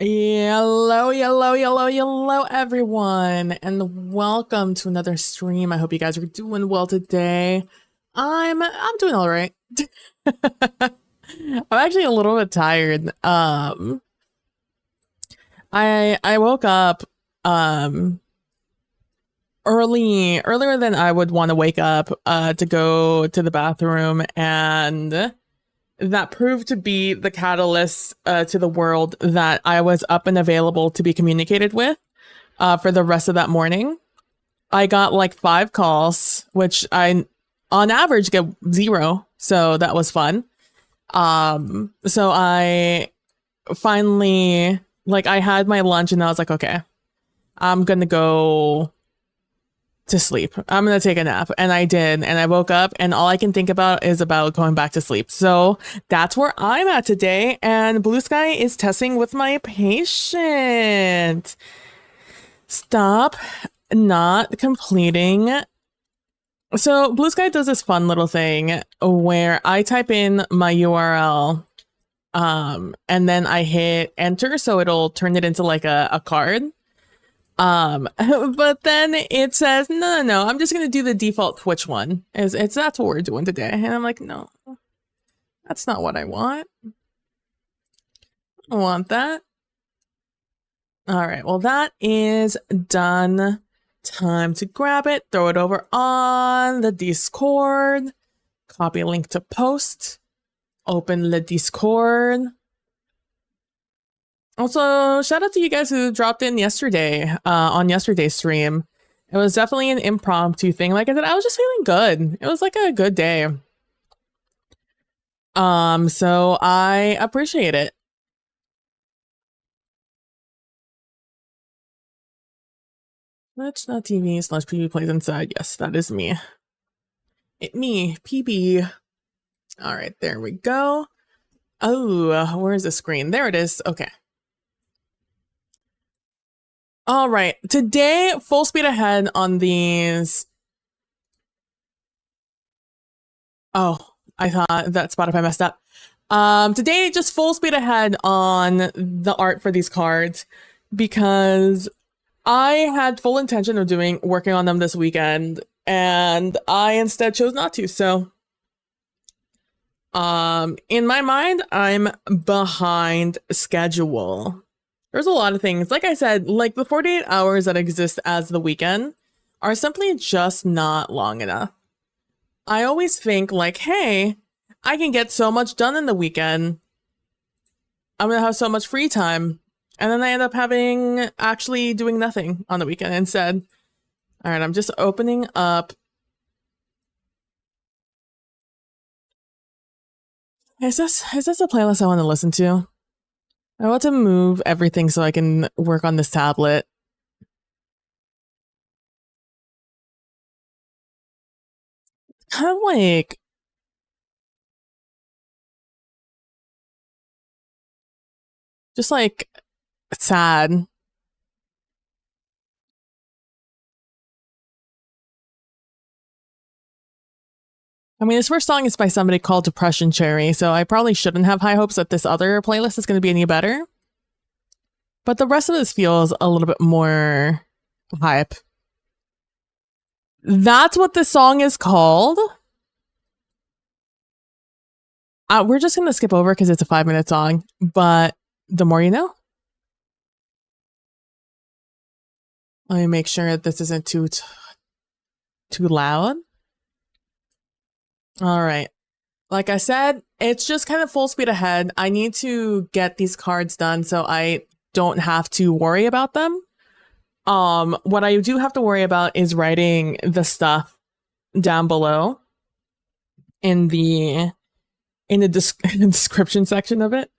Hello, everyone, and welcome to another stream. I hope you guys are doing well today. I'm doing all right. I'm actually a little bit tired. I woke up earlier than I would want to wake up to go to the bathroom, and that proved to be the catalyst to the world that I was up and available to be communicated with for the rest of that morning. I got like 5 calls, which I, on average, get 0. So that was fun. So I finally, I had my lunch and I was like, okay, I'm going to go to sleep. I'm gonna take a nap. And I did, and I woke up and all I can think about is about going back to sleep. So that's where I'm at today, and Blue Sky is testing with my patient. Stop not completing. So Blue Sky does this fun little thing where I type in my URL and then I hit enter, so it'll turn it into like a card. But then it says, no, I'm just gonna do the default Twitch one. It's that's what we're doing today. And I'm like, no, that's not what I want. I don't want that. All right, well, that is done. Time to grab it, throw it over on the Discord, copy link to post, open the Discord. Also, shout out to you guys who dropped in yesterday on yesterday's stream. It was definitely an impromptu thing. Like I said, I was just feeling good. It was like a good day. So I appreciate it. Twitch.tv/PB plays inside. Yes, that is me. Me, PB. All right, there we go. Oh, where's the screen? There it is. Okay. All right, today, full speed ahead on these. Oh, I thought that Spotify messed up. Today, just full speed ahead on the art for these cards because I had full intention of working on them this weekend, and I instead chose not to. So, in my mind, I'm behind schedule. There's a lot of things. Like I said, like the 48 hours that exist as the weekend are simply just not long enough. I always think like, hey, I can get so much done in the weekend. I'm going to have so much free time. And then I end up actually doing nothing on the weekend instead. All right, I'm just opening up. Is this a playlist I want to listen to? I want to move everything so I can work on this tablet. Kind of like just like sad. I mean, this first song is by somebody called Depression Cherry, so I probably shouldn't have high hopes that this other playlist is going to be any better. But the rest of this feels a little bit more hype. That's what this song is called. We're just going to skip over because it's a 5-minute song, but the more you know. Let me make sure that this isn't too loud. All right. Like I said, it's just kind of full speed ahead. I need to get these cards done so I don't have to worry about them. What I do have to worry about is writing the stuff down below in the description section of it.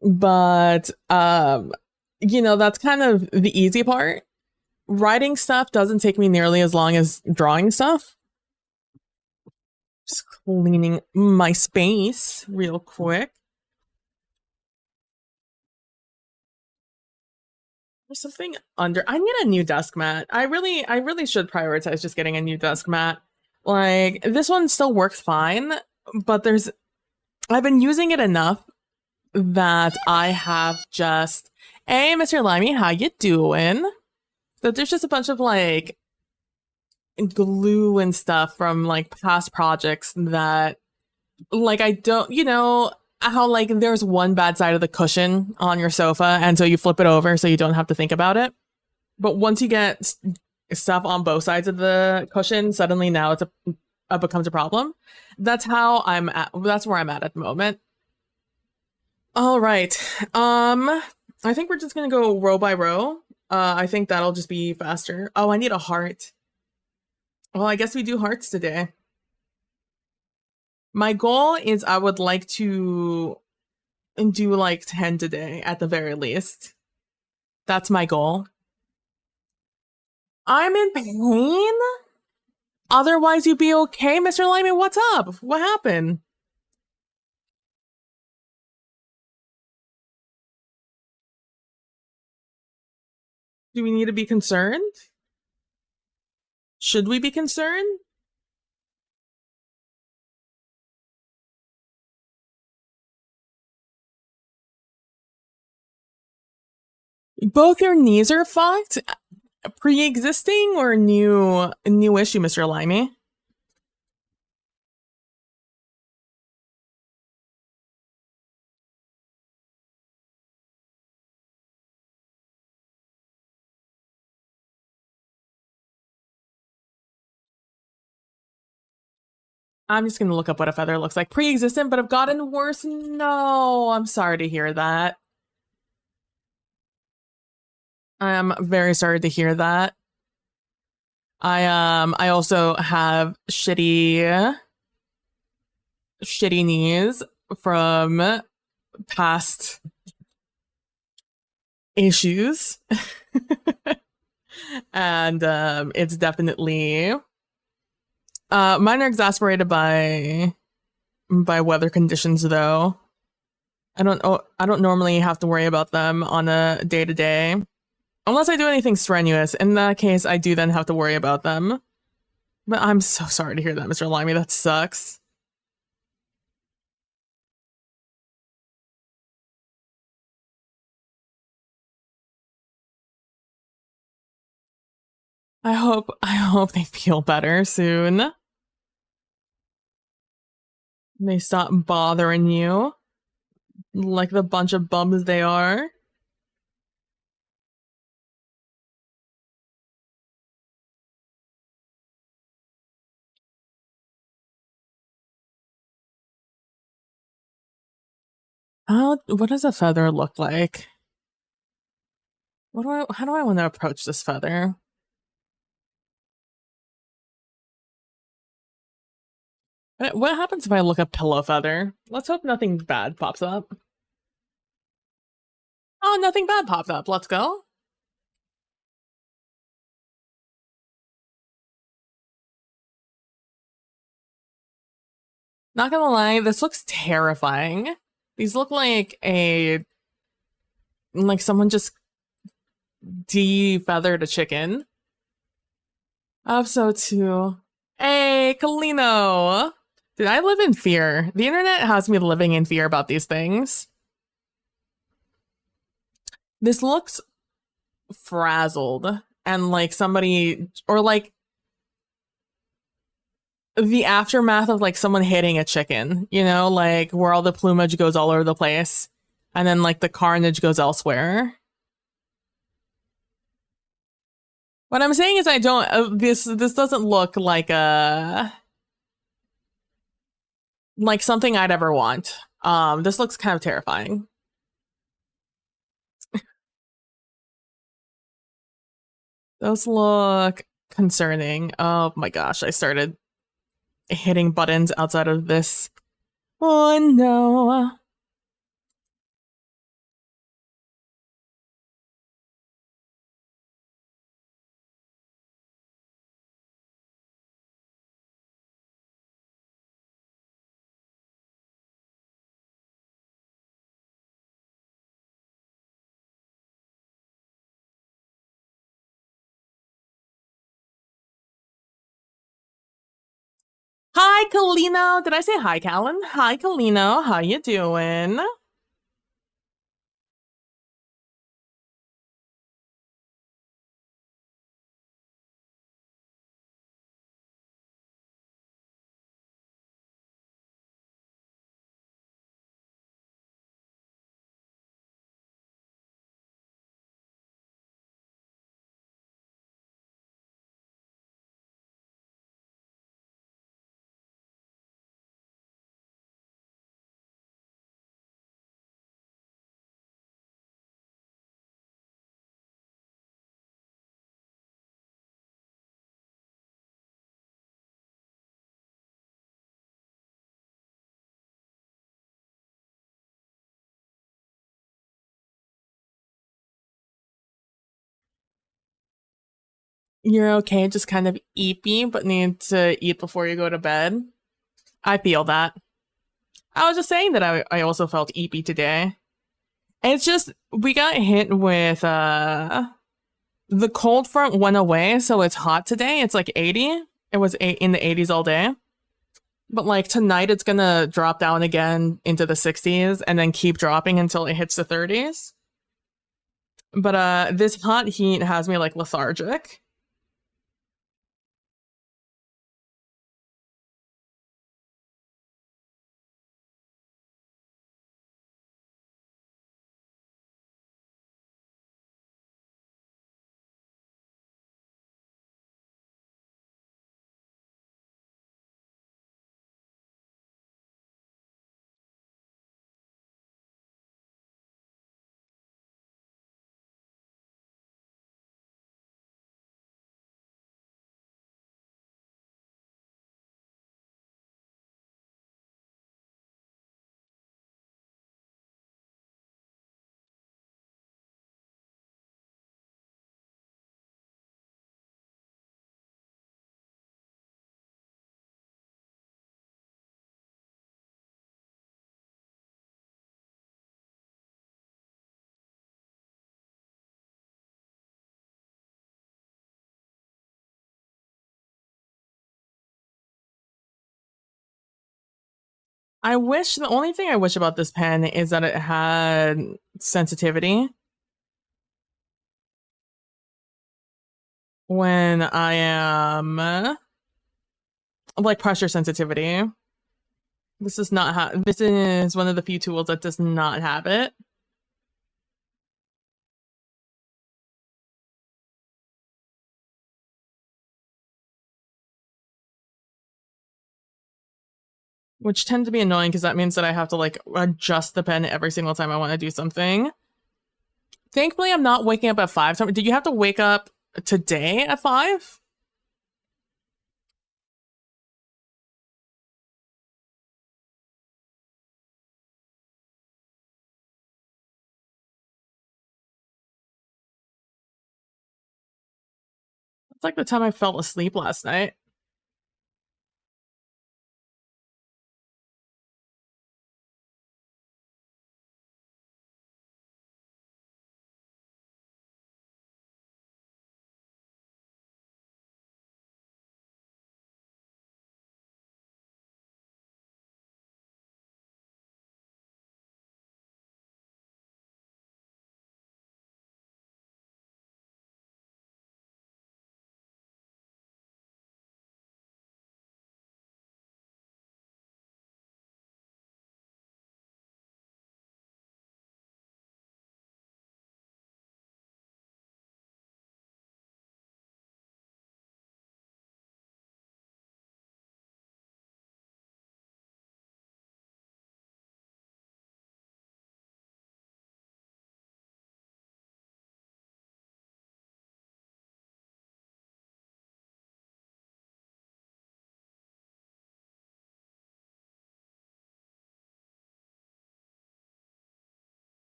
But you know, that's kind of the easy part. Writing stuff doesn't take me nearly as long as drawing stuff. Just cleaning my space real quick. There's something under. I need a new desk mat. I really should prioritize just getting a new desk mat. Like, this one still works fine, but I've been using it enough that I have just, hey, Mr. Limey, how you doing? So there's just a bunch of like glue and stuff from like past projects that like I don't, how like there's one bad side of the cushion on your sofa and so you flip it over so you don't have to think about it. But once you get stuff on both sides of the cushion, suddenly now becomes a problem. That's how I'm at. That's where I'm at the moment. All right. I think we're just gonna go row by row. I think that'll just be faster. Oh, I need a heart. Well, I guess we do hearts today. My goal is I would like to do like 10 today at the very least. That's my goal. I'm in pain? Otherwise, you'd be okay, Mr. Lyman. What's up? What happened? Do we need to be concerned? Should we be concerned? Both your knees are fucked? Pre-existing or new issue, Mr. Limey? I'm just gonna look up what a feather looks like. Pre-existent, but have gotten worse? No, I'm sorry to hear that. I am very sorry to hear that. I also have shitty knees from past issues. And it's definitely mine are exasperated by weather conditions though. I don't normally have to worry about them on a day-to-day. Unless I do anything strenuous. In that case, I do then have to worry about them. But I'm so sorry to hear that, Mr. Limey. That sucks. I hope they feel better soon. They stop bothering you like the bunch of bums they are. What does a feather look like? How do I want to approach this feather? What happens if I look up pillow feather? Let's hope nothing bad pops up. Oh, nothing bad popped up. Let's go. Not gonna lie, this looks terrifying. These look like someone just de-feathered a chicken. I hope so too. Hey, Kalino! Dude, I live in fear. The internet has me living in fear about these things. This looks frazzled and like somebody, or like the aftermath of like someone hitting a chicken, like where all the plumage goes all over the place and then like the carnage goes elsewhere. What I'm saying is I don't, this doesn't look like like something I'd ever want. This looks kind of terrifying. Those look concerning. Oh my gosh, I started hitting buttons outside of this. Oh no. Hi, Kalino. Did I say hi, Callan? Hi, Kalino. How you doing? You're okay, just kind of eepy, but need to eat before you go to bed. I feel that. I was just saying that I also felt eepy today. And it's just, we got hit with, the cold front went away, so it's hot today. It's like 80. It was in the 80s all day. But like tonight, it's gonna drop down again into the 60s and then keep dropping until it hits the 30s. But this hot heat has me like lethargic. The only thing I wish about this pen is that it had sensitivity. When I am like pressure sensitivity. This is one of the few tools that does not have it. Which tend to be annoying because that means that I have to like adjust the pen every single time I want to do something. Thankfully, I'm not waking up at 5. Did you have to wake up today at 5? It's like the time I fell asleep last night.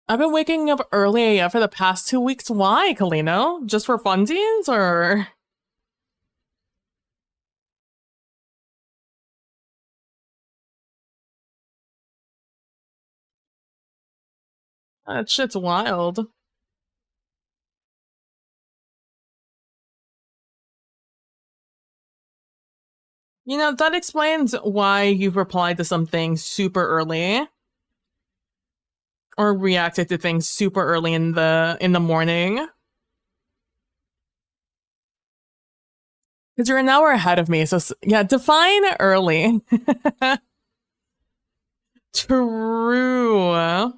I've been waking up early AF for the past 2 weeks. Why, Kalino? Just for funsies, or? That shit's wild. You know, that explains why you've replied to something super early. Or reacted to things super early in the morning. Because you're an hour ahead of me, so yeah, define early. True.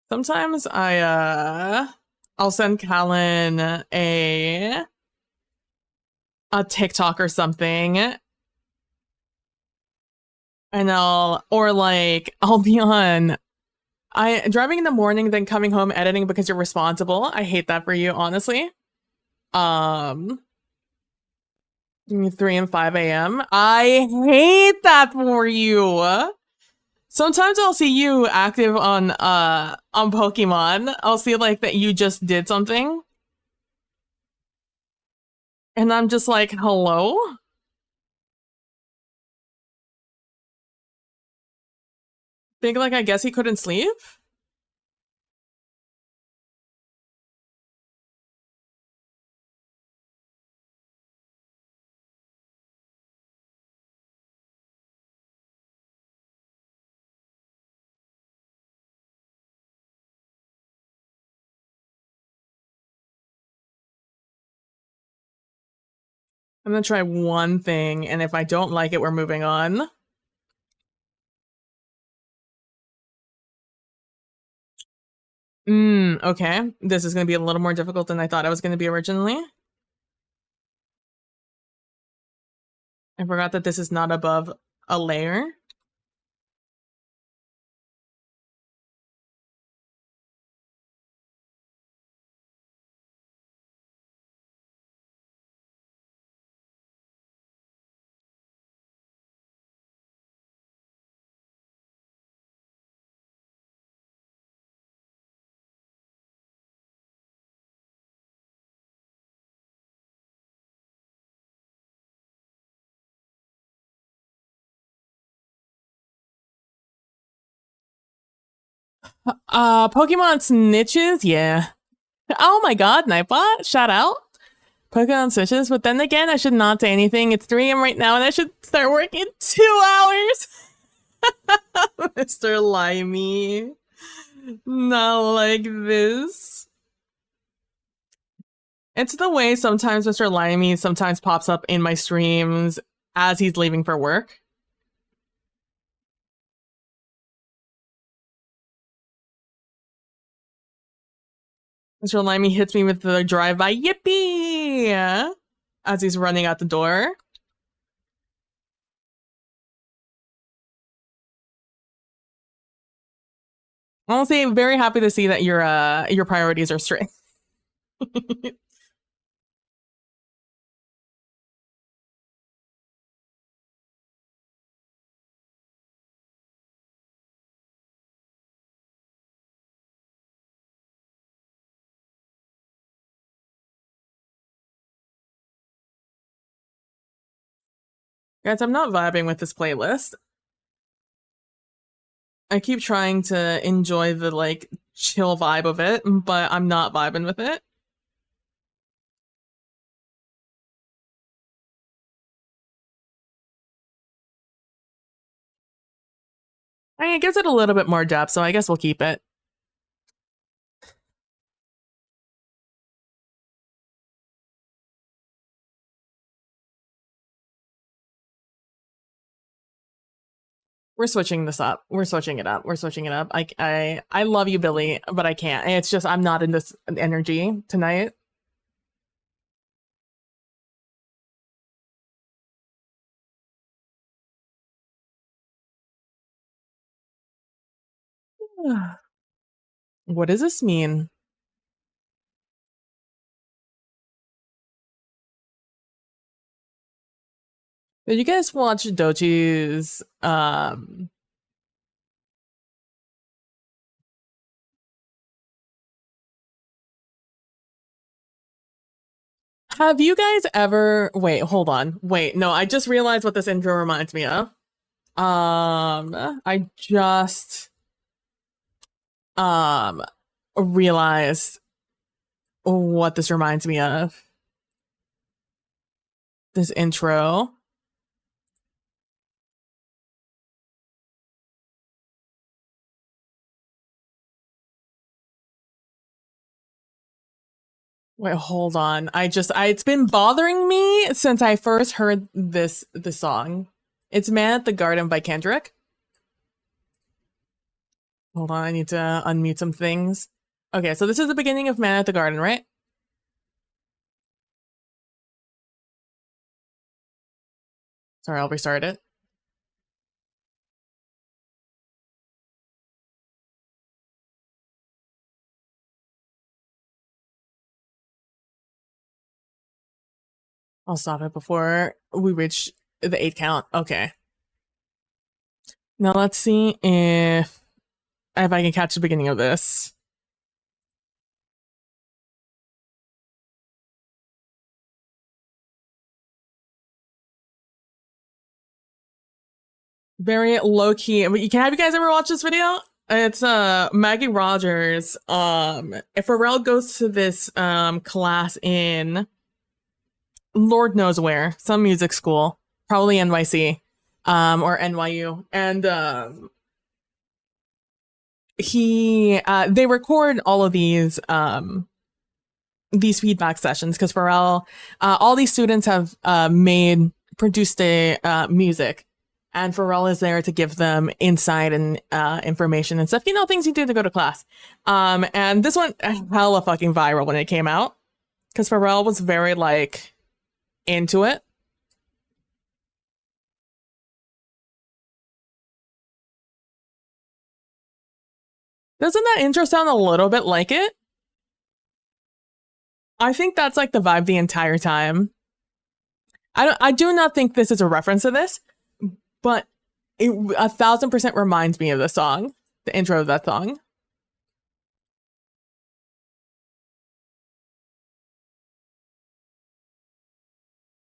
Sometimes I'll send Callan a TikTok or something, and I'll be on driving in the morning, then coming home editing because you're responsible. I hate that for you, honestly. 3 and 5 a.m. I hate that for you. Sometimes I'll see you active on Pokemon. I'll see like that you just did something. And I'm just like, hello? Think like I guess he couldn't sleep? I'm gonna try one thing, and if I don't like it, we're moving on. Okay. This is gonna be a little more difficult than I thought it was gonna be originally. I forgot that this is not above a layer. Pokemon snitches? Yeah. Oh my god, Nightbot, shout out. Pokemon switches, but then again, I should not say anything. It's 3 a.m. right now, and I should start work in 2 hours. Mr. Limey. Not like this. It's the way sometimes Mr. Limey sometimes pops up in my streams as he's leaving for work. Mr. Limey hits me with the drive-by yippee as he's running out the door. Honestly, very happy to see that your priorities are straight. Guys, I'm not vibing with this playlist. I keep trying to enjoy the like chill vibe of it, but I'm not vibing with it. I mean, it gives it a little bit more depth, so I guess we'll keep it. We're switching this up. We're switching it up. We're switching it up. I love you, Billy, but I can't. It's just I'm not in this energy tonight. What does this mean? Did you guys watch Dochi's have you guys ever wait, hold on. Wait, no, I just realized what this intro reminds me of. I just um realized what this reminds me of. This intro. Wait, hold on. It's been bothering me since I first heard this song. It's Man at the Garden by Kendrick. Hold on, I need to unmute some things. Okay, so this is the beginning of Man at the Garden, right? Sorry, I'll restart it. I'll stop it before we reach the 8 count. Okay. Now let's see if I can catch the beginning of this. Very low key. Have you guys ever watched this video? It's Maggie Rogers. If Pharrell goes to this class in Lord knows where, some music school, probably NYC, or NYU, and they record all of these feedback sessions because Pharrell, all these students have produced a music, and Pharrell is there to give them insight and information and stuff. You know, things you do to go to class. And this one hella fucking viral when it came out because Pharrell was very like into it. Doesn't that intro sound a little bit like it? I think that's like the vibe the entire time. I do not think this is a reference to this, but it 1,000% reminds me of the song, the intro of that song.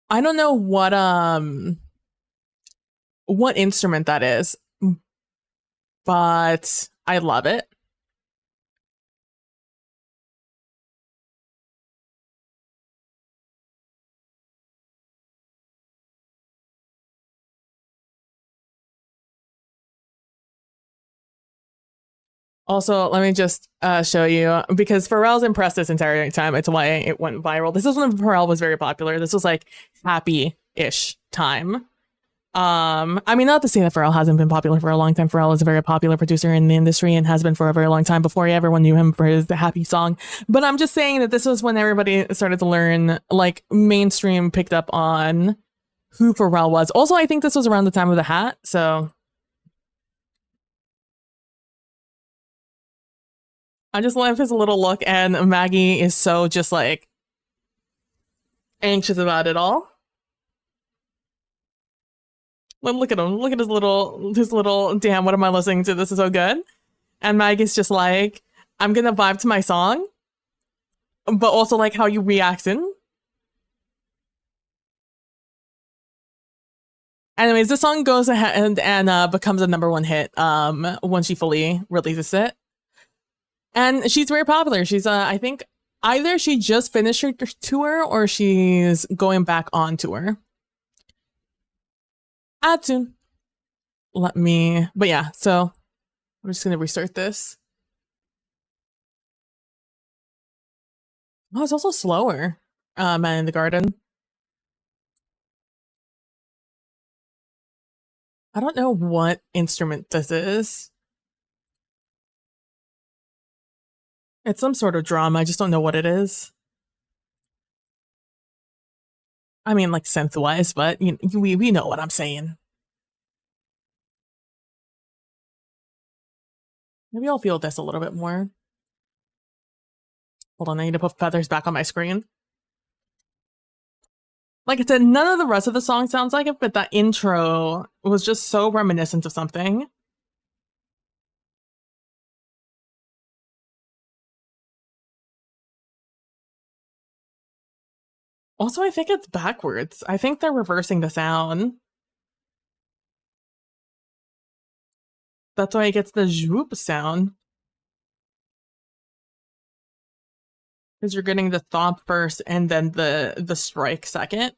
I don't know what instrument that is, but I love it. Also, let me just show you because Pharrell's impressed this entire time. It's why it went viral. This is when Pharrell was very popular. This was like happy-ish time. I mean, not to say that Pharrell hasn't been popular for a long time. Pharrell is a very popular producer in the industry and has been for a very long time before everyone knew him for his The Happy song. But I'm just saying that this was when everybody started to learn, like mainstream picked up on who Pharrell was. Also, I think this was around the time of The Hat, so I just love his little look, and Maggie is so just like anxious about it all. Look at him. Look at his little damn, what am I listening to? This is so good. And Maggie's just like, I'm gonna vibe to my song, but also like how you reacting. Anyways, this song goes ahead and becomes a number one hit when she fully releases it. And she's very popular. She's I think either she just finished her tour or she's going back on tour. Add soon. But yeah, so I'm just gonna restart this. Oh, it's also slower. Man in the Garden. I don't know what instrument this is. It's some sort of drum. I just don't know what it is. I mean, like synth-wise, but we know what I'm saying. Maybe I'll feel this a little bit more. Hold on, I need to put feathers back on my screen. Like I said, none of the rest of the song sounds like it, but that intro was just so reminiscent of something. Also, I think it's backwards. I think they're reversing the sound. That's why it gets the zhoop sound. Because you're getting the thump first and then the strike second.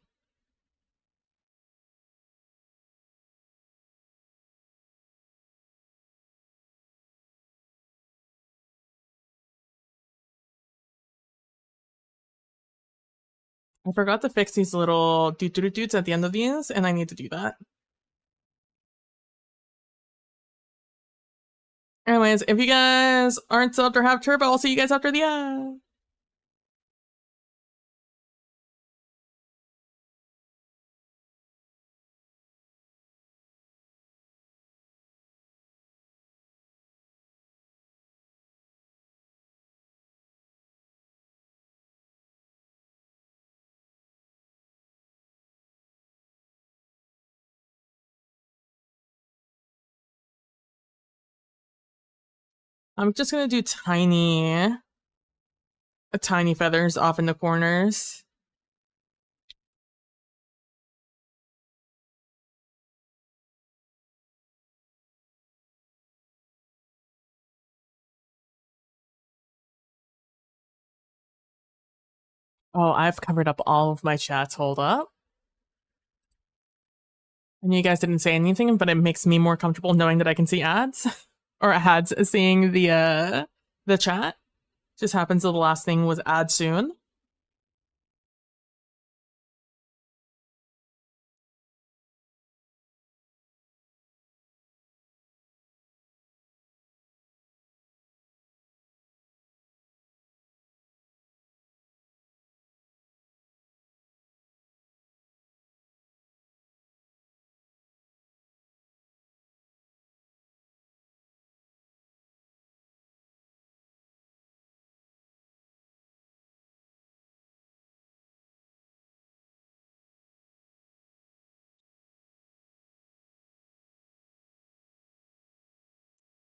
I forgot to fix these little doot at the end of these, and I need to do that. Anyways, if you guys aren't subbed or have turbo, I'll see you guys after the end. I'm just gonna do tiny feathers off in the corners. Oh, I've covered up all of my chats. Hold up. And you guys didn't say anything, but it makes me more comfortable knowing that I can see ads or ads seeing the chat. Just happens that the last thing was ad soon.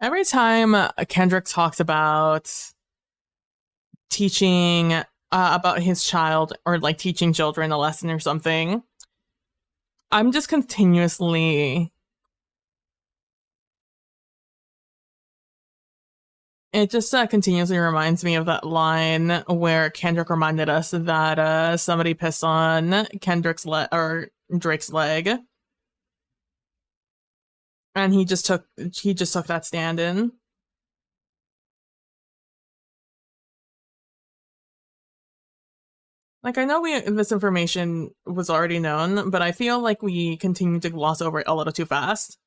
Every time Kendrick talks about teaching about his child or like teaching children a lesson or something, I'm just continuously. It just continuously reminds me of that line where Kendrick reminded us that somebody pissed on Kendrick's or Drake's leg, and he just took that stand in. Like, I know this information was already known, but I feel like we continue to gloss over it a little too fast.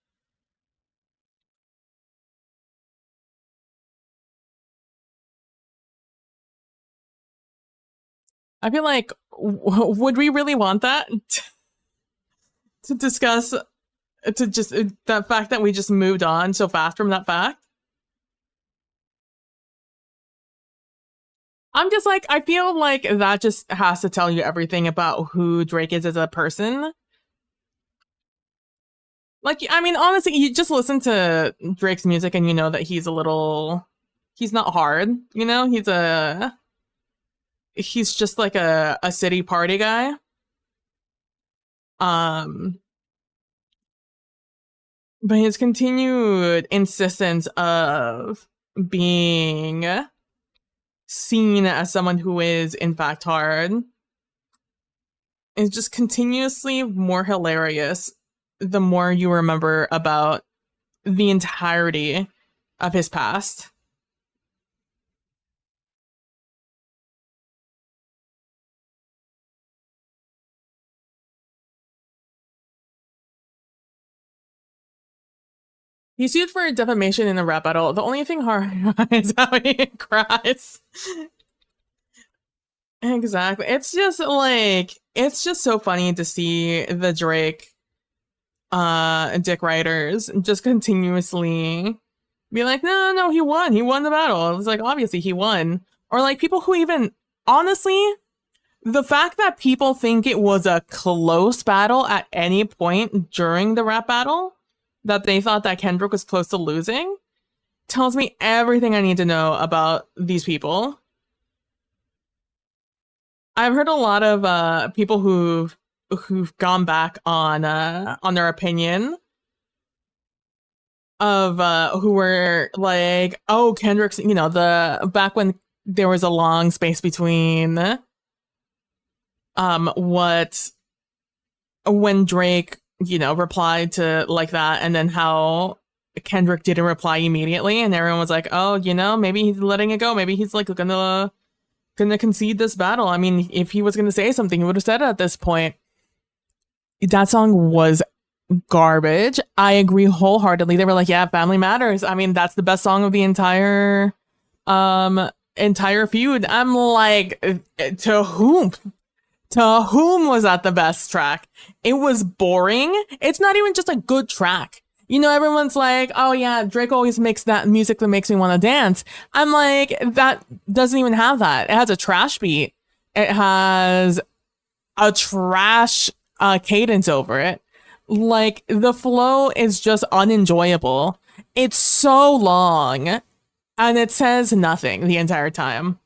I feel like, would we really want that? To discuss, to just, that fact that we just moved on so fast from that fact? I'm just like, I feel like that just has to tell you everything about who Drake is as a person. Like, I mean, honestly, you just listen to Drake's music and you know that he's not hard, you know? He's just like a city party guy. But his continued insistence of being seen as someone who is in fact hard is just continuously more hilarious the more you remember about the entirety of his past. He sued for defamation in a rap battle. The only thing hard is how he cries. Exactly. It's just so funny to see the Drake dick writers just continuously be like, no, he won the battle. It's like, obviously he won. Or like people who even, honestly, the fact that people think it was a close battle at any point during the rap battle, that they thought that Kendrick was close to losing, tells me everything I need to know about these people. I've heard a lot of people who've gone back on their opinion of who were like, oh, Kendrick's, you know, the back when there was a long space between when Drake, you know, replied to like that, and then how Kendrick didn't reply immediately, and everyone was like, oh, you know, maybe he's letting it go, maybe he's like gonna concede this battle. I mean, if he was gonna say something, he would have said it at this point. That song was garbage. I agree wholeheartedly. They were like, yeah, Family Matters. I mean, that's the best song of the entire feud. I'm like, to whom? To whom was that the best track? It was boring. It's not even just a good track. You know, everyone's like, oh yeah, Drake always makes that music that makes me want to dance. I'm like, that doesn't even have that. It has a trash beat. It has a trash cadence over it. Like, the flow is just unenjoyable. It's so long. and it says nothing the entire time.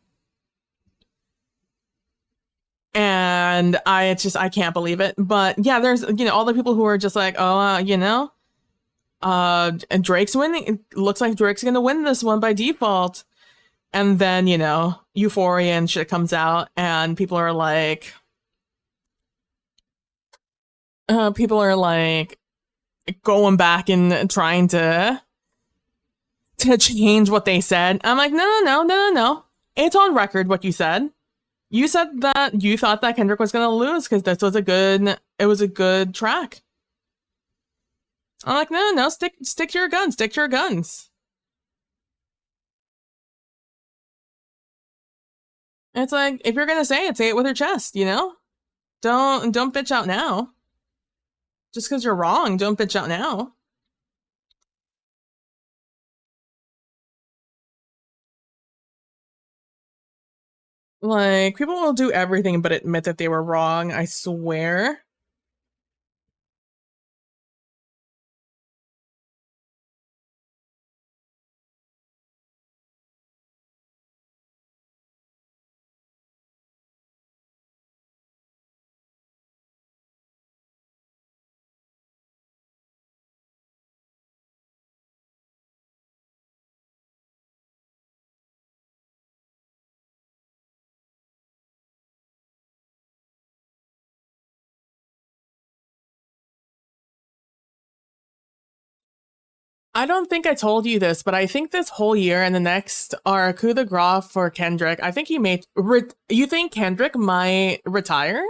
And I can't believe it. But yeah, there's all the people who are just like, oh, and Drake's winning. It looks like Drake's gonna win this one by default. And then Euphoria and shit comes out, and people are like going back and trying to change what they said. I'm like, no, no, no, no, no. It's on record what you said. You said that you thought that Kendrick was gonna lose because it was a good track. I'm like, no, no, stick to your guns, stick to your guns. And it's like, if you're gonna say it with your chest, Don't bitch out now. Just because you're wrong, don't bitch out now. Like, people will do everything but admit that they were wrong, I swear. I don't think I told you this, but I think this whole year and the next are coup de grace for Kendrick. I think you think Kendrick might retire?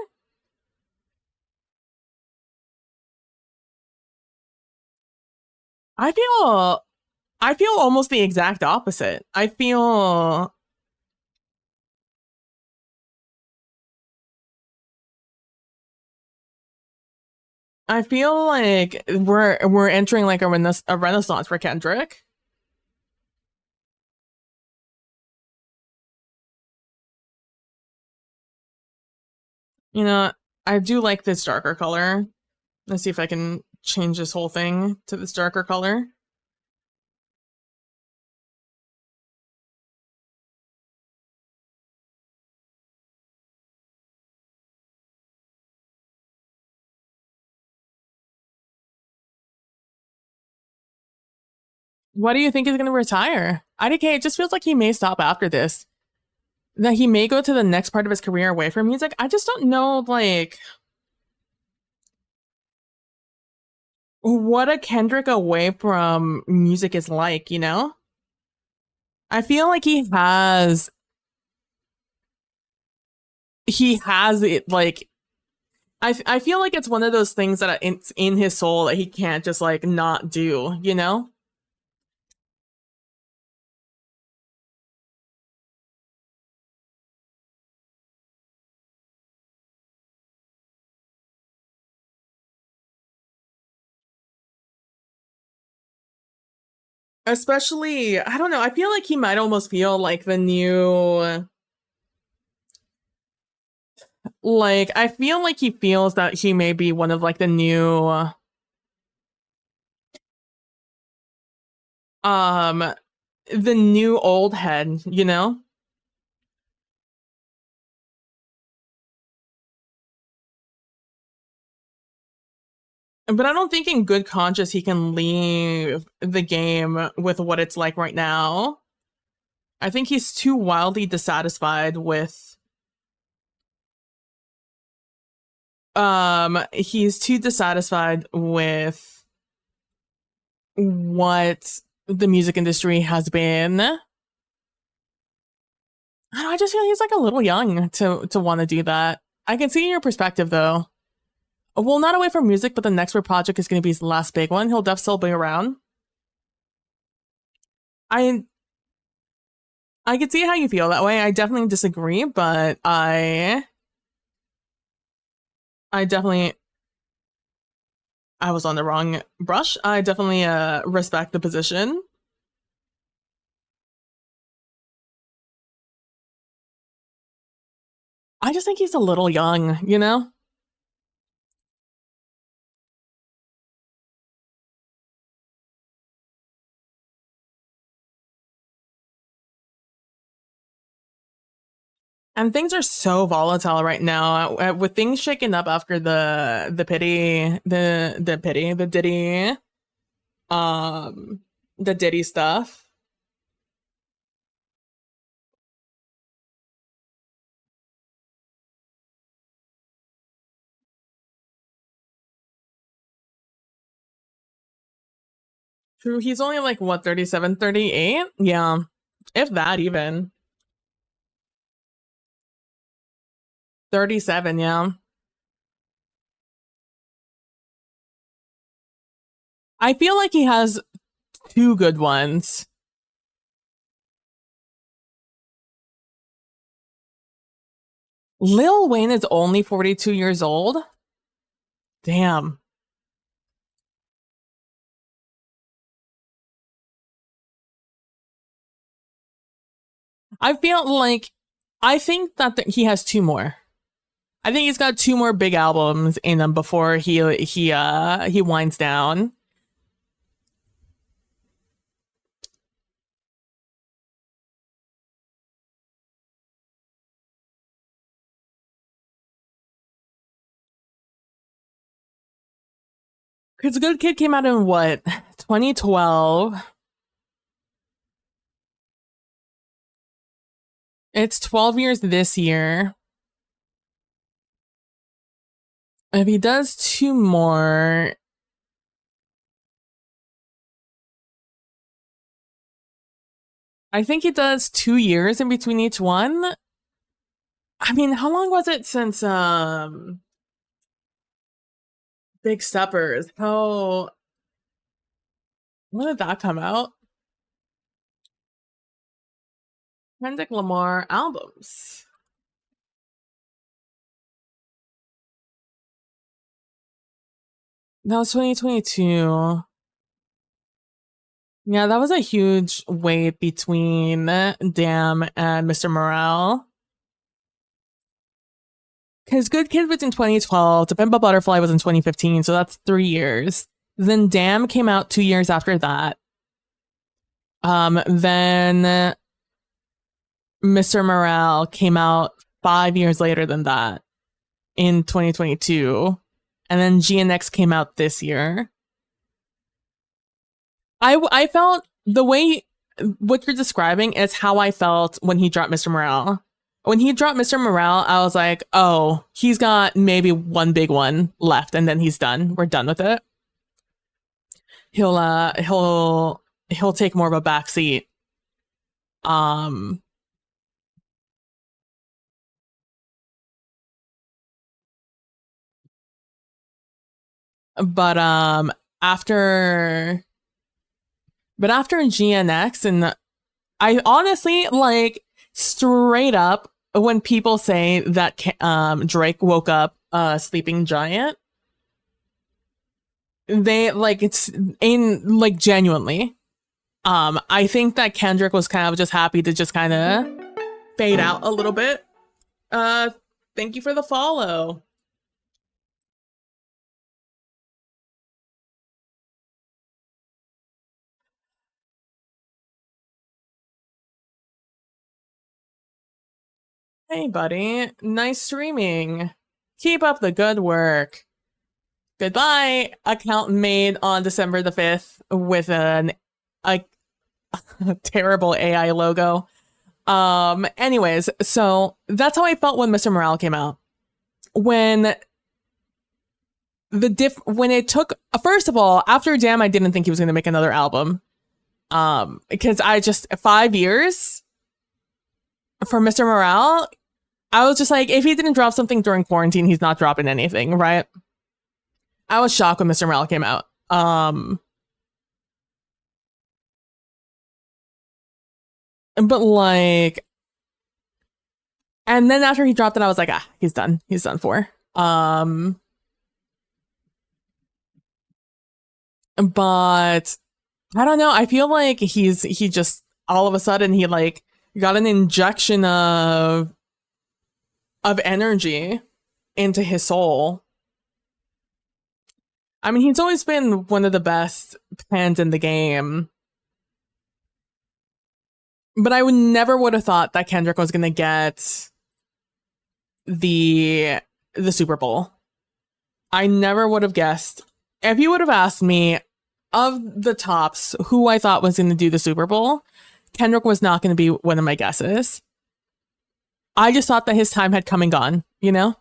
I feel I feel almost the exact opposite. I feel like we're entering like a renaissance for Kendrick. You know, I do like this darker color. Let's see if I can change this whole thing to this darker color. What do you think is going to retire? IDK, it just feels like he may stop after this. That he may go to the next part of his career away from music. I just don't know, like, what a Kendrick away from music is like. I feel like he has it, like, I feel like it's one of those things that it's in his soul that he can't just, like, not do? Especially, I don't know, I feel like he might almost feel like the new, like, I feel like he feels that he may be one of, like, the new, um, the new old head? But I don't think in good conscience he can leave the game with what it's like right now. I think he's too wildly dissatisfied with he's too dissatisfied with what the music industry has been. I just feel he's like a little young to want to do that. I can see your perspective though. Well, not away from music, but the next project is going to be his last big one. He'll definitely still be around. I I can see how you feel that way. I definitely disagree, but I definitely I was on the wrong brush. I definitely respect the position. I just think he's a little young? And things are so volatile right now with things shaking up after the Diddy um the Diddy stuff. True, he's only like what, 37, 38? Yeah. If that even. 37, yeah. I feel like he has two good ones. Lil Wayne is only 42 years old? Damn. I feel like I think that he has two more. I think he's got two more big albums in him before he winds down. Cause Good Kid came out in what, 2012? It's 12 years this year. If he does two more, I think he does 2 years in between each one. I mean, how long was it since Big Steppers? How, when did that come out? Kendrick Lamar albums. That was 2022. Yeah, that was a huge wait between Damn and Mr. Morale. Because Good Kid was in 2012, To Pimp a Butterfly was in 2015, so that's 3 years. Then Damn came out 2 years after that. Then Mr. Morale came out 5 years later than that in 2022. And then GNX came out this year. I felt the way what you're describing is how I felt when he dropped Mr. Morale. When he dropped Mr. Morale, I was like, oh, he's got maybe one big one left and then he's done. We're done with it. He'll take more of a backseat. But after GNX, and I honestly, like, straight up, when people say that Drake woke up a sleeping giant, they like, it's in, like, genuinely. I think that Kendrick was kind of just happy to just kind of fade out a little bit. Thank you for the follow. Hey, buddy. Nice streaming. Keep up the good work. Goodbye. Account made on December the 5th with a terrible AI logo. Anyways, so that's how I felt when Mr. Morale came out. When it took, first of all, after Damn, I didn't think he was going to make another album. Because 5 years for Mr. Morale, I was just like, if he didn't drop something during quarantine, he's not dropping anything, right? I was shocked when Mr. Morale came out. But like, and then after he dropped it, I was like, he's done. He's done for. But I don't know. I feel like he just all of a sudden he like got an injection of energy into his soul. I mean, he's always been one of the best pens in the game. But I never would have thought that Kendrick was going to get the Super Bowl. I never would have guessed. If you would have asked me of the tops who I thought was going to do the Super Bowl, Kendrick was not going to be one of my guesses. I just thought that his time had come and gone, you know?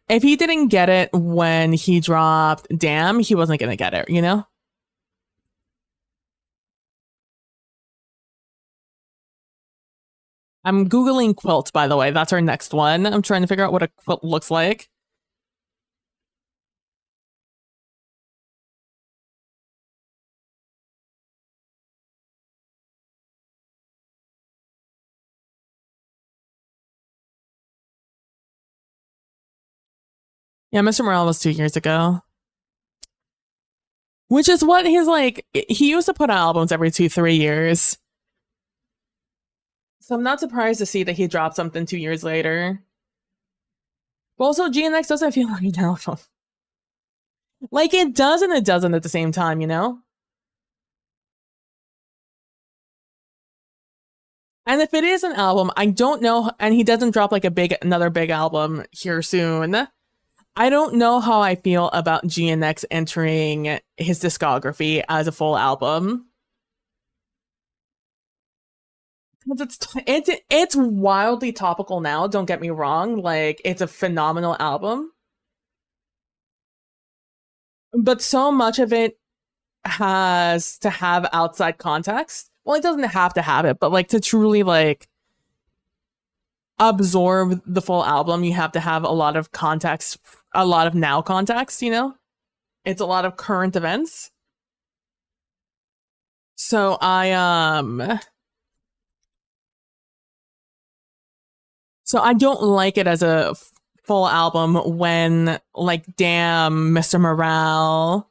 If he didn't get it when he dropped Damn, he wasn't going to get it, you know? I'm Googling quilt, by the way. That's our next one. I'm trying to figure out what a quilt looks like. Yeah, Mr. Morale was 2 years ago. Which is what he's like. He used to put out albums every 2-3 years. So I'm not surprised to see that he dropped something 2 years later. But also, GNX doesn't feel like an album. Like, it does and it doesn't at the same time, you know? And if it is an album, I don't know, and he doesn't drop like another big album here soon. I don't know how I feel about GNX entering his discography as a full album. It's wildly topical now, don't get me wrong. Like, it's a phenomenal album. But so much of it has to have outside context. Well, it doesn't have to have it, but like to truly like absorb the full album, you have to have a lot of context, a lot of now context, you know? It's a lot of current events. So I don't like it as a full album when like Damn, Mr. Morale,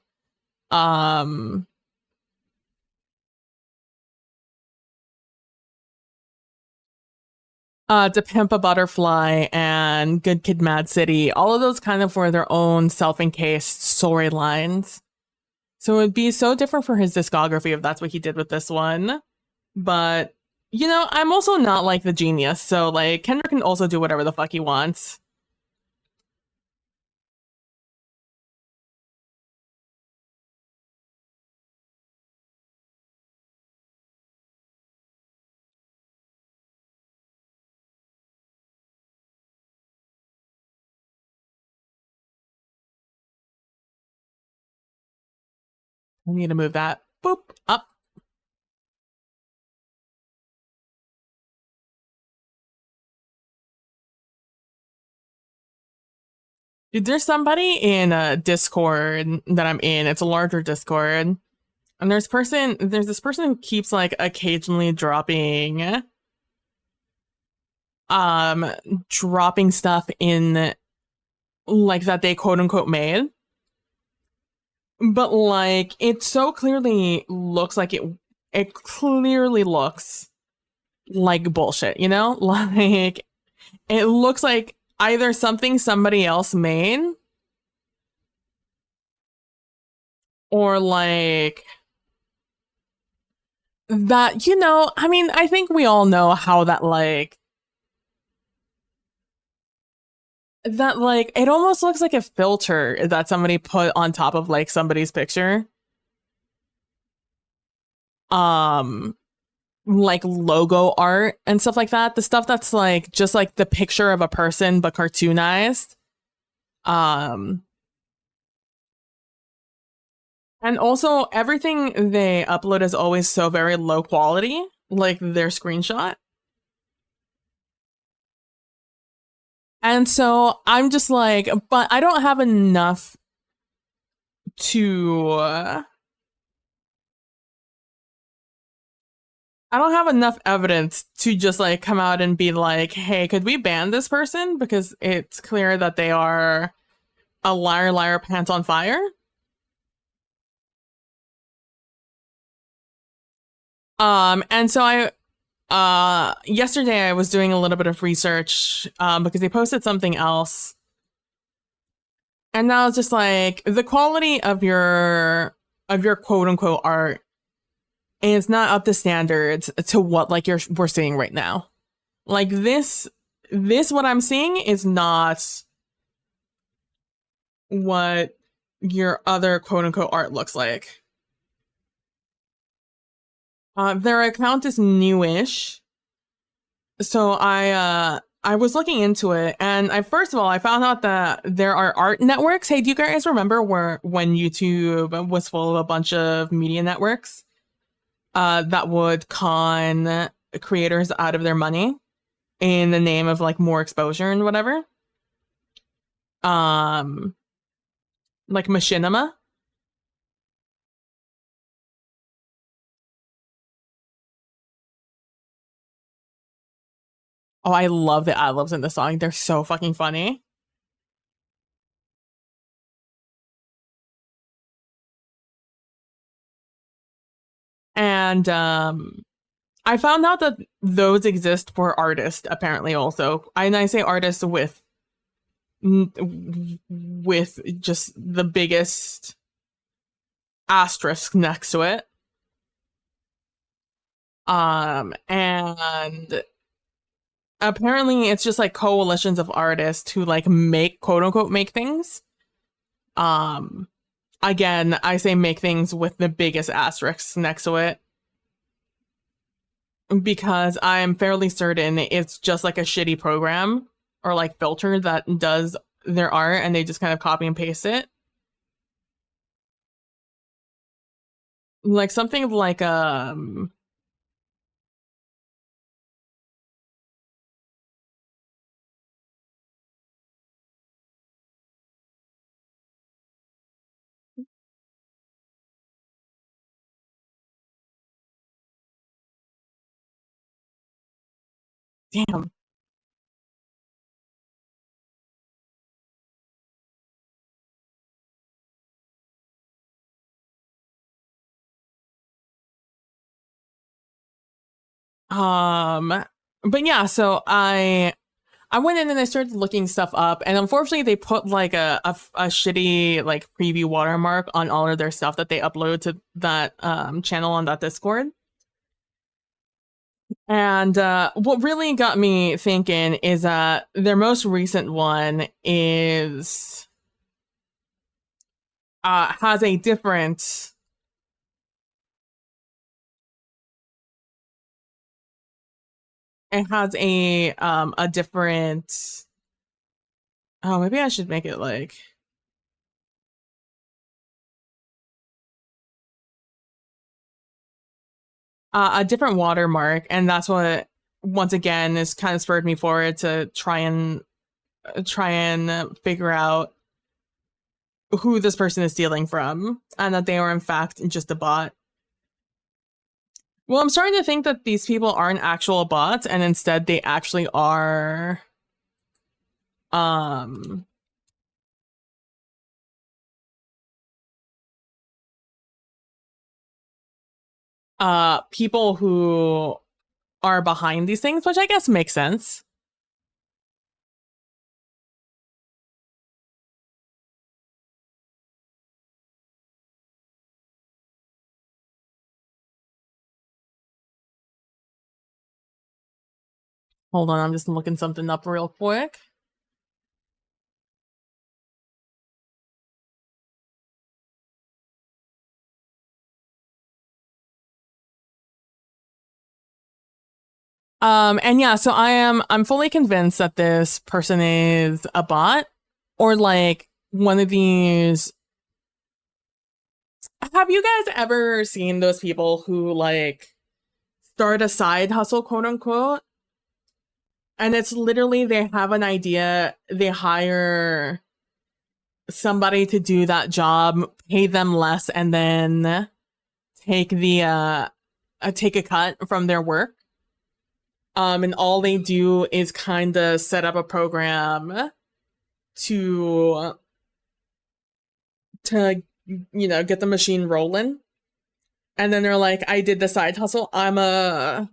To Pimp a Butterfly and Good Kid Mad City, all of those kind of were their own self-encased storylines. So it would be so different for his discography if that's what he did with this one. But, you know, I'm also not like the genius, so like Kendrick can also do whatever the fuck he wants. I need to move that boop up. Dude, there's somebody in a Discord that I'm in. It's a larger Discord. And there's this person who keeps like occasionally dropping stuff in like that they quote unquote made. But like it so clearly looks like it clearly looks like bullshit, you know? Like it looks like either something somebody else made or like that, you know, I mean, I think we all know how that like it almost looks like a filter that somebody put on top of like somebody's picture. Like logo art and stuff like that. The stuff that's like just like the picture of a person but cartoonized. And also everything they upload is always so very low quality, like their screenshot. And so I'm just like, but I don't have enough to I don't have enough evidence to just like come out and be like, hey, could we ban this person? Because it's clear that they are a liar, liar, pants on fire. And so yesterday I was doing a little bit of research because they posted something else. And now it's just like the quality of your quote unquote art is not up to standards to what like we're seeing right now. Like this this, what I'm seeing, is not what your other quote unquote art looks like. Their account is newish, so I was looking into it, and I first of all I found out that there are art networks. Hey, do you guys remember where when YouTube was full of a bunch of media networks that would con creators out of their money in the name of like more exposure and whatever? Um, like Machinima. Oh, I love the ad libs in the song. They're so fucking funny. And I found out that those exist for artists apparently also. And I say artists with just the biggest asterisk next to it. And apparently it's just like coalitions of artists who like make quote unquote make things. Um Again, I say make things with the biggest asterisks next to it because I'm fairly certain it's just like a shitty program or like filter that does their art and they just kind of copy and paste it. Like something like damn. Um but yeah, so I went in and I started looking stuff up, and unfortunately, they put like a shitty like preview watermark on all of their stuff that they upload to that channel on that Discord. And what really got me thinking is that their most recent one is has a different it has a different oh maybe I should make it like a different watermark, and that's what once again is kind of spurred me forward to try and figure out who this person is stealing from and that they are in fact just a bot. Well, I'm starting to think that these people aren't actual bots and instead they actually are um people who are behind these things, which I guess makes sense. Hold on, I'm just looking something up real quick. And yeah, so I'm fully convinced that this person is a bot or like one of these. Have you guys ever seen those people who like start a side hustle, quote unquote? And it's literally they have an idea, they hire somebody to do that job, pay them less, and then take the take a cut from their work. And all they do is kind of set up a program to to get the machine rolling. And then they're like, I did the side hustle. I'm a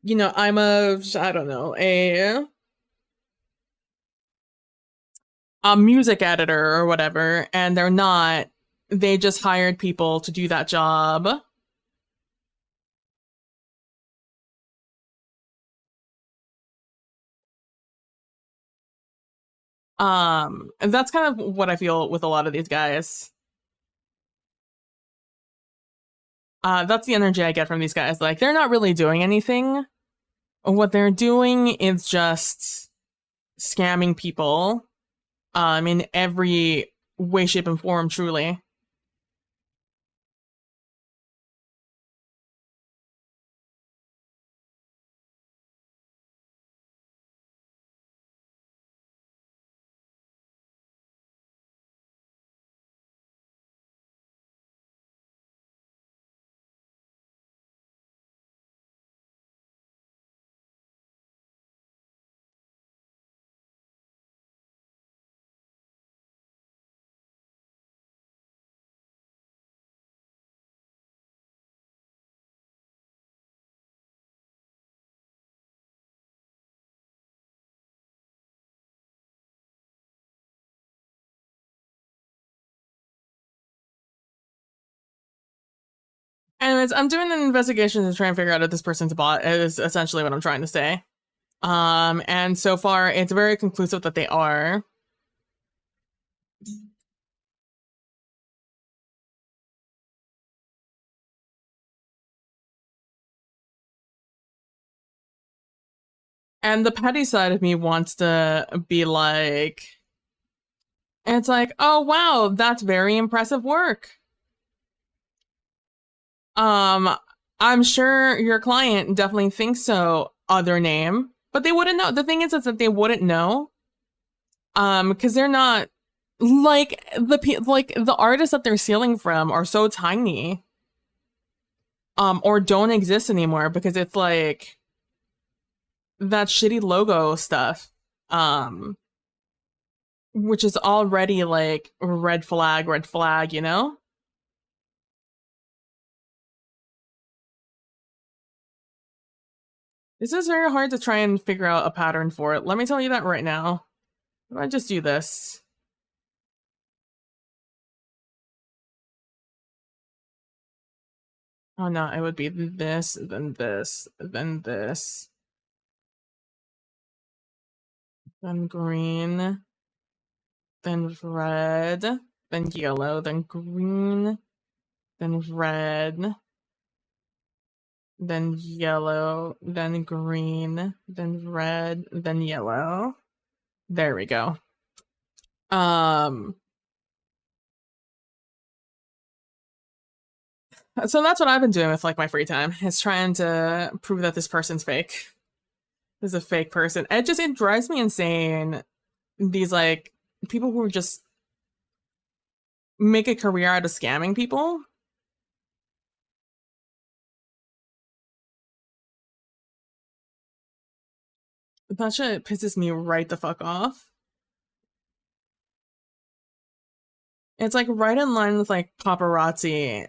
I don't know, a music editor or whatever, and they're not. They just hired people to do that job. And that's kind of what I feel with a lot of these guys. That's the energy I get from these guys. Like, they're not really doing anything. What they're doing is just scamming people, in every way, shape, and form, truly. Anyways, I'm doing an investigation to try and figure out if this person's a bot, is essentially what I'm trying to say. And so far, it's very conclusive that they are. And the petty side of me wants to be like, it's like, oh wow, that's very impressive work. Um, I'm sure your client definitely thinks so, other name, but they wouldn't know. The thing is that they wouldn't know. Because they're not like the artists that they're stealing from are so tiny. Or don't exist anymore because it's like that shitty logo stuff. Which is already like red flag, you know? This is very hard to try and figure out a pattern for it. Let me tell you that right now. If I just do this. Oh no, it would be this, then this, then this, then green, then red, then yellow, then green, then red, then yellow, then green, then red, then yellow. There we go. So that's what I've been doing with like my free time, is trying to prove that this person's fake. This is a fake person. It drives me insane. These like people who just make a career out of scamming people. That shit pisses me right the fuck off. It's like right in line with like paparazzi.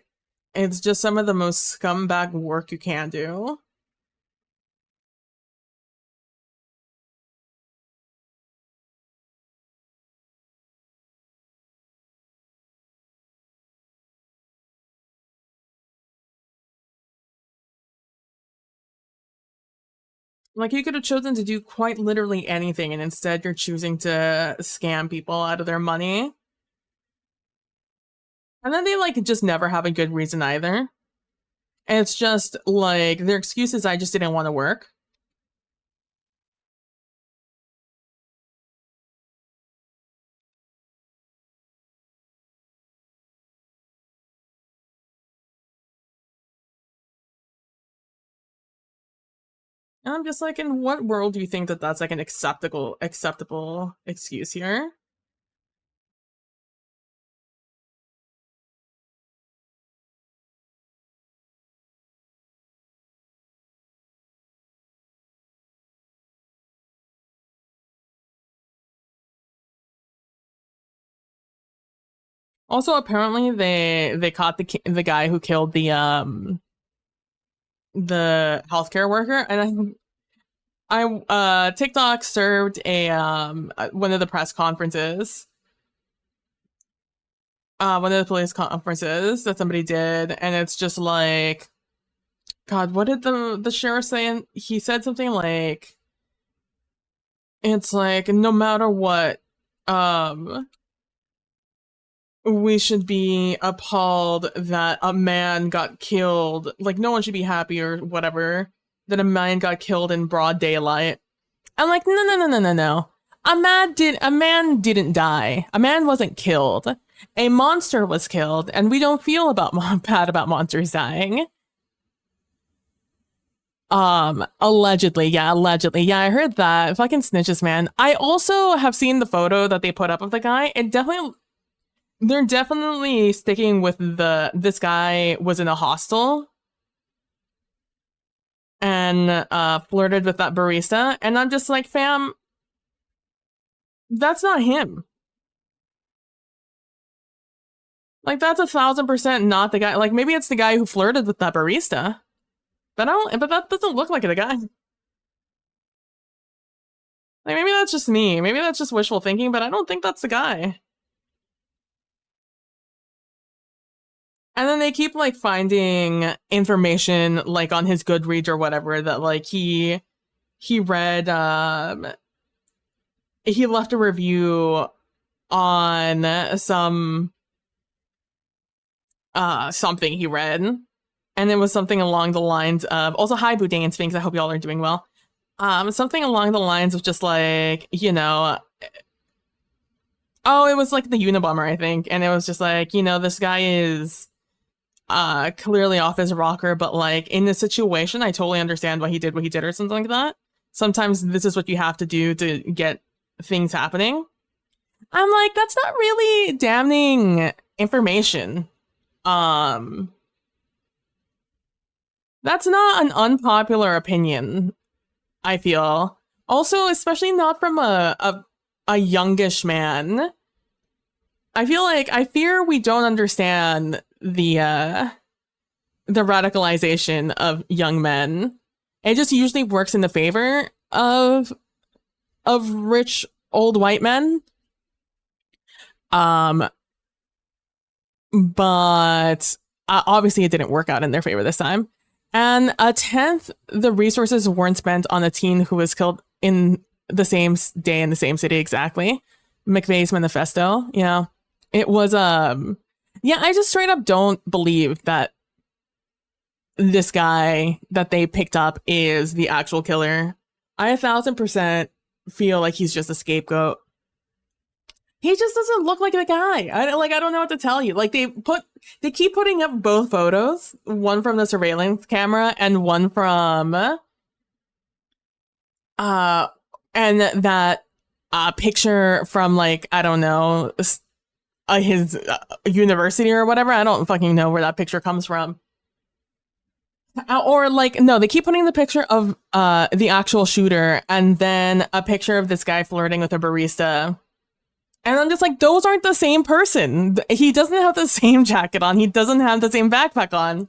It's just some of the most scumbag work you can do. Like you could have chosen to do quite literally anything, and instead you're choosing to scam people out of their money. And then they like just never have a good reason either. And it's just like their excuse is I just didn't want to work. And I'm just like, in what world do you think that that's like an acceptable excuse here? Also, apparently they caught the guy who killed the healthcare worker, and TikTok served a one of the press conferences, one of the police conferences that somebody did, and it's just like, God, what did the sheriff say? And he said something like, it's like no matter what, um we should be appalled that a man got killed. Like, no one should be happy or whatever that a man got killed in broad daylight. I'm like, no. A man didn't die. A man wasn't killed. A monster was killed, and we don't feel bad about monsters dying. Allegedly. Yeah, I heard that. Fucking snitches, man. I also have seen the photo that they put up of the guy. They're definitely sticking with this guy was in a hostel and flirted with that barista, and I'm just like, fam, that's not him. Like, that's 1,000% not the guy. Like, maybe it's the guy who flirted with that barista. But that doesn't look like the guy. Like, maybe that's just me. Maybe that's just wishful thinking, but I don't think that's the guy. And then they keep like finding information like on his Goodreads or whatever that like he read he left a review on some something he read, and it was something along the lines of, also, hi Boudin and Sphinx, I hope y'all are doing well. Something along the lines of just like, you know, oh, it was like the Unabomber, I think, and it was just like, you know, this guy is clearly off his rocker, but like in this situation, I totally understand why he did what he did or something like that. Sometimes this is what you have to do to get things happening. I'm like, that's not really damning information. That's not an unpopular opinion, I feel. Also, especially not from a youngish man. I fear we don't understand the radicalization of young men. It just usually works in the favor of rich old white men. But obviously it didn't work out in their favor this time. And a tenth the resources weren't spent on a teen who was killed in the same day in the same city exactly. McVeigh's manifesto. Yeah. It was yeah, I just straight up don't believe that this guy that they picked up is the actual killer. I 1,000% feel like he's just a scapegoat. He just doesn't look like the guy. I don't know what to tell you. Like, they keep putting up both photos, one from the surveillance camera and one from and that picture from, like, I don't know, his university or whatever. I don't fucking know where that picture comes from. Or like, no, they keep putting the picture of the actual shooter and then a picture of this guy flirting with a barista. And I'm just like, those aren't the same person. He doesn't have the same jacket on. He doesn't have the same backpack on.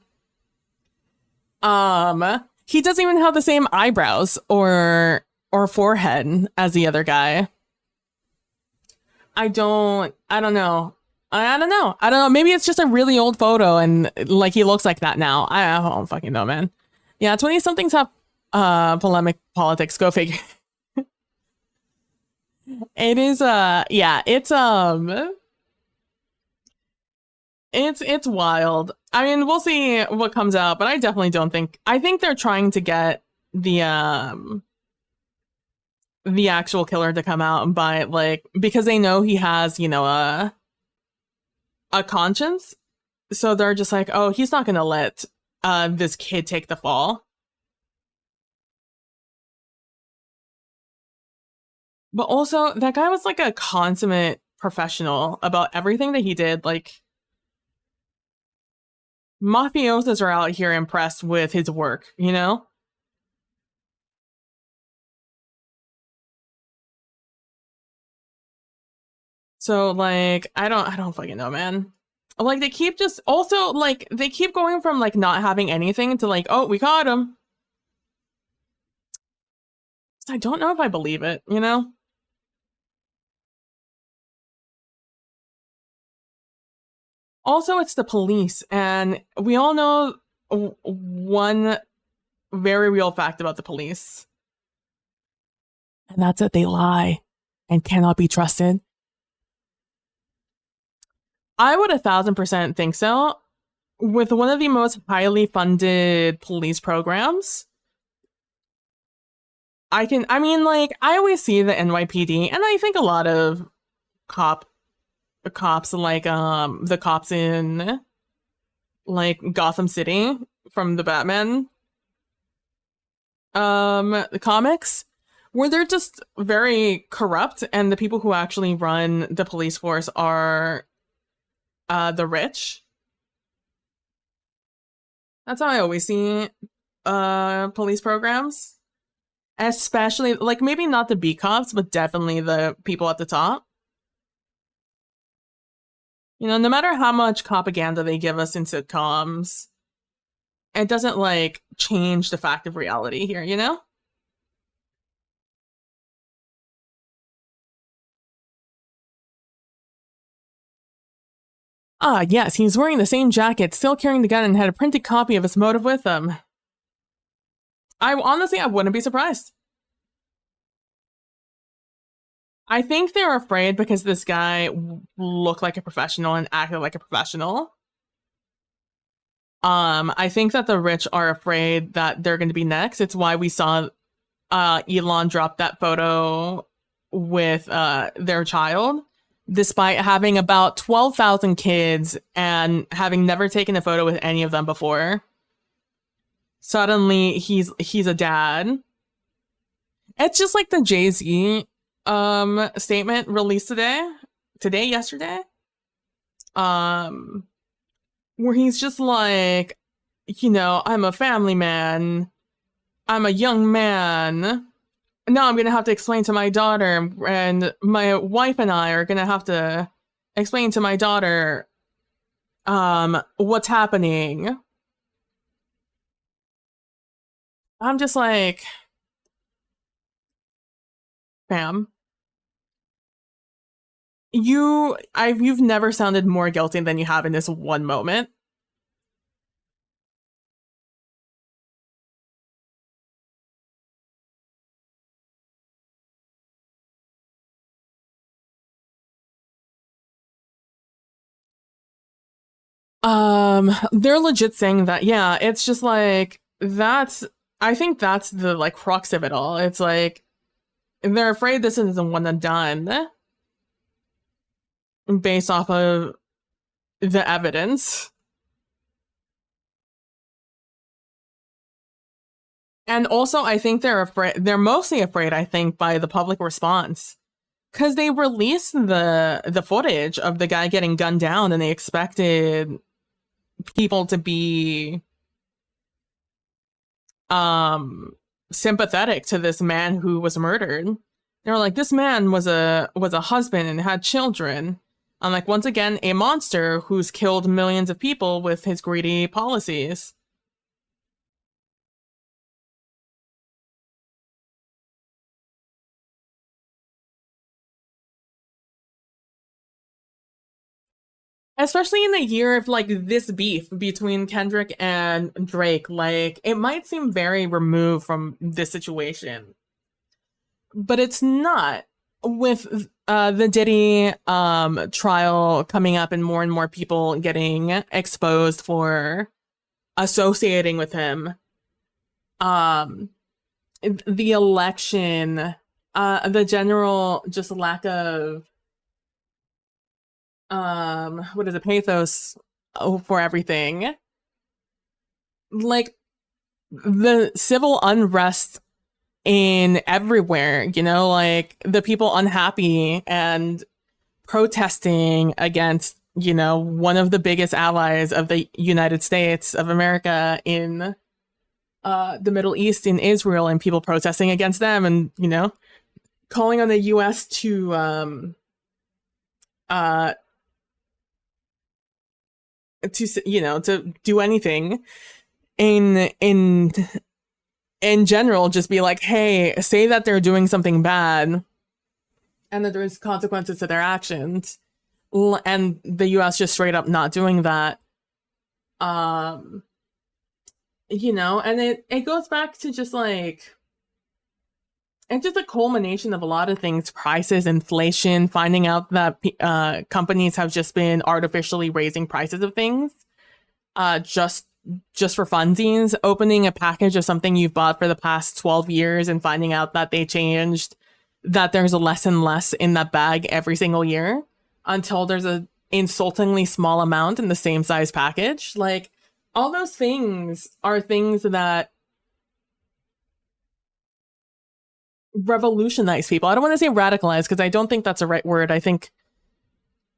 He doesn't even have the same eyebrows or forehead as the other guy. I don't know. Maybe it's just a really old photo and like he looks like that now. I don't fucking know, man. Yeah, 20-somethings have polemic politics. Go figure. It is yeah, it's wild. I mean, we'll see what comes out, but I definitely don't think, I think they're trying to get the actual killer to come out by, like, because they know he has, you know, a conscience. So they're just like, oh, he's not gonna let this kid take the fall. But also, that guy was like a consummate professional about everything that he did. Like, mafiosos are out here impressed with his work, you know? So, like, I don't fucking know, man. Like, they keep just, also, like, they keep going from, like, not having anything to, like, oh, we caught him. I don't know if I believe it, you know? Also, it's the police, and we all know one very real fact about the police. And that's that they lie and cannot be trusted. I would 1,000% think so. With one of the most highly funded police programs, I mean, like, I always see the NYPD, and I think a lot of cops, like, the cops in, like, Gotham City from the Batman, the comics, where they're just very corrupt, and the people who actually run the police force are, the rich. That's how I always see, police programs. Especially, like, maybe not the B cops, but definitely the people at the top. You know, no matter how much propaganda they give us in sitcoms, it doesn't, like, change the fact of reality here, you know? Ah, yes, he's wearing the same jacket, still carrying the gun, and had a printed copy of his motive with him. I wouldn't be surprised. I think they're afraid because this guy looked like a professional and acted like a professional. I think that the rich are afraid that they're going to be next. It's why we saw Elon drop that photo with their child, despite having about 12,000 kids and having never taken a photo with any of them before. Suddenly, he's a dad. It's just like the Jay-Z statement released yesterday, where he's just like, you know, I'm a family man, I'm a young man. Now I'm gonna have to explain to my daughter, and my wife and I are gonna have to explain to my daughter, what's happening. I'm just like, fam, you've never sounded more guilty than you have in this one moment. They're legit saying that, yeah, it's just like, I think that's the, like, crux of it all. It's like, they're afraid this isn't one and done based off of the evidence. And also, I think they're mostly afraid, I think, by the public response. Because they released the footage of the guy getting gunned down, and they expected people to be sympathetic to this man who was murdered. They were like, this man was a husband and had children. And, like, once again, a monster who's killed millions of people with his greedy policies. Especially in the year of, like, this beef between Kendrick and Drake, like, it might seem very removed from this situation, but it's not. With the Diddy trial coming up and more people getting exposed for associating with him, um, the election, the general just lack of what is it, pathos for everything, like the civil unrest in everywhere, you know, like the people unhappy and protesting against, you know, one of the biggest allies of the United States of America in the Middle East, in Israel, and people protesting against them, and, you know, calling on the US uh to, you know, to do anything in general, just be like, hey, say that they're doing something bad and that there's consequences to their actions, and the US just straight up not doing that. You know, and it goes back to just, like, it's just a culmination of a lot of things: prices, inflation, finding out that companies have just been artificially raising prices of things, just for funsies, opening a package of something you've bought for the past 12 years and finding out that they changed, that there's a less and less in that bag every single year until there's a insultingly small amount in the same size package. Like, all those things are things that revolutionize people. I don't want to say radicalize because I don't think that's the right word. I think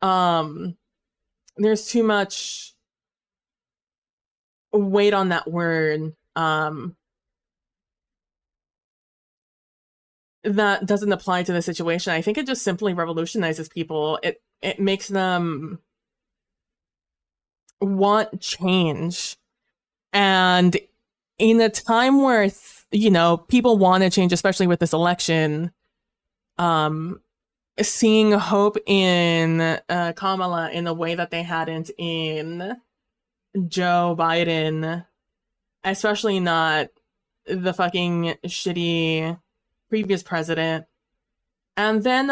there's too much weight on that word that doesn't apply to the situation. I think it just simply revolutionizes people. It makes them want change. And in a time where people want to change, especially with this election, seeing hope in Kamala in a way that they hadn't in Joe Biden, especially not the fucking shitty previous president. And then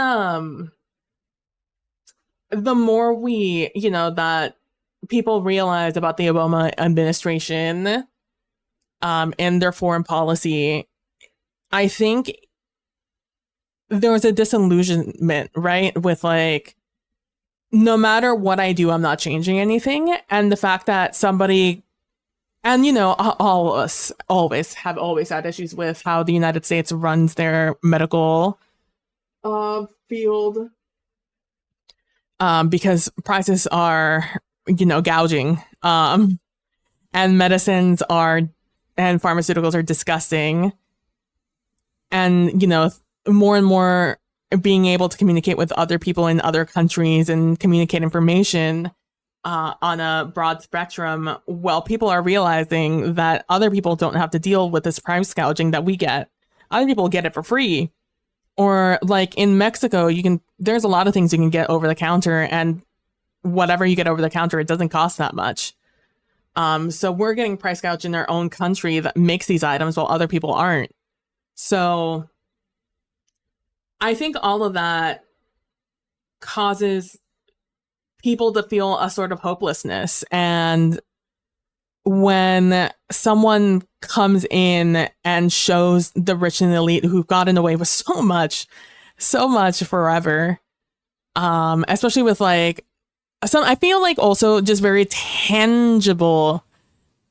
the more we, that people realize about the Obama administration and their foreign policy, I think there was a disillusionment, right? With like, no matter what I do, I'm not changing anything. And the fact that somebody, and all of us always had issues with how the United States runs their medical field, because prices are, gouging, and medicines are, and pharmaceuticals are disgusting. And, more and more being able to communicate with other people in other countries and communicate information on a broad spectrum, well, people are realizing that other people don't have to deal with this price gouging that we get. Other people get it for free. Or like in Mexico, there's a lot of things you can get over the counter, and whatever you get over the counter, it doesn't cost that much. So we're getting price gouged in our own country that makes these items while other people aren't. So I think all of that causes people to feel a sort of hopelessness. And when someone comes in and shows the rich and elite who've gotten away with so much forever, especially with like some, I feel like also just very tangible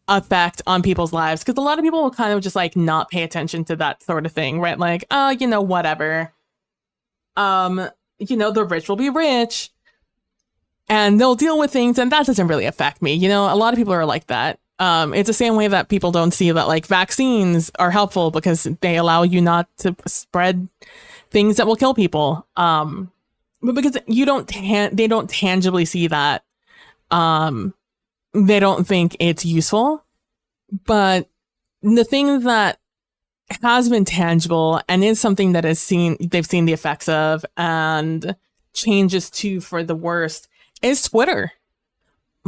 effect on people's lives, because a lot of people will kind of just like not pay attention to that sort of thing, right? Like, whatever. The rich will be rich and they'll deal with things, and that doesn't really affect me. A lot of people are like that. It's the same way that people don't see that like vaccines are helpful because they allow you not to spread things that will kill people. But because they don't tangibly see that, they don't think it's useful. But the thing that has been tangible and is something that they've seen the effects of and changes to for the worst is Twitter.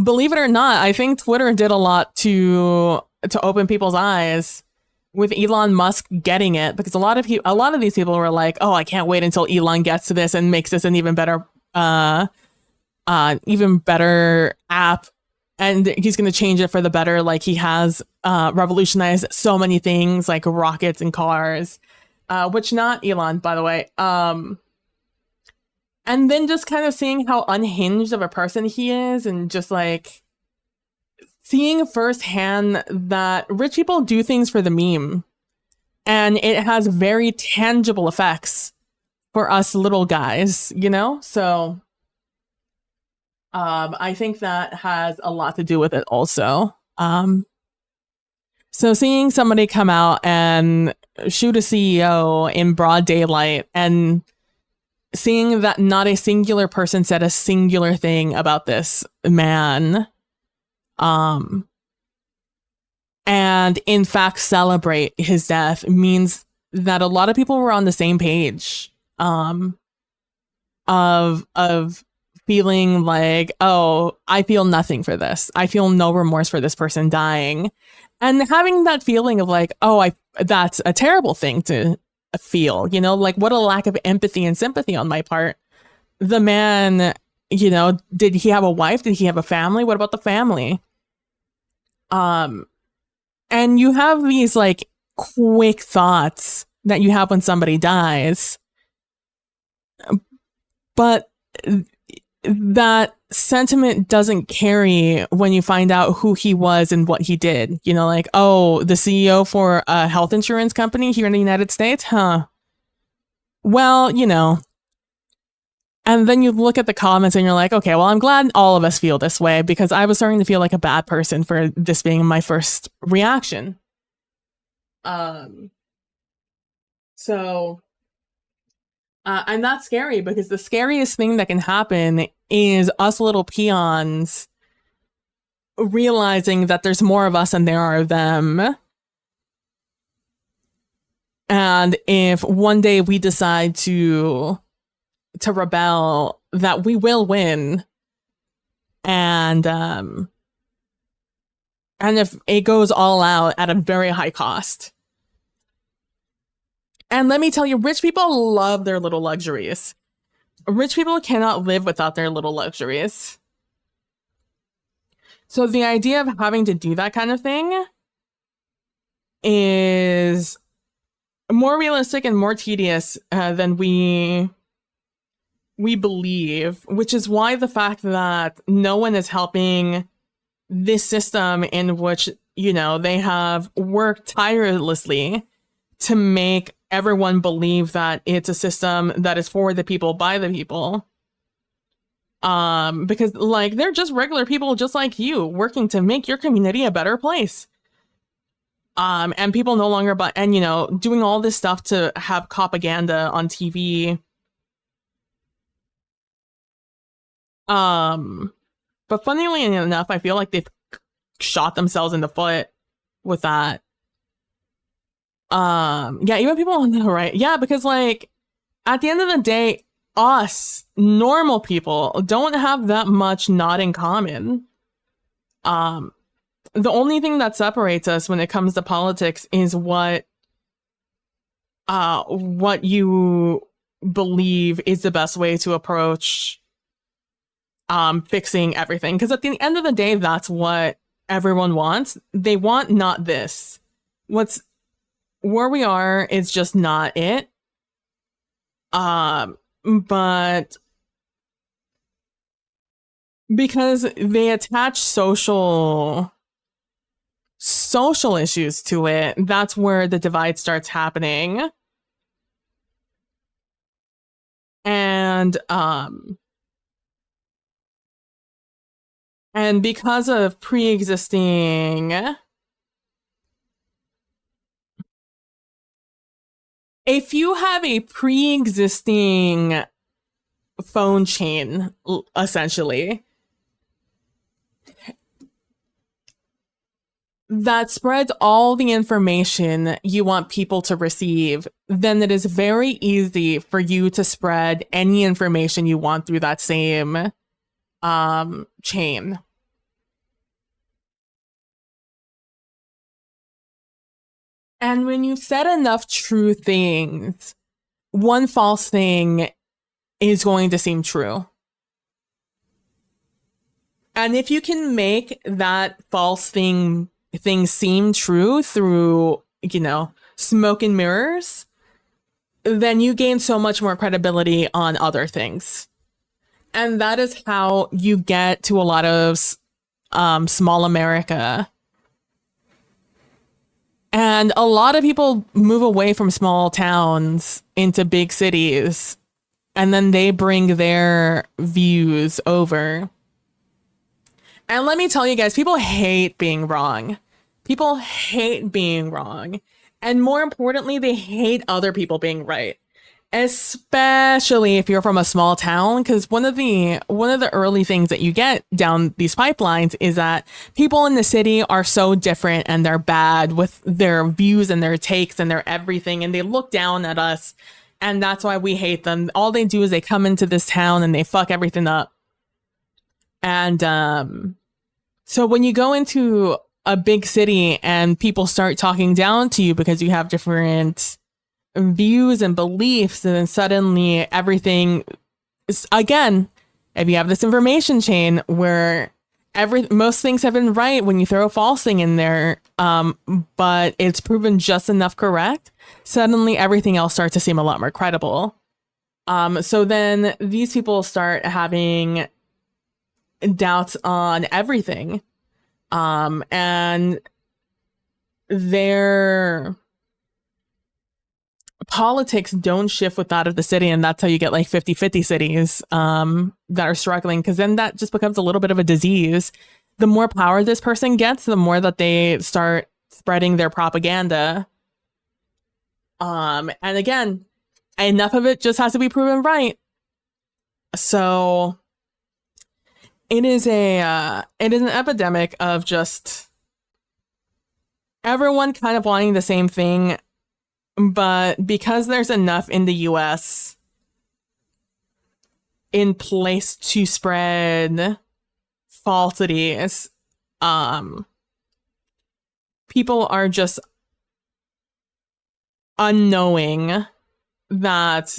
Believe it or not, I think Twitter did a lot to open people's eyes with Elon Musk getting it, because a lot of these people were like, oh, I can't wait until Elon gets to this and makes this an even better app, and he's going to change it for the better, like he has revolutionized so many things like rockets and cars, which not Elon, by the way. And then just kind of seeing how unhinged of a person he is, and just like seeing firsthand that rich people do things for the meme, and it has very tangible effects for us little guys, So I think that has a lot to do with it also. So seeing somebody come out and shoot a CEO in broad daylight, and seeing that not a singular person said a singular thing about this man, and in fact celebrate his death, means that a lot of people were on the same page, of feeling like, oh, I feel nothing for this. I feel no remorse for this person dying. And having that feeling of like, oh, that's a terrible thing to feel? You know, like what a lack of empathy and sympathy on my part. The man, you know, did he have a wife? Did he have a family? What about the family? Um, and you have these like quick thoughts that you have when somebody dies, but that sentiment doesn't carry when you find out who he was and what he did. You know, like, oh, the CEO for a health insurance company here in the United States? Huh. Well, you know. And then you look at the comments and you're like, okay, well, I'm glad all of us feel this way, because I was starting to feel like a bad person for this being my first reaction. So and that's scary, because the scariest thing that can happen is us little peons realizing that there's more of us than there are of them. And if one day we decide to rebel, that we will win. And if it goes all out at a very high cost. And let me tell you, rich people love their little luxuries. Rich people cannot live without their little luxuries. So the idea of having to do that kind of thing is more realistic and more tedious than we believe, which is why the fact that no one is helping this system in which, you know, they have worked tirelessly to make everyone believe that it's a system that is for the people, by the people. Because like they're just regular people just like you, working to make your community a better place. And people no longer and you know, doing all this stuff to have propaganda on TV. But funnily enough, I feel like they've shot themselves in the foot with that. Yeah, even people on the right. Yeah, because like at the end of the day, us normal people don't have that much not in common. The only thing that separates us when it comes to politics is what you believe is the best way to approach fixing everything. Because at the end of the day, that's what everyone wants. They want not this. Where we are is just not it. But because they attach social issues to it, that's where the divide starts happening. And because of pre-existing, if you have a pre-existing phone chain, essentially, that spreads all the information you want people to receive, then it is very easy for you to spread any information you want through that same chain. And when you said enough true things, one false thing is going to seem true. And if you can make that false thing seem true through, you know, smoke and mirrors, then you gain so much more credibility on other things. And that is how you get to a lot of small America. And a lot of people move away from small towns into big cities, and then they bring their views over. And let me tell you guys, people hate being wrong. People hate being wrong. And more importantly, they hate other people being right. Especially if you're from a small town, because one of the early things that you get down these pipelines is that people in the city are so different and they're bad with their views and their takes and their everything, and they look down at us, and that's why we hate them. All they do is they come into this town and they fuck everything up. And so when you go into a big city and people start talking down to you because you have different views and beliefs, and then suddenly everything is, again, if you have this information chain where most things have been right when you throw a false thing in there, but it's proven just enough correct, suddenly everything else starts to seem a lot more credible. So then these people start having doubts on everything. And their politics don't shift with that of the city, and that's how you get like 50-50 cities that are struggling, because then that just becomes a little bit of a disease. The more power this person gets, the more that they start spreading their propaganda. And again, enough of it just has to be proven right. So it is an epidemic of just everyone kind of wanting the same thing, but because there's enough in the US in place to spread falsities, people are just unknowing that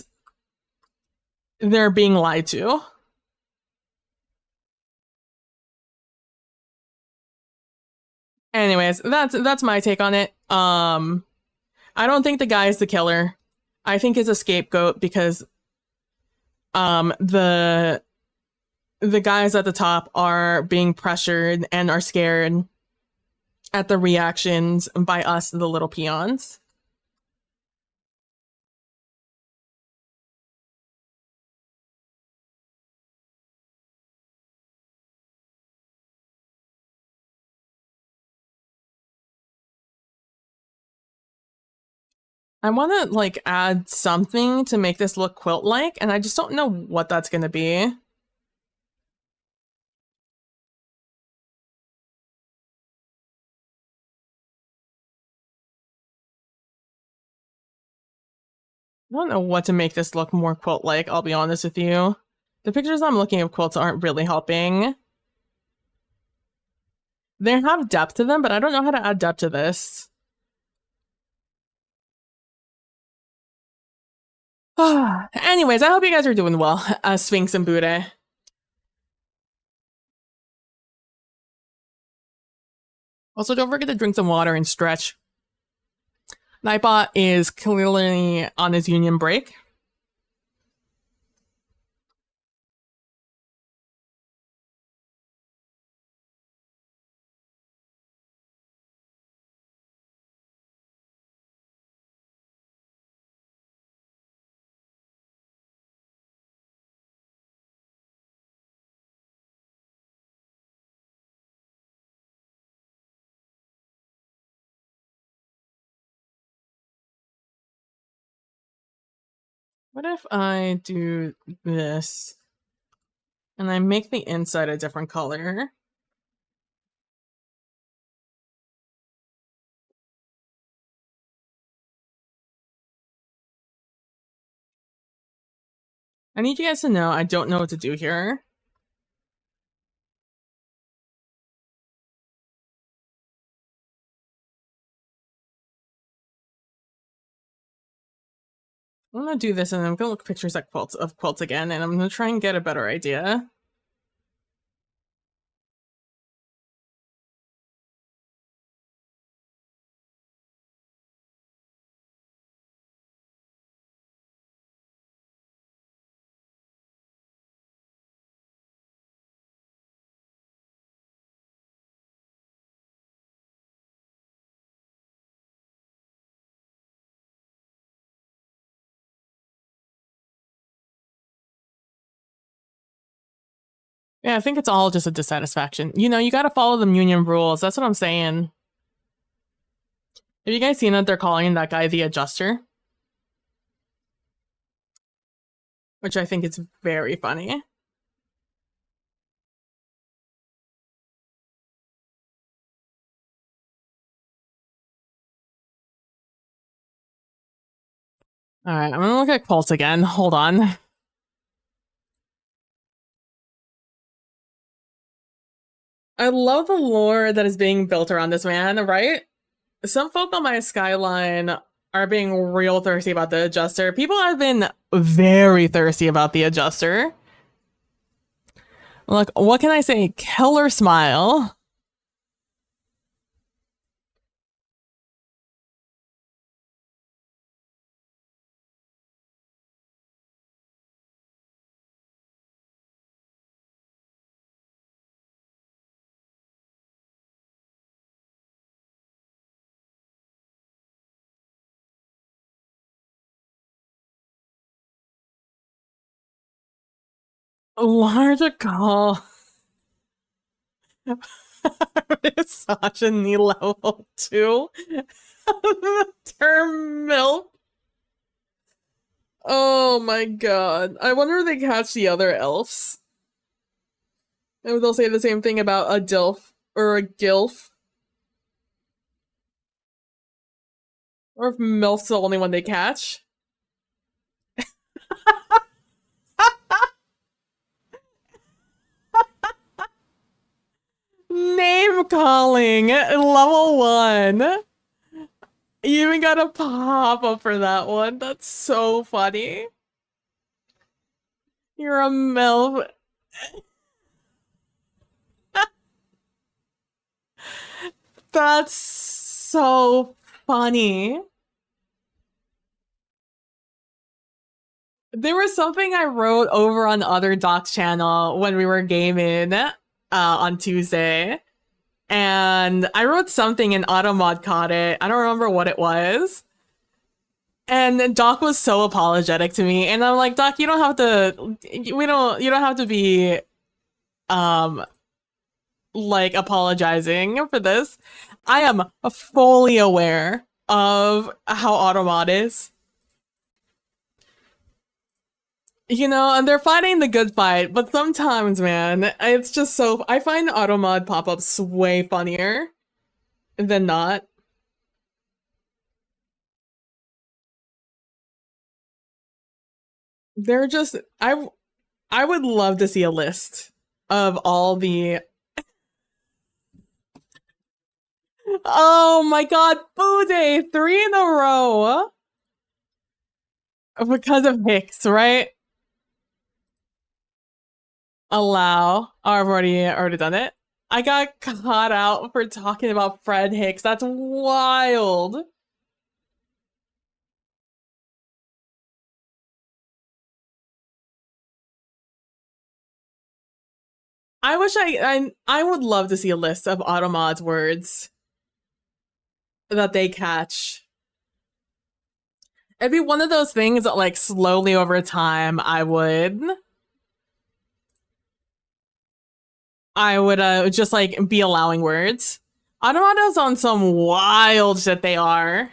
they're being lied to. Anyways, that's my take on it. I don't think the guy is the killer. I think it's a scapegoat because the guys at the top are being pressured and are scared at the reactions by us, the little peons. I want to like add something to make this look quilt-like, and I just don't know what that's going to be. I don't know what to make this look more quilt-like, I'll be honest with you. The pictures I'm looking of quilts aren't really helping. They have depth to them, but I don't know how to add depth to this. Anyways, I hope you guys are doing well, Sphinx and Buddha. Also, don't forget to drink some water and stretch. Nightbot is clearly on his union break. What if I do this and I make the inside a different color? I need you guys to know I don't know what to do here. I'm gonna do this and I'm gonna look at pictures of quilts again, and I'm gonna try and get a better idea. Yeah, I think it's all just a dissatisfaction. You know, you gotta follow the union rules. That's what I'm saying. Have you guys seen that they're calling that guy the adjuster? Which I think is very funny. Alright, I'm gonna look at quilts again. Hold on. I love the lore that is being built around this man, right? Some folk on my skyline are being real thirsty about the adjuster. People have been very thirsty about the adjuster. Look, what can I say? Killer smile. Large call. Misogyny level 2. The term MILF. Oh my god. I wonder if they catch the other elves. Maybe they'll say the same thing about a DILF or a GILF. Or if MILF's the only one they catch. Name calling level 1. You even got a pop up for that one. That's so funny. You're a MILF. That's so funny. There was something I wrote over on other Doc's channel when we were gaming on Tuesday. And I wrote something and Automod caught it. I don't remember what it was. And Doc was so apologetic to me. And I'm like, Doc, you don't have to you don't have to be like apologizing for this. I am fully aware of how Automod is. You know, and they're fighting the good fight, but sometimes, man, it's just so. I find Automod pop ups way funnier than not. They're just. I would love to see a list of all the. Oh my god, Boo Day! 3 in a row! Because of Hicks, right? Allow. Oh, I've already done it. I got caught out for talking about Fred Hicks. That's wild. I wish I would love to see a list of Automod's words that they catch. It'd be one of those things that, like, slowly over time, I would just like be allowing words. Automatos on some wild shit they are.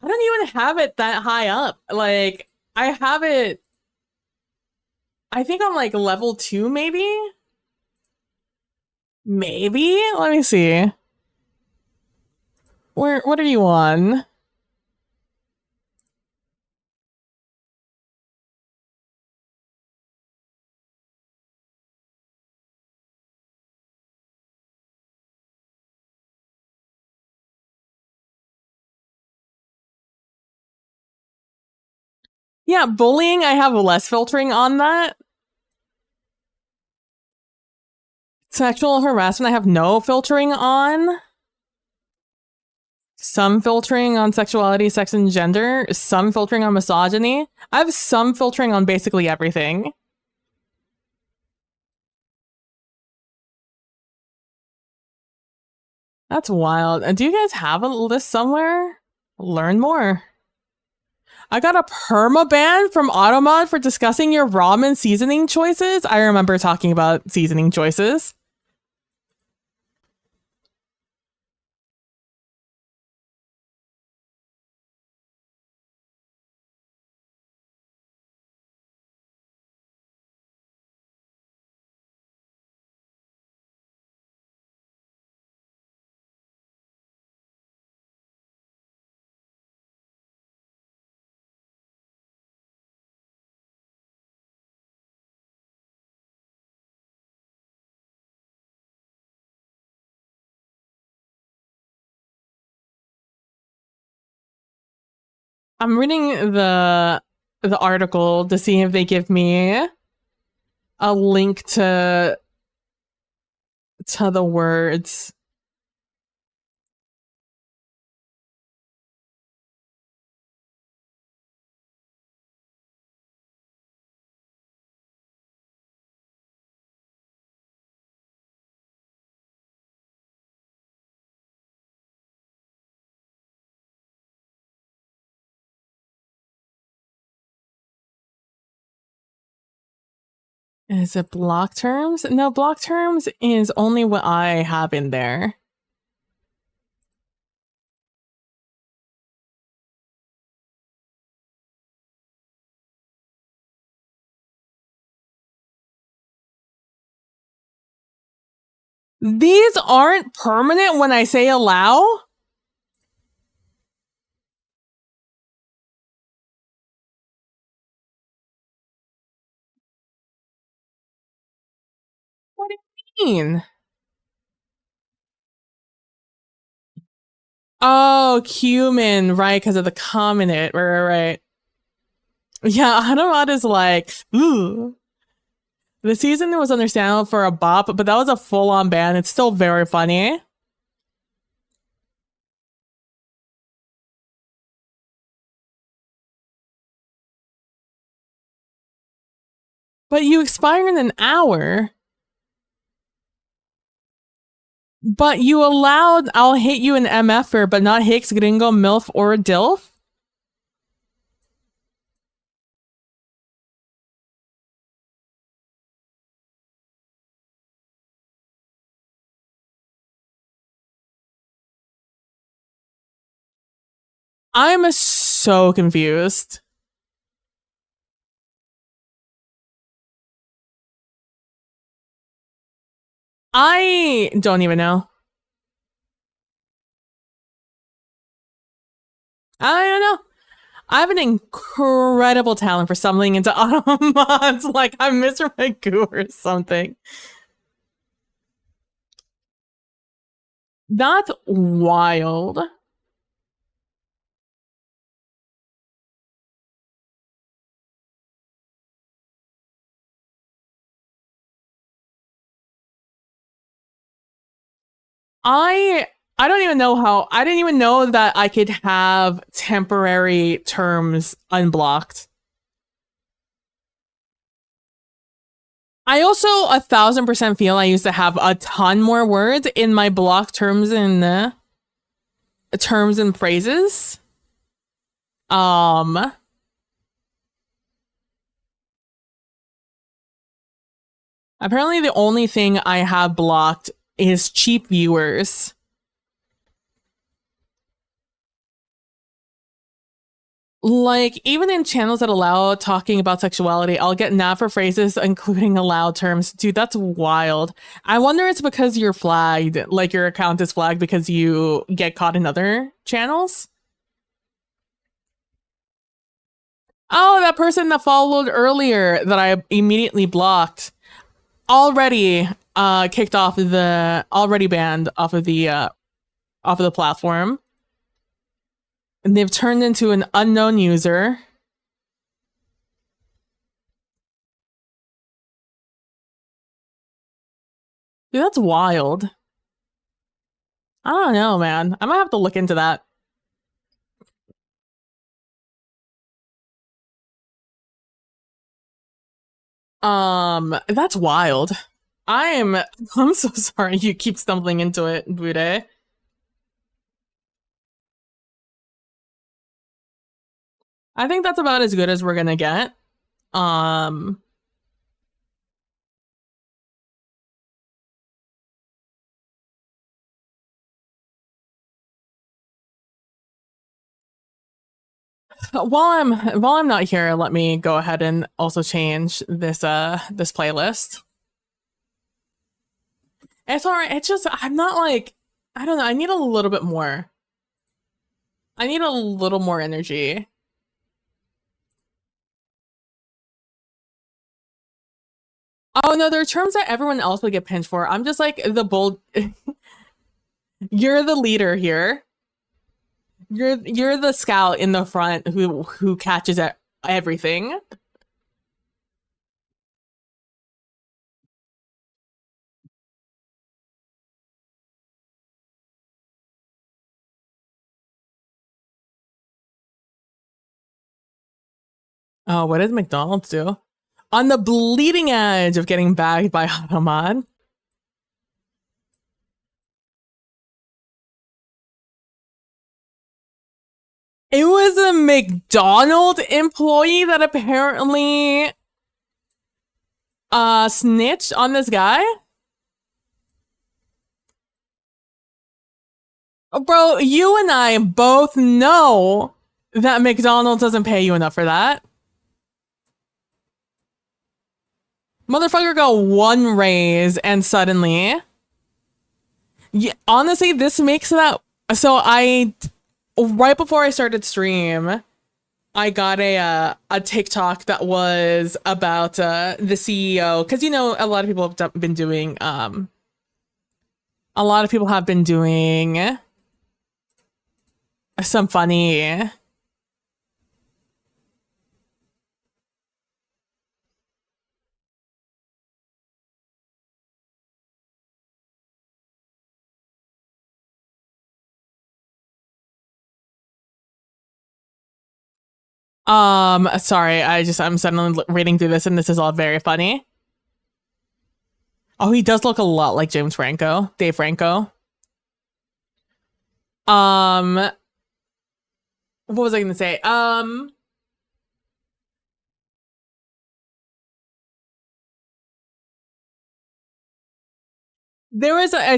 I don't even have it that high up. Like, I have it. I think I'm like level 2, maybe. Maybe. Let me see. What are you on? Yeah, bullying. I have less filtering on that. Sexual harassment. I have no filtering on. Some filtering on sexuality, sex, and gender. Some filtering on misogyny. I have some filtering on basically everything. That's wild. And do you guys have a list somewhere? Learn more. I got a perma ban from Automod for discussing your ramen seasoning choices. I remember talking about seasoning choices. I'm reading the article to see if they give me a link to the words. Is it block terms? No, block terms is only what I have in there. These aren't permanent when I say allow? What do you mean? Oh, cumin, right, because of the cum in it. Right. Yeah, Hanamad is like, ooh. The season was understandable for a bop, but that was a full-on ban. It's still very funny. But you expire in an hour. But you allowed I'll hit you an MFer, but not Hicks, Gringo, MILF, or DILF? I'm so confused. I don't even know. I don't know. I have an incredible talent for stumbling into auto mods like I'm Mr. Magoo or something. That's wild. I I don't even know how I didn't even know that I could have temporary terms unblocked. I also 1,000% feel I used to have a ton more words in my block terms and phrases. Apparently the only thing I have blocked is cheap viewers. Like, even in channels that allow talking about sexuality, I'll get nav for phrases, including allowed terms. Dude, that's wild. I wonder it's because you're flagged, like your account is flagged because you get caught in other channels. Oh, that person that followed earlier that I immediately blocked already kicked off already banned off of the platform. And they've turned into an unknown user. Dude, that's wild. I don't know, man. I might have to look into that. That's wild. I'm so sorry you keep stumbling into it, Bude. I think that's about as good as we're gonna get. While I'm not here, let me go ahead and also change this playlist. It's alright. It's just I'm not like I don't know. I need a little bit more. I need a little more energy. Oh no, there are terms that everyone else would get pinched for. I'm just like the bold. You're the leader here. You're the scout in the front who catches everything. Oh, what did McDonald's do? On the bleeding edge of getting bagged by Hanuman. It was a McDonald's employee that apparently snitched on this guy. Bro, you and I both know that McDonald's doesn't pay you enough for that. Motherfucker got one raise and suddenly. Yeah, honestly, this makes that. So right before I started stream, I got a TikTok that was about the CEO, because you know a lot of people have been doing a lot of people have been doing some funny sorry, I'm suddenly reading through this and this is all very funny. Oh, he does look a lot like Dave Franco. What was I gonna say? I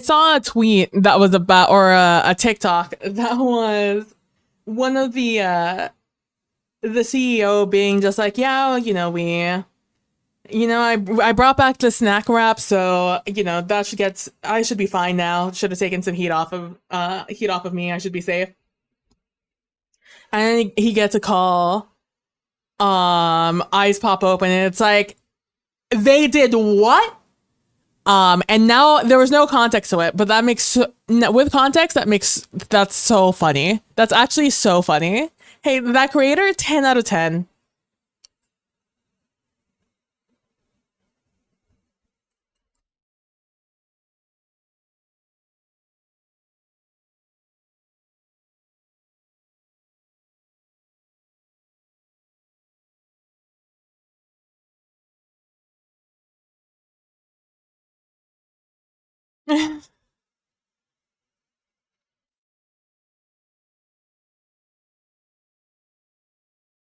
saw a tweet that was about, or a TikTok that was one of the CEO being just like, yeah, you know, I brought back the snack wrap, so you know I should be fine now. Should have taken some heat off of me. I should be safe. And he gets a call. Eyes pop open, and it's like, they did what? And now there was no context to it, but that makes with context that's so funny. That's actually so funny. Hey, that creator, 10 out of 10.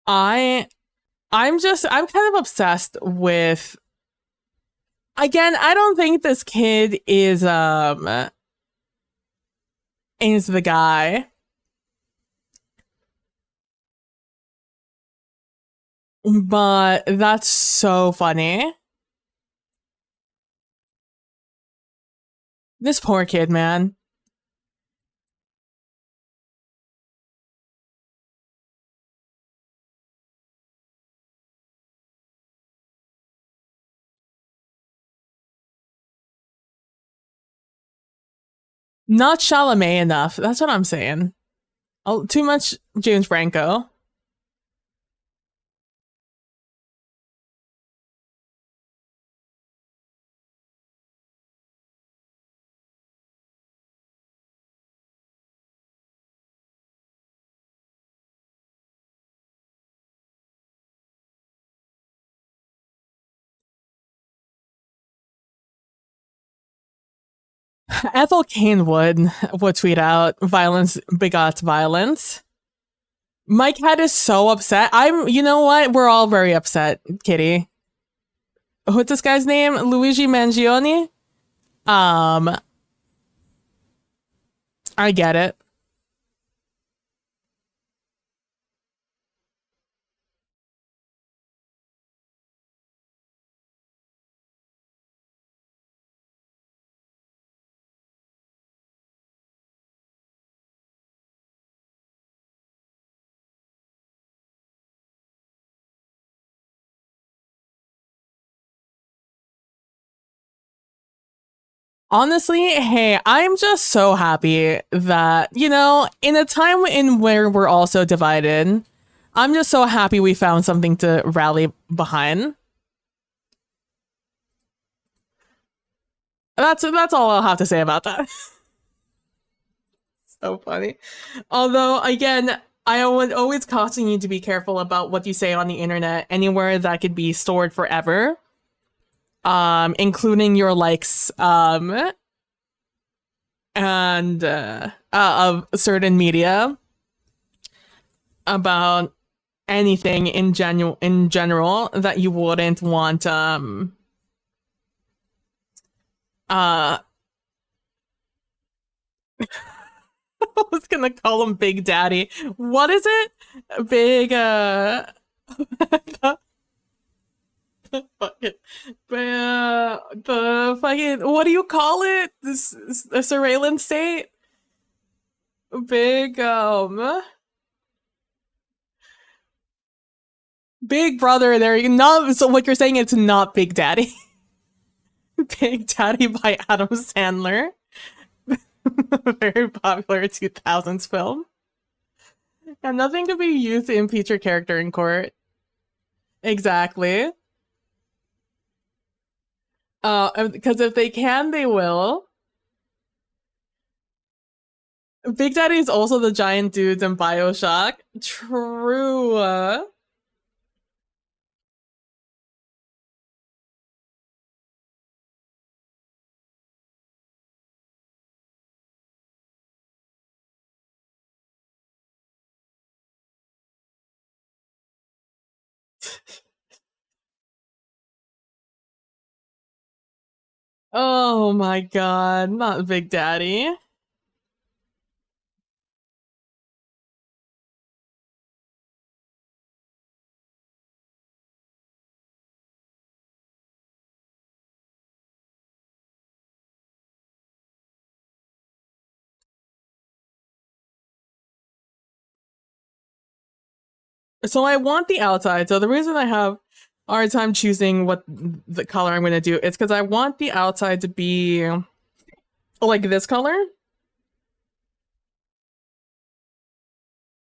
I I'm kind of obsessed with, again, I don't think this kid is the guy, but that's so funny. This poor kid, man. Not Chalamet enough. That's what I'm saying. Oh, too much James Franco. Ethel Kane would tweet out, "Violence begots violence." My cat is so upset. You know what? We're all very upset, Kitty. What's this guy's name? Luigi Mangione? Um, I get it. Honestly, hey, I'm just so happy that, in a time in where we're all so divided, I'm just so happy we found something to rally behind. That's all I'll have to say about that. So funny. Although, again, I would always caution you to be careful about what you say on the internet, anywhere that could be stored forever, including your likes, and of certain media about anything in general that you wouldn't want uh I was gonna call him Big Daddy. What is it? Big the fucking the fucking, what do you call it? This the surveillance state? Big Big Brother. There you not, so what you're saying, it's not Big Daddy. Big Daddy by Adam Sandler. Very popular 2000s film. And nothing could be used to impeach your character in court. Exactly. Because if they can, they will. Big Daddy is also the giant dudes in BioShock. True. Oh my god, not Big Daddy. So I want the outside. So the reason I have a hard time choosing what the color I'm going to do is because I want the outside to be like this color.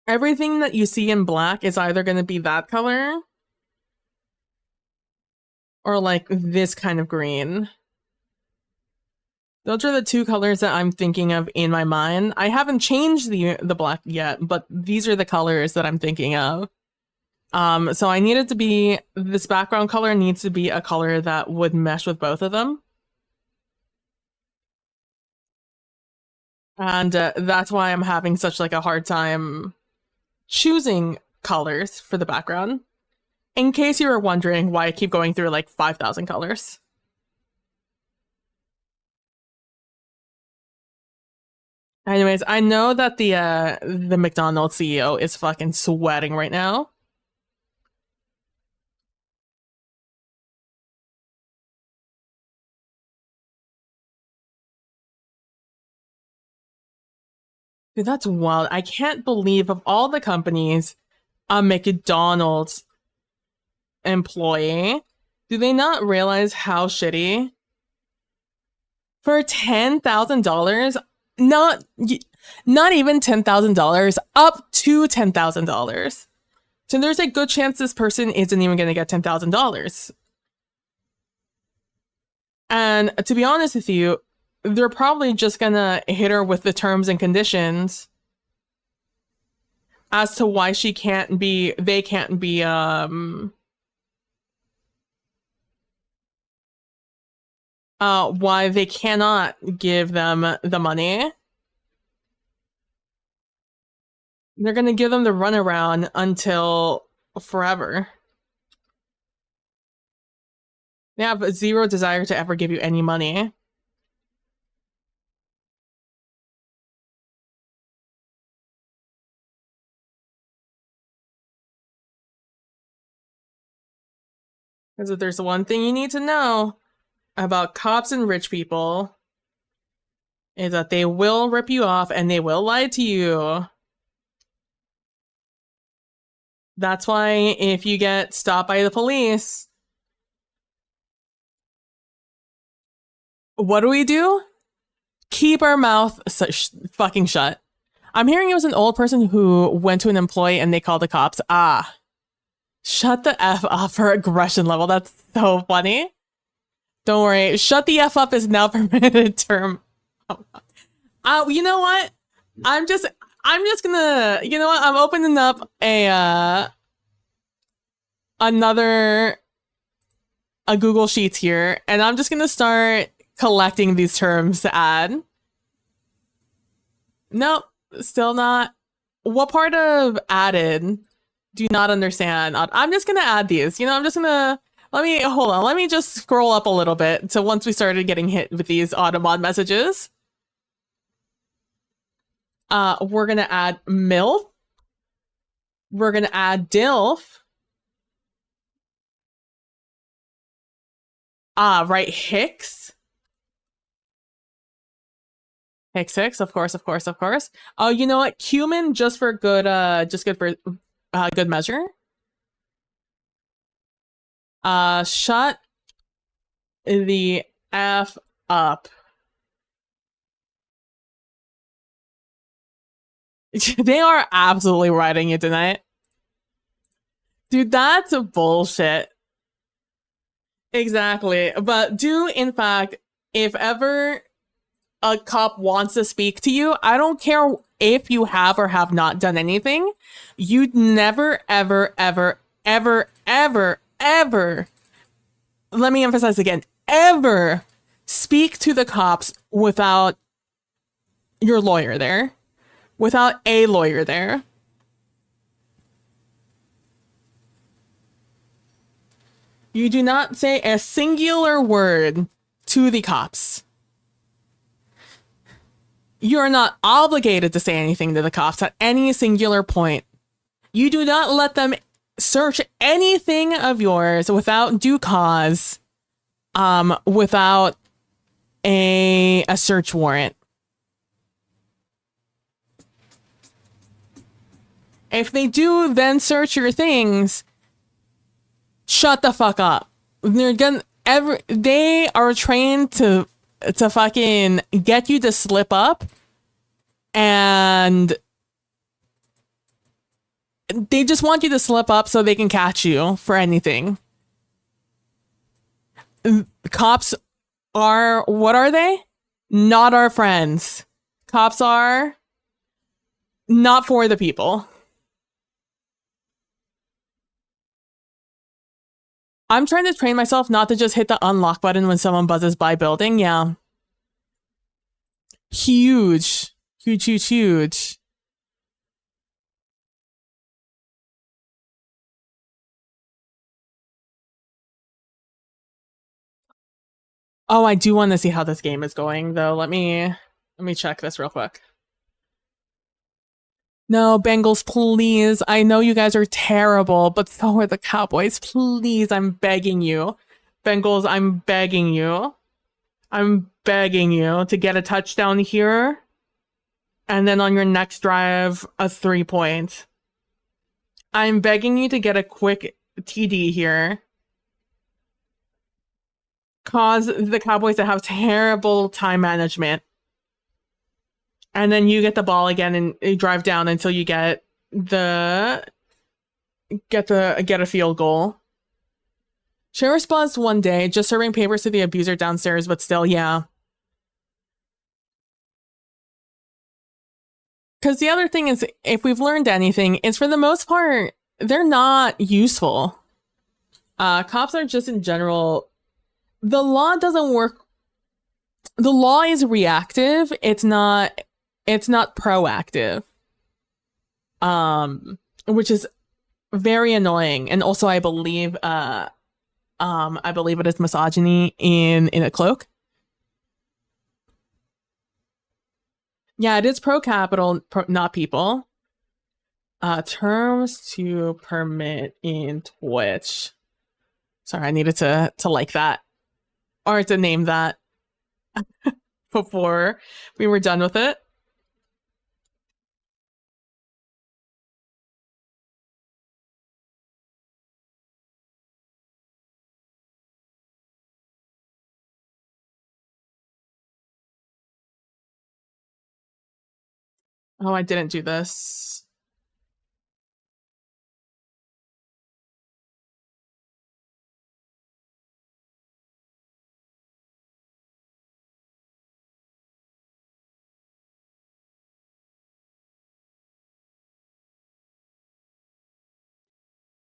Everything that you see in black is either going to be that color or like this kind of green. Those are the two colors that I'm thinking of in my mind. I haven't changed the black yet, but these are the colors that I'm thinking of. So I need it to be, this background color needs to be a color that would mesh with both of them. And that's why I'm having such like a hard time choosing colors for the background. In case you were wondering why I keep going through like 5,000 colors. Anyways, I know that the McDonald's CEO is fucking sweating right now. Dude, that's wild. I can't believe of all the companies, a McDonald's employee, do they not realize how shitty? For $10,000, not not even $10,000, up to $10,000. So there's a good chance this person isn't even going to get $10,000. And to be honest with you, they're probably just going to hit her with the terms and conditions as to why they can't be, why they cannot give them the money. They're going to give them the runaround until forever. They have zero desire to ever give you any money. Because if there's one thing you need to know about cops and rich people, is that they will rip you off and they will lie to you. That's why if you get stopped by the police, what do we do? Keep our mouth fucking shut. I'm hearing it was an old person who went to an employee and they called the cops. Ah, shut the F up for aggression level. That's so funny. Don't worry. Shut the F up is now permitted term. You know what? I'm just gonna, you know what? I'm opening up a Google Sheets here, and I'm just gonna start collecting these terms to add. Nope, still not. What part of added do you not understand? I'm just gonna add these. You know, I'm just gonna hold on. Let me just scroll up a little bit to once we started getting hit with these automod messages. We're gonna add MILF. We're gonna add DILF. Right, Hicks. Hicks, of course, of course, of course. Oh, you know what? Cumin, just for good, just good for good measure. Shut the F up. They are absolutely riding you tonight. Dude, that's bullshit. Exactly. But do, in fact, if ever a cop wants to speak to you, I don't care if you have or have not done anything. You'd never, ever, ever, ever, ever, ever, let me emphasize again, ever speak to the cops without your lawyer there, without a lawyer there. You do not say a singular word to the cops. You are not obligated to say anything to the cops at any singular point. You do not let them search anything of yours without due cause, without a search warrant. If they do then search your things, shut the fuck up. They are trained to fucking get you to slip up, and they just want you to slip up so they can catch you for anything. Cops are, what are they? Not our friends. Cops are not for the people. I'm trying to train myself not to just hit the unlock button when someone buzzes by building. Yeah. Huge. Huge, huge, huge. Oh, I do want to see how this game is going, though. Let me check this real quick. No, Bengals, please. I know you guys are terrible, but so are the Cowboys. Please, I'm begging you. Bengals, I'm begging you. I'm begging you to get a touchdown here. And then on your next drive, a 3-point. I'm begging you to get a quick TD here. Cause the Cowboys to have terrible time management. And then you get the ball again and you drive down until you get a field goal. Sheriff's buzzed one day, just serving papers to the abuser downstairs, but still, yeah. Because the other thing is, if we've learned anything, is for the most part, they're not useful. Cops are just in general, the law doesn't work. The law is reactive. It's not proactive. Which is very annoying. And also I believe it is misogyny in a cloak. Yeah, it is pro-capital, not people. Terms to permit in Twitch. Sorry, I needed to like that. Or to name that before we were done with it. Oh, I didn't do this.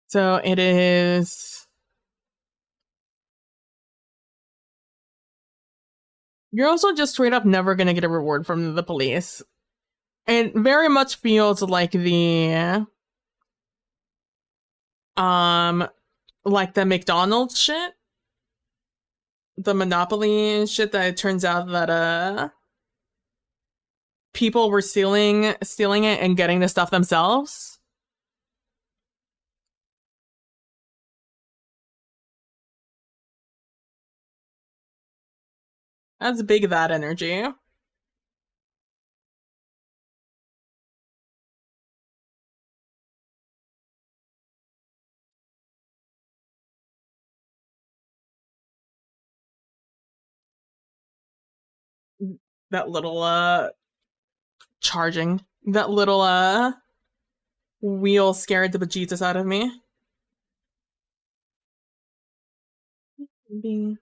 So it is. You're also just straight up never gonna get a reward from the police. It very much feels um like the McDonald's shit, the Monopoly shit that it turns out that people were stealing it and getting the stuff themselves. That's big that energy. That little charging. That little wheel scared the bejesus out of me. Bing.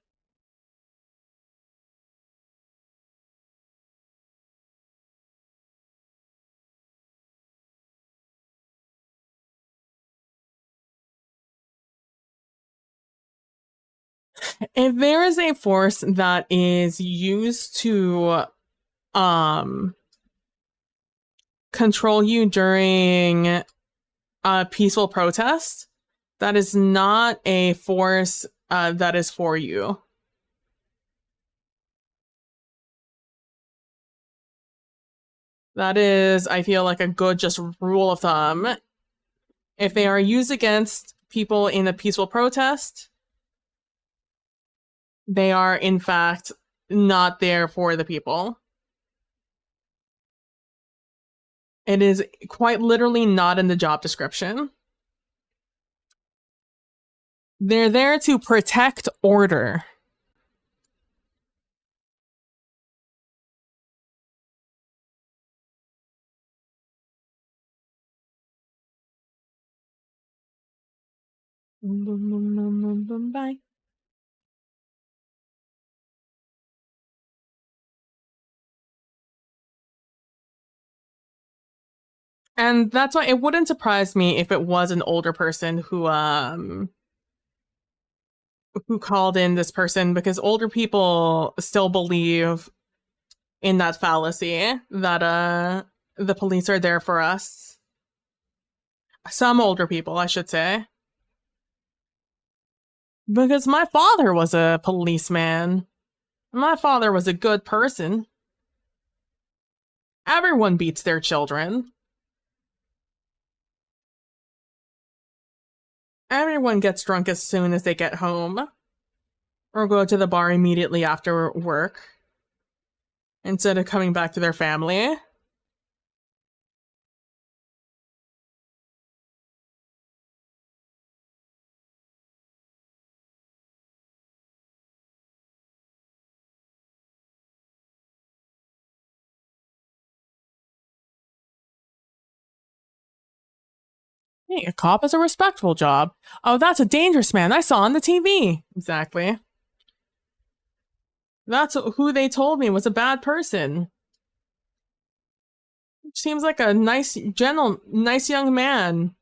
If there is a force that is used to um control you during a peaceful protest, that is not a force that is for you. That is, I feel like, a good just rule of thumb. If they are used against people in a peaceful protest, they are in fact not there for the people. It is quite literally not in the job description. They're there to protect order. Bye. And that's why it wouldn't surprise me if it was an older person who called in this person, because older people still believe in that fallacy that the police are there for us. Some older people, I should say. Because my father was a policeman. My father was a good person. Everyone beats their children. Everyone gets drunk as soon as they get home. Or go to the bar immediately after work. Instead of coming back to their family. Hey, a cop is a respectful job. Oh, that's a dangerous man I saw on the TV. Exactly. That's who they told me was a bad person. Seems like a nice young man.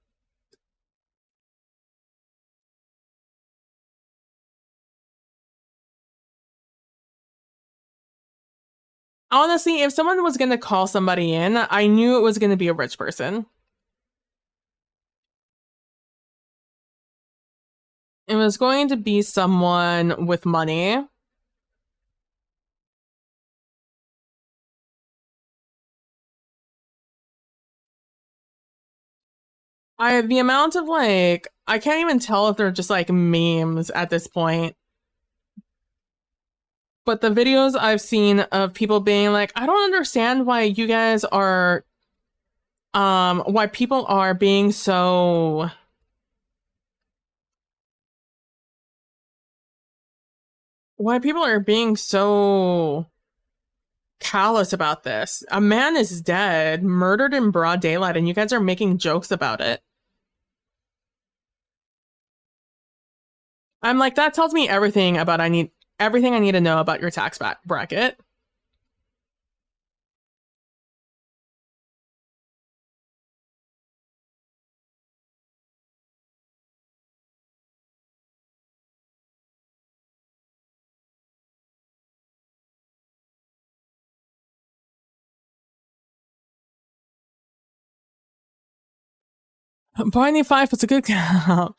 Honestly, if someone was gonna call somebody in, I knew it was gonna be a rich person. It was going to be someone with money. The amount of like, I can't even tell if they're just like memes at this point. But the videos I've seen of people being like, I don't understand why you guys are why people are being so why people are being so callous about this. A man is dead, murdered in broad daylight, and you guys are making jokes about it. I'm like, that tells me everything I need to know about your tax bracket. Point five was a good count.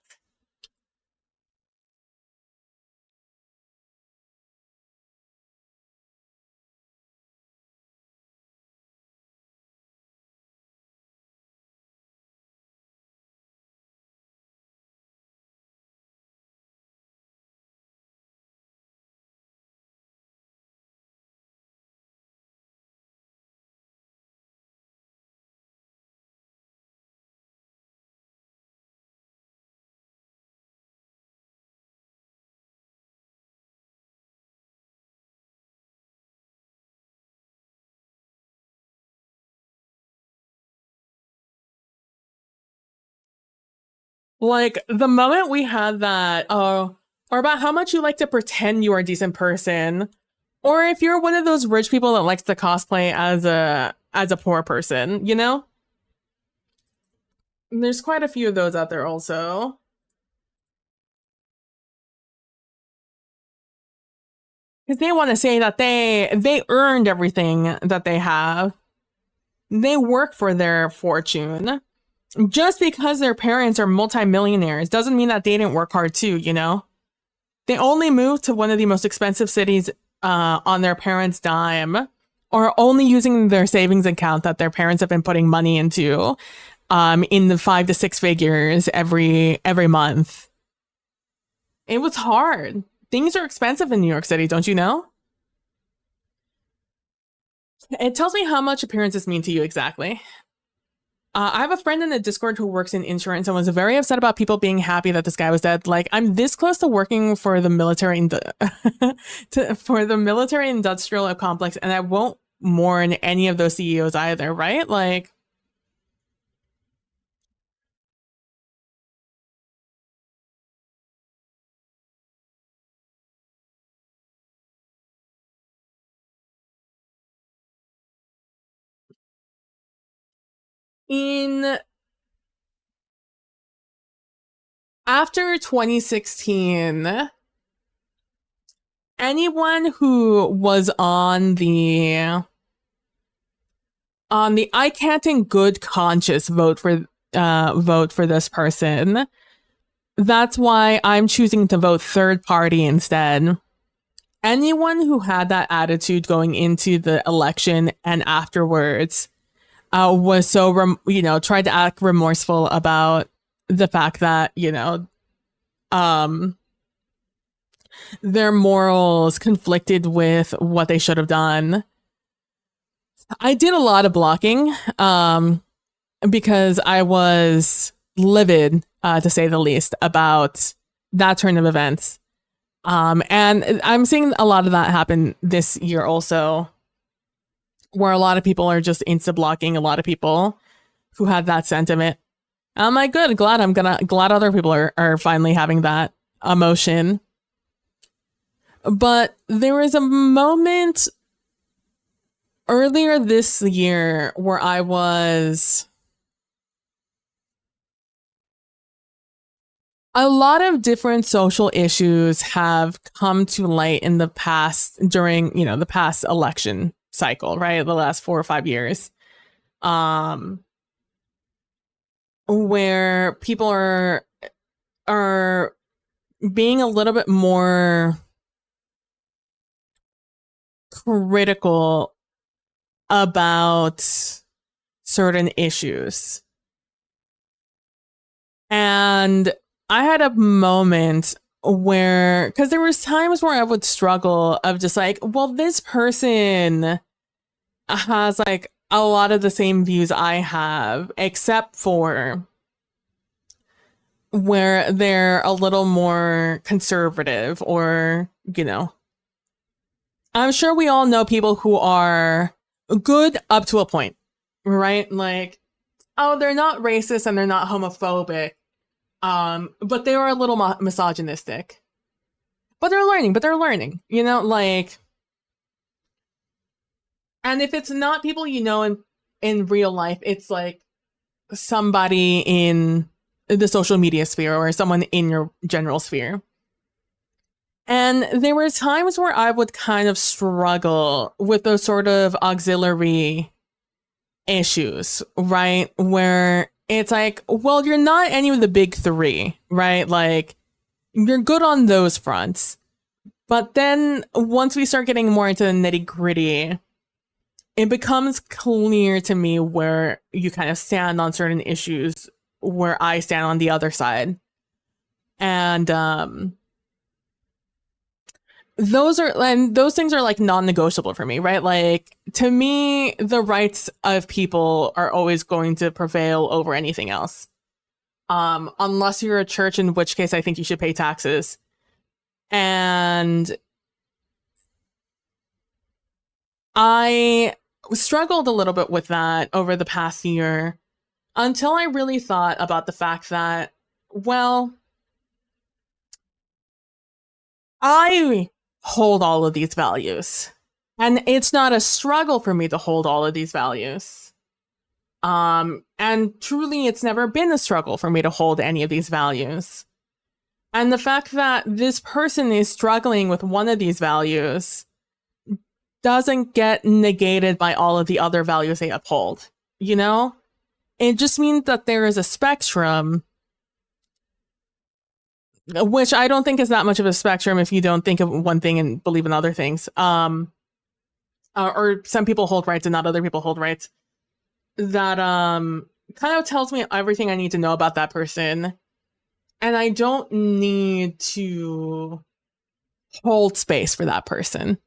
Like the moment we had that, or about how much you like to pretend you are a decent person, or if you're one of those rich people that likes to cosplay as a poor person, you know? There's quite a few of those out there also. Because they want to say that they earned everything that they have. They work for their fortune. Just because their parents are multimillionaires doesn't mean that they didn't work hard too, you know? They only moved to one of the most expensive cities on their parents' dime, or only using their savings account that their parents have been putting money into in the 5 to 6 figures every month. It was hard. Things are expensive in New York City, don't you know? It tells me how much appearances mean to you exactly. I have a friend in the Discord who works in insurance and was very upset about people being happy that this guy was dead. Like, I'm this close to working for the for the military industrial complex, and I won't mourn any of those CEOs either, right? Like, in after 2016, anyone who was on the I can't in good conscience vote for this person. That's why I'm choosing to vote third party instead. Anyone who had that attitude going into the election and afterwards was so tried to act remorseful about the fact that their morals conflicted with what they should have done. I did a lot of blocking because I was livid, to say the least, about that turn of events. And I'm seeing a lot of that happen this year also, where a lot of people are just insta blocking a lot of people who had that sentiment. I'm like, good, glad other people are finally having that emotion. But there was a moment earlier this year where a lot of different social issues have come to light in the past during, the past election cycle, right? The last 4 or 5 years. Where people are being a little bit more critical about certain issues. And I had a moment where, because there was times where I would struggle of just like, well, this person has like a lot of the same views I have, except for where they're a little more conservative, or, I'm sure we all know people who are good up to a point, right? Like, oh, they're not racist and they're not homophobic, but they are a little misogynistic. But they're learning, you know, like, and if it's not people you know in real life, it's like somebody in the social media sphere or someone in your general sphere. And there were times where I would kind of struggle with those sort of auxiliary issues, right? Where it's like, well, you're not any of the big three, right? Like, you're good on those fronts. But then once we start getting more into the nitty gritty, it becomes clear to me where you kind of stand on certain issues, where I stand on the other side. And those things are like non-negotiable for me, right? Like, to me, the rights of people are always going to prevail over anything else. Unless you're a church, in which case I think you should pay taxes. And I struggled a little bit with that over the past year until I really thought about the fact that, well, I hold all of these values. And it's not a struggle for me to hold all of these values. And truly, it's never been a struggle for me to hold any of these values. And the fact that this person is struggling with one of these values doesn't get negated by all of the other values they uphold, you know? It just means that there is a spectrum, which I don't think is that much of a spectrum if you don't think of one thing and believe in other things. Or some people hold rights and not other people hold rights. That kind of tells me everything I need to know about that person. And I don't need to hold space for that person.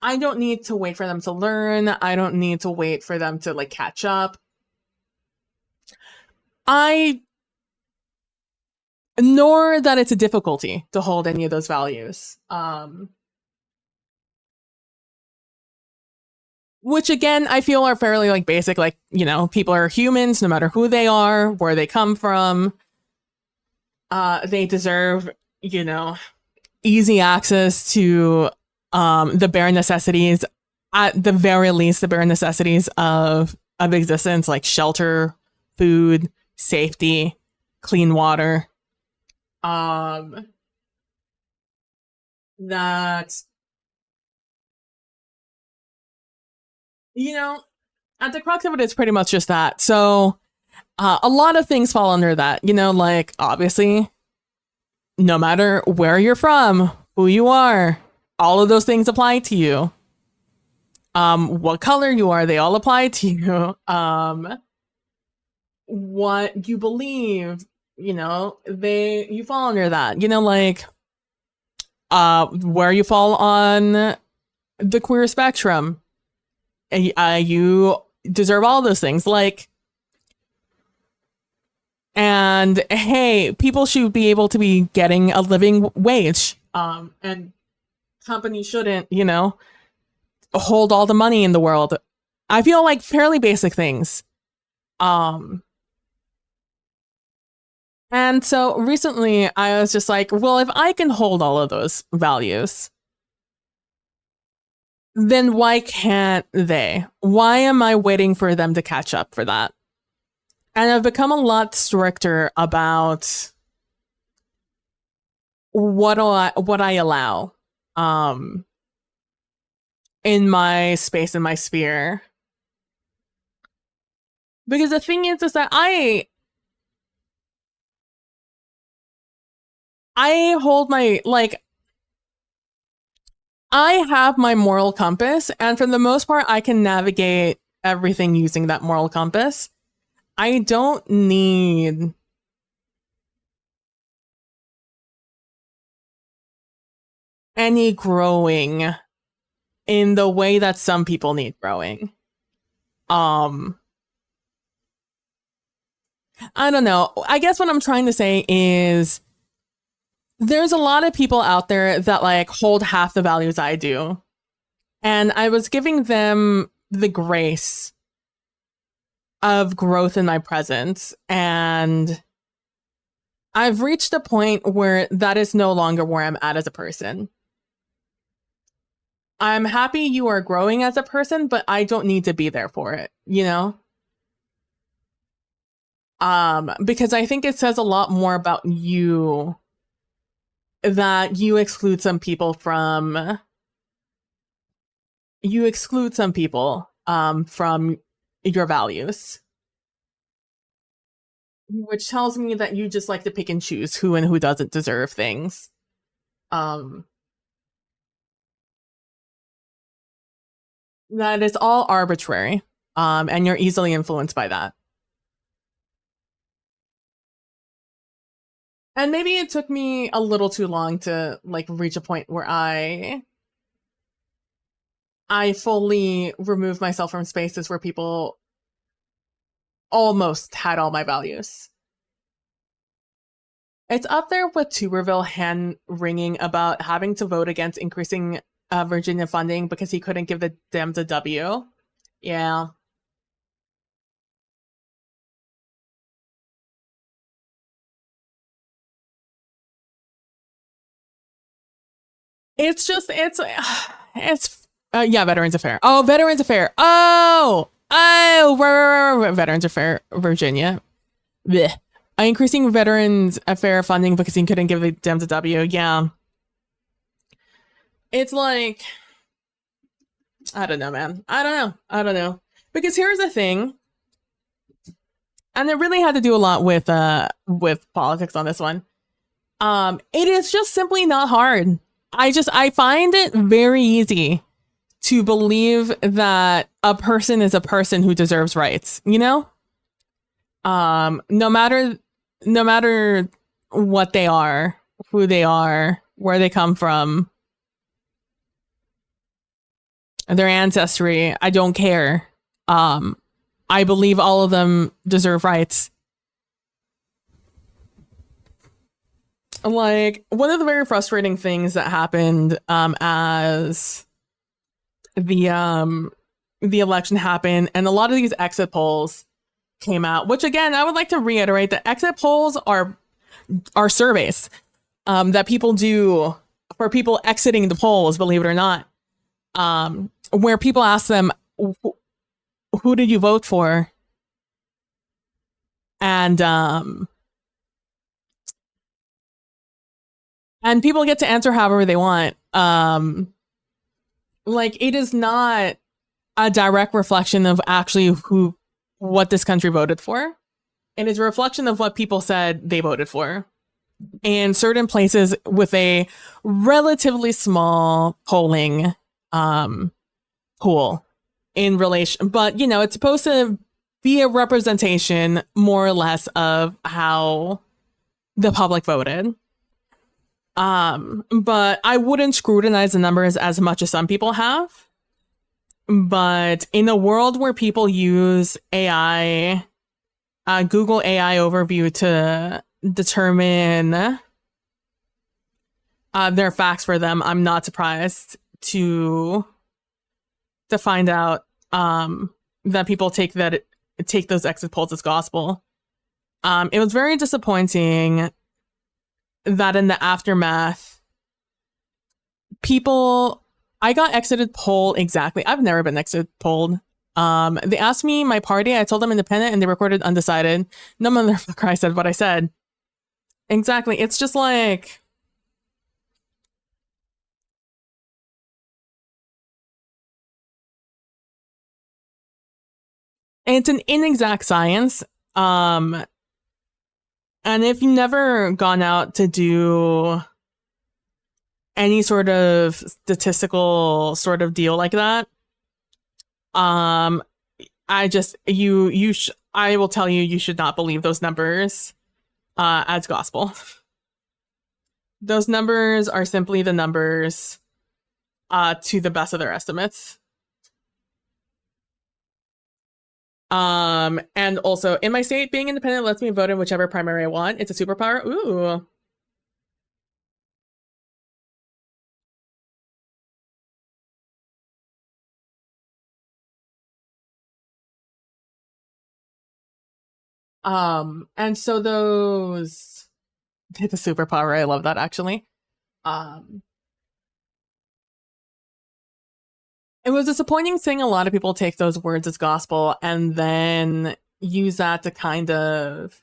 I don't need to wait for them to learn. I don't need to wait for them to like catch up. Nor that it's a difficulty to hold any of those values. Which again, I feel are fairly like basic, like, you know, people are humans no matter who they are, where they come from. They deserve, you know, easy access to the bare necessities, at the very least, the bare necessities of existence, like shelter, food, safety, clean water. That, you know, at the crux of it, it's pretty much just that. So a lot of things fall under that, you know, like obviously, no matter where you're from, who you are, all of those things apply to you. What color you are, they all apply to you. What you believe, you know, you fall under that, you know, like where you fall on the queer spectrum, you deserve all those things, like, and hey, people should be able to be getting a living wage, and companies shouldn't, you know, hold all the money in the world. I feel like fairly basic things. And so recently I was just like, well, if I can hold all of those values, then why can't they? Why am I waiting for them to catch up for that? And I've become a lot stricter about what I allow in my space, in my sphere. Because the thing is that I hold my, like, I have my moral compass, and for the most part, I can navigate everything using that moral compass. I don't need any growing in the way that some people need growing. I don't know. I guess what I'm trying to say is there's a lot of people out there that like hold half the values I do. And I was giving them the grace of growth in my presence. And I've reached a point where that is no longer where I'm at as a person. I'm happy you are growing as a person, but I don't need to be there for it, you know? Because I think it says a lot more about you that you exclude some people from from your values, which tells me that you just like to pick and choose who and who doesn't deserve things. That is all arbitrary, and you're easily influenced by that. And maybe it took me a little too long to like reach a point where I fully removed myself from spaces where people almost had all my values. It's up there with Tuberville hand wringing about having to vote against increasing Virginia funding because he couldn't give the Dems a W. Yeah. It's just, yeah, Veterans Affair. Oh, Veterans Affair. Oh, Veterans Affair, Virginia. Blech. Increasing Veterans Affair funding because he couldn't give the Dems a W. Yeah. It's like, I don't know, man. I don't know. Because here's the thing, and it really had to do a lot with politics on this one. It is just simply not hard. I find it very easy to believe that a person is a person who deserves rights, you know? No matter what they are, who they are, where they come from, their ancestry, I don't care. I believe all of them deserve rights. Like, one of the very frustrating things that happened as the election happened and a lot of these exit polls came out, which again, I would like to reiterate that exit polls are surveys that people do for people exiting the polls, believe it or not, where people ask them, who did you vote for? And people get to answer however they want. Like, it is not a direct reflection of actually what this country voted for. It is a reflection of what people said they voted for. In certain places with a relatively small polling pool in relation, but you know, it's supposed to be a representation more or less of how the public voted. But I wouldn't scrutinize the numbers as much as some people have. But in a world where people use AI, Google AI overview to determine their facts for them, I'm not surprised to find out that people take those exit polls as gospel. It was very disappointing that in the aftermath, I got exited poll exactly. I've never been exit polled. They asked me my party. I told them independent and they recorded undecided. No motherfucker, I said what I said. Exactly. It's just like, it's an inexact science. And if you've never gone out to do any sort of statistical sort of deal like that, I will tell you, you should not believe those numbers as gospel. Those numbers are simply the numbers to the best of their estimates. And also, in my state, being independent lets me vote in whichever primary I want. It's a superpower. Ooh. And so those it's a superpower. I love that actually. Um, it was disappointing seeing a lot of people take those words as gospel and then use that to kind of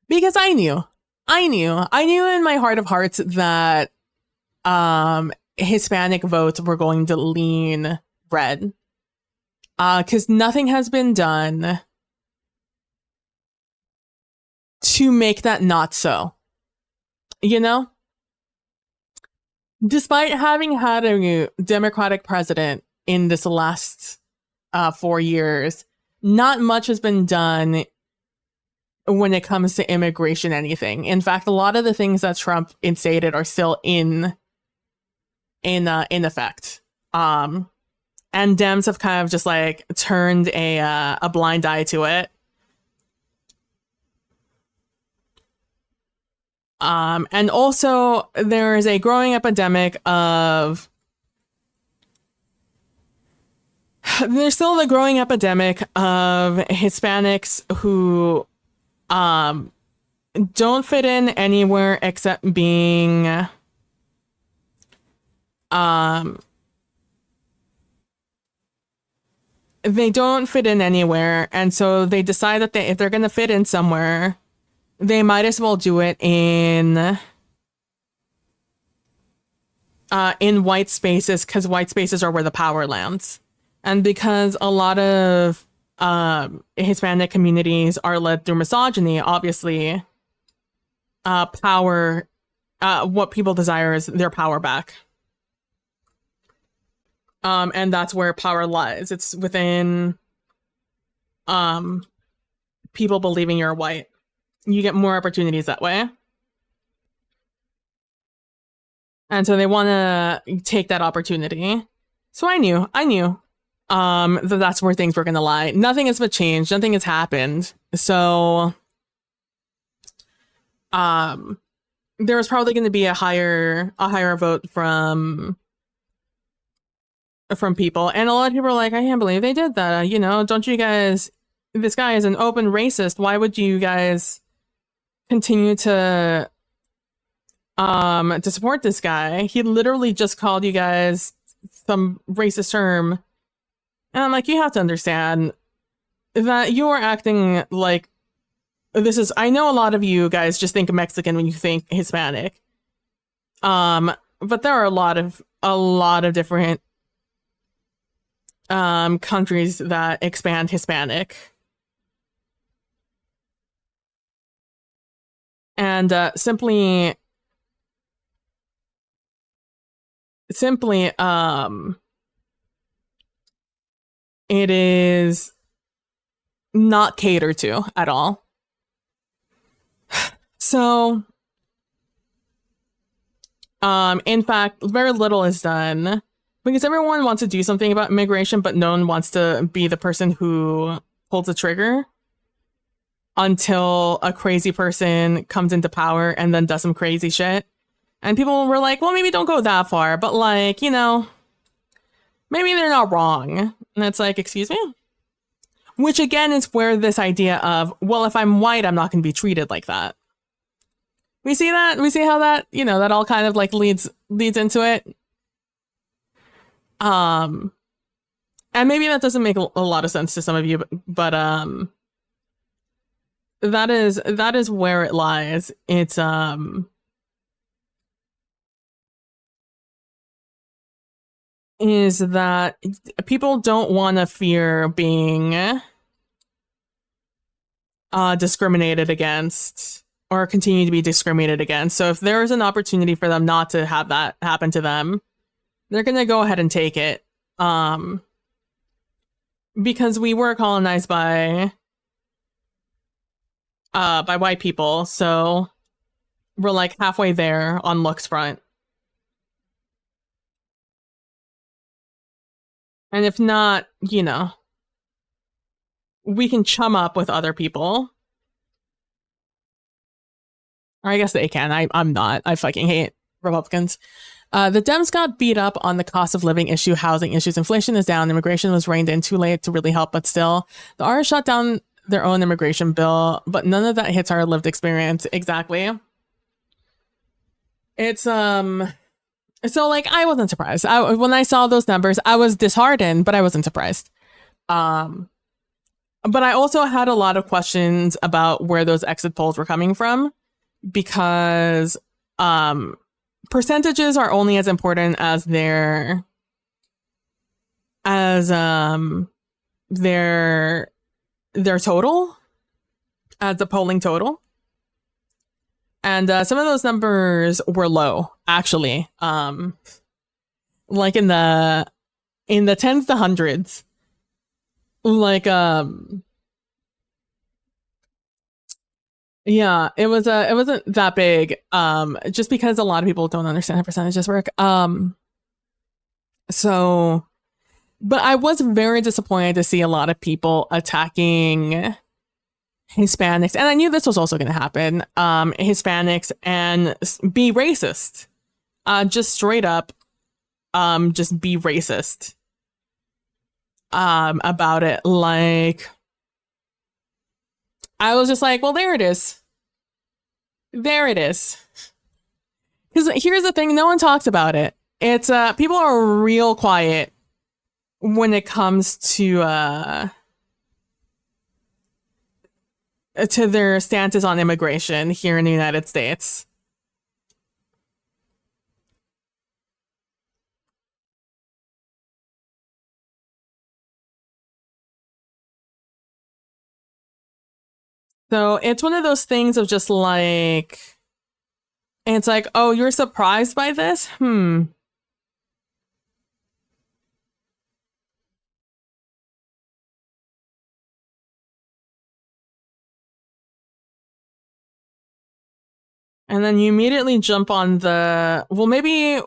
because I knew in my heart of hearts that Hispanic votes were going to lean red. Because nothing has been done to make that not so. You know? Despite having had a Democratic president in this last 4 years, not much has been done when it comes to immigration anything. In fact, a lot of the things that Trump instated are still in effect. And Dems have kind of just like turned a blind eye to it. And also there is a growing epidemic of there's still the growing epidemic of Hispanics who don't fit in anywhere except being they don't fit in anywhere, and so they decide that if they're going to fit in somewhere, they might as well do it in white spaces, because white spaces are where the power lands. And because a lot of Hispanic communities are led through misogyny, obviously power, what people desire is their power back. And that's where power lies. It's within people believing you're white. You get more opportunities that way. And so they want to take that opportunity. So I knew that that's where things were going to lie. Nothing has been changed. Nothing has happened. So there was probably going to be a higher vote from people. And a lot of people are like, I can't believe they did that. Don't you guys, this guy is an open racist. Why would you guys continue to support this guy? He literally just called you guys some racist term. And I'm like, you have to understand that you are acting like this is, I know a lot of you guys just think Mexican when you think Hispanic. But there are a lot of different countries that expand Hispanic. And simply it is not catered to at all. So in fact, very little is done because everyone wants to do something about immigration, but no one wants to be the person who pulls the trigger until a crazy person comes into power and then does some crazy shit. And people were like, well, maybe don't go that far, but like, maybe they're not wrong. And it's like, excuse me? Which again is where this idea of, well, if I'm white, I'm not going to be treated like that. We see that? We see how that, that all kind of like leads into it. And maybe that doesn't make a lot of sense to some of you, but that is where it lies. It's is that people don't want to fear being discriminated against or continue to be discriminated against. So if there is an opportunity for them not to have that happen to them, they're going to go ahead and take it. Because we were colonized by white people, so we're like halfway there on looks front. And if not, we can chum up with other people. Or I guess they can. I'm not. I fucking hate Republicans. The Dems got beat up on the cost of living issue, housing issues. Inflation is down. Immigration was reined in too late to really help, but still. The R shut down their own immigration bill, but none of that hits our lived experience. Exactly. It's so like I wasn't surprised. When I saw those numbers, I was disheartened, but I wasn't surprised. Um but I also had a lot of questions about where those exit polls were coming from because percentages are only as important as their total, as the polling total. And some of those numbers were low, actually. Like in the tens to hundreds. Like yeah, it wasn't that big. Just because a lot of people don't understand how percentages work. So but I was very disappointed to see a lot of people attacking Hispanics, and I knew this was also going to happen. Hispanics and be racist, just straight up, just be racist, about it. Like, I was just like, well, there it is, there it is. Because here's the thing, no one talks about it. It's people are real quiet when it comes to their stances on immigration here in the United States. So it's one of those things of just like, and it's like, oh, you're surprised by this? And then you immediately jump on the, well, maybe,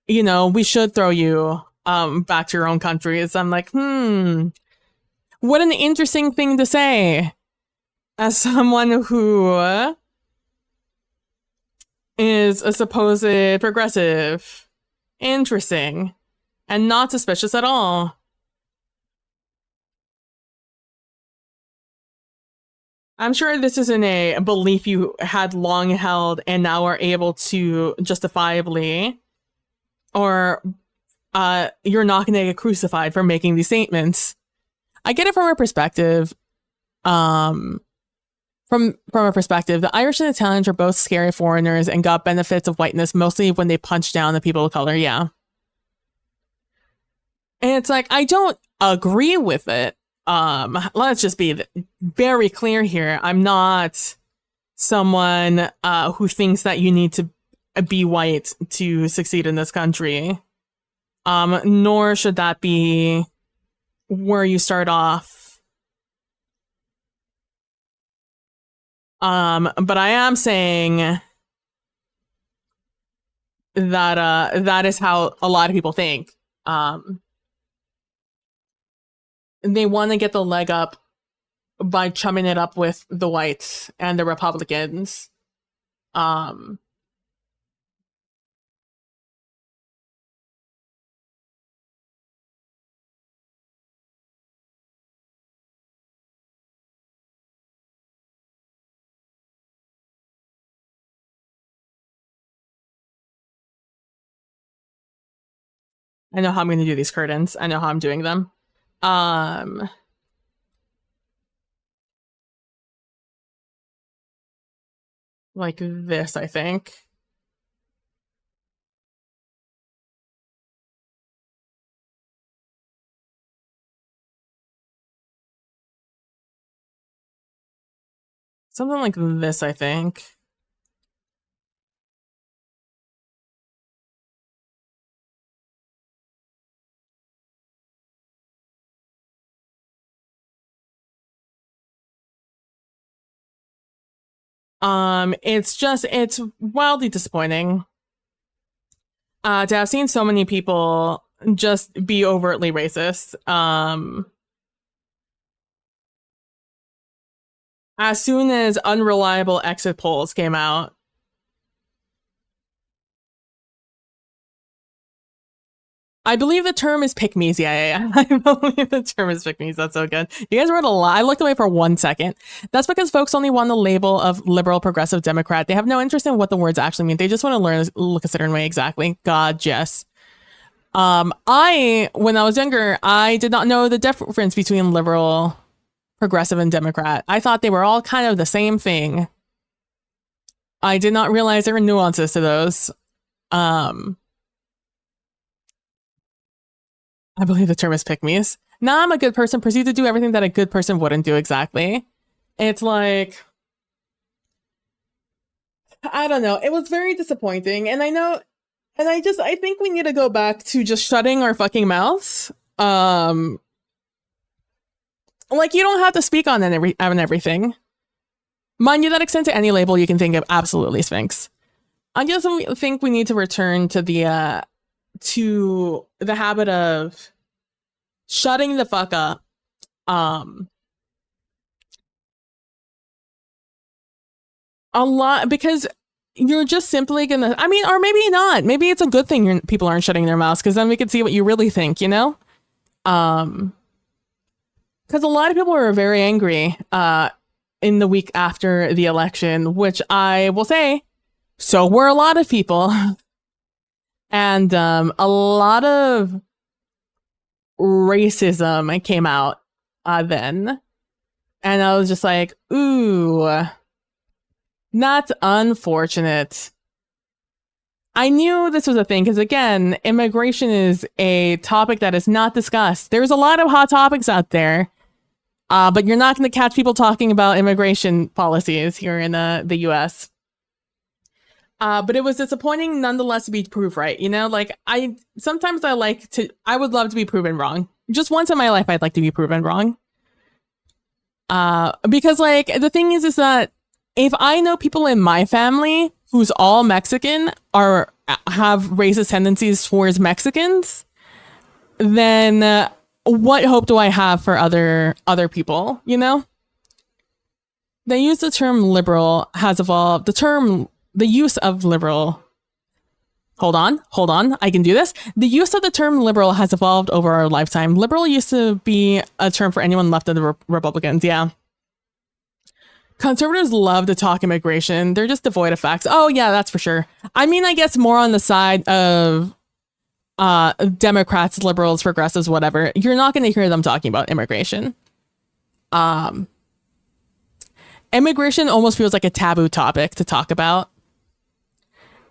you know, we should throw you back to your own countries. I'm like, what an interesting thing to say as someone who is a supposed progressive. Interesting. And not suspicious at all. I'm sure this isn't a belief you had long held and now are able to justifiably, or you're not going to get crucified for making these statements. I get it from a perspective. From a perspective, the Irish and Italians are both scary foreigners and got benefits of whiteness mostly when they punched down the people of color. Yeah. And it's like, I don't agree with it. Let's just be very clear here. I'm not someone who thinks that you need to be white to succeed in this country. Nor should that be where you start off. But I am saying that that is how a lot of people think. They want to get the leg up by chumming it up with the whites and the Republicans. I know how I'm going to do these curtains. I know how I'm doing them. Like this, I think. Something like this, I think. It's wildly disappointing to have seen so many people just be overtly racist. As soon as unreliable exit polls came out, I believe the term is pick me's. Yeah. I believe the term is pick me's. That's so good. You guys wrote a lot. I looked away for 1 second. That's because folks only want the label of liberal, progressive, Democrat. They have no interest in what the words actually mean. They just want to learn, look a certain way. Exactly. God, yes. When I was younger, I did not know the difference between liberal, progressive, and Democrat. I thought they were all kind of the same thing. I did not realize there were nuances to those. I believe the term is pick me's. Now I'm a good person. Proceed to do everything that a good person wouldn't do. Exactly. It's like, I don't know. It was very disappointing. And I know, and I think we need to go back to just shutting our fucking mouths. Like, you don't have to speak on everything. Mind you, that extends to any label you can think of. Absolutely, Sphinx. I just think we need to return to the habit of shutting the fuck up. A lot, because you're just simply gonna, I mean, or maybe not. Maybe it's a good thing people aren't shutting their mouths, because then we can see what you really think, you know? Because a lot of people were very angry in the week after the election, which I will say, so were a lot of people. And a lot of racism came out then. And I was just like, ooh, that's unfortunate. I knew this was a thing because, again, immigration is a topic that is not discussed. There's a lot of hot topics out there, but you're not going to catch people talking about immigration policies here in the US. But it was disappointing nonetheless to be proved right. You know, like I would love to be proven wrong. Just once in my life, I'd like to be proven wrong. Because like the thing is that if I know people in my family who's all Mexican or have racist tendencies towards Mexicans, then what hope do I have for other people? You know, they use the term liberal has evolved. The use of liberal. Hold on. I can do this. The use of the term liberal has evolved over our lifetime. Liberal used to be a term for anyone left of the Republicans. Yeah. Conservatives love to talk immigration. They're just devoid of facts. Oh, yeah, that's for sure. I mean, I guess more on the side of Democrats, liberals, progressives, whatever. You're not going to hear them talking about immigration. Immigration almost feels like a taboo topic to talk about.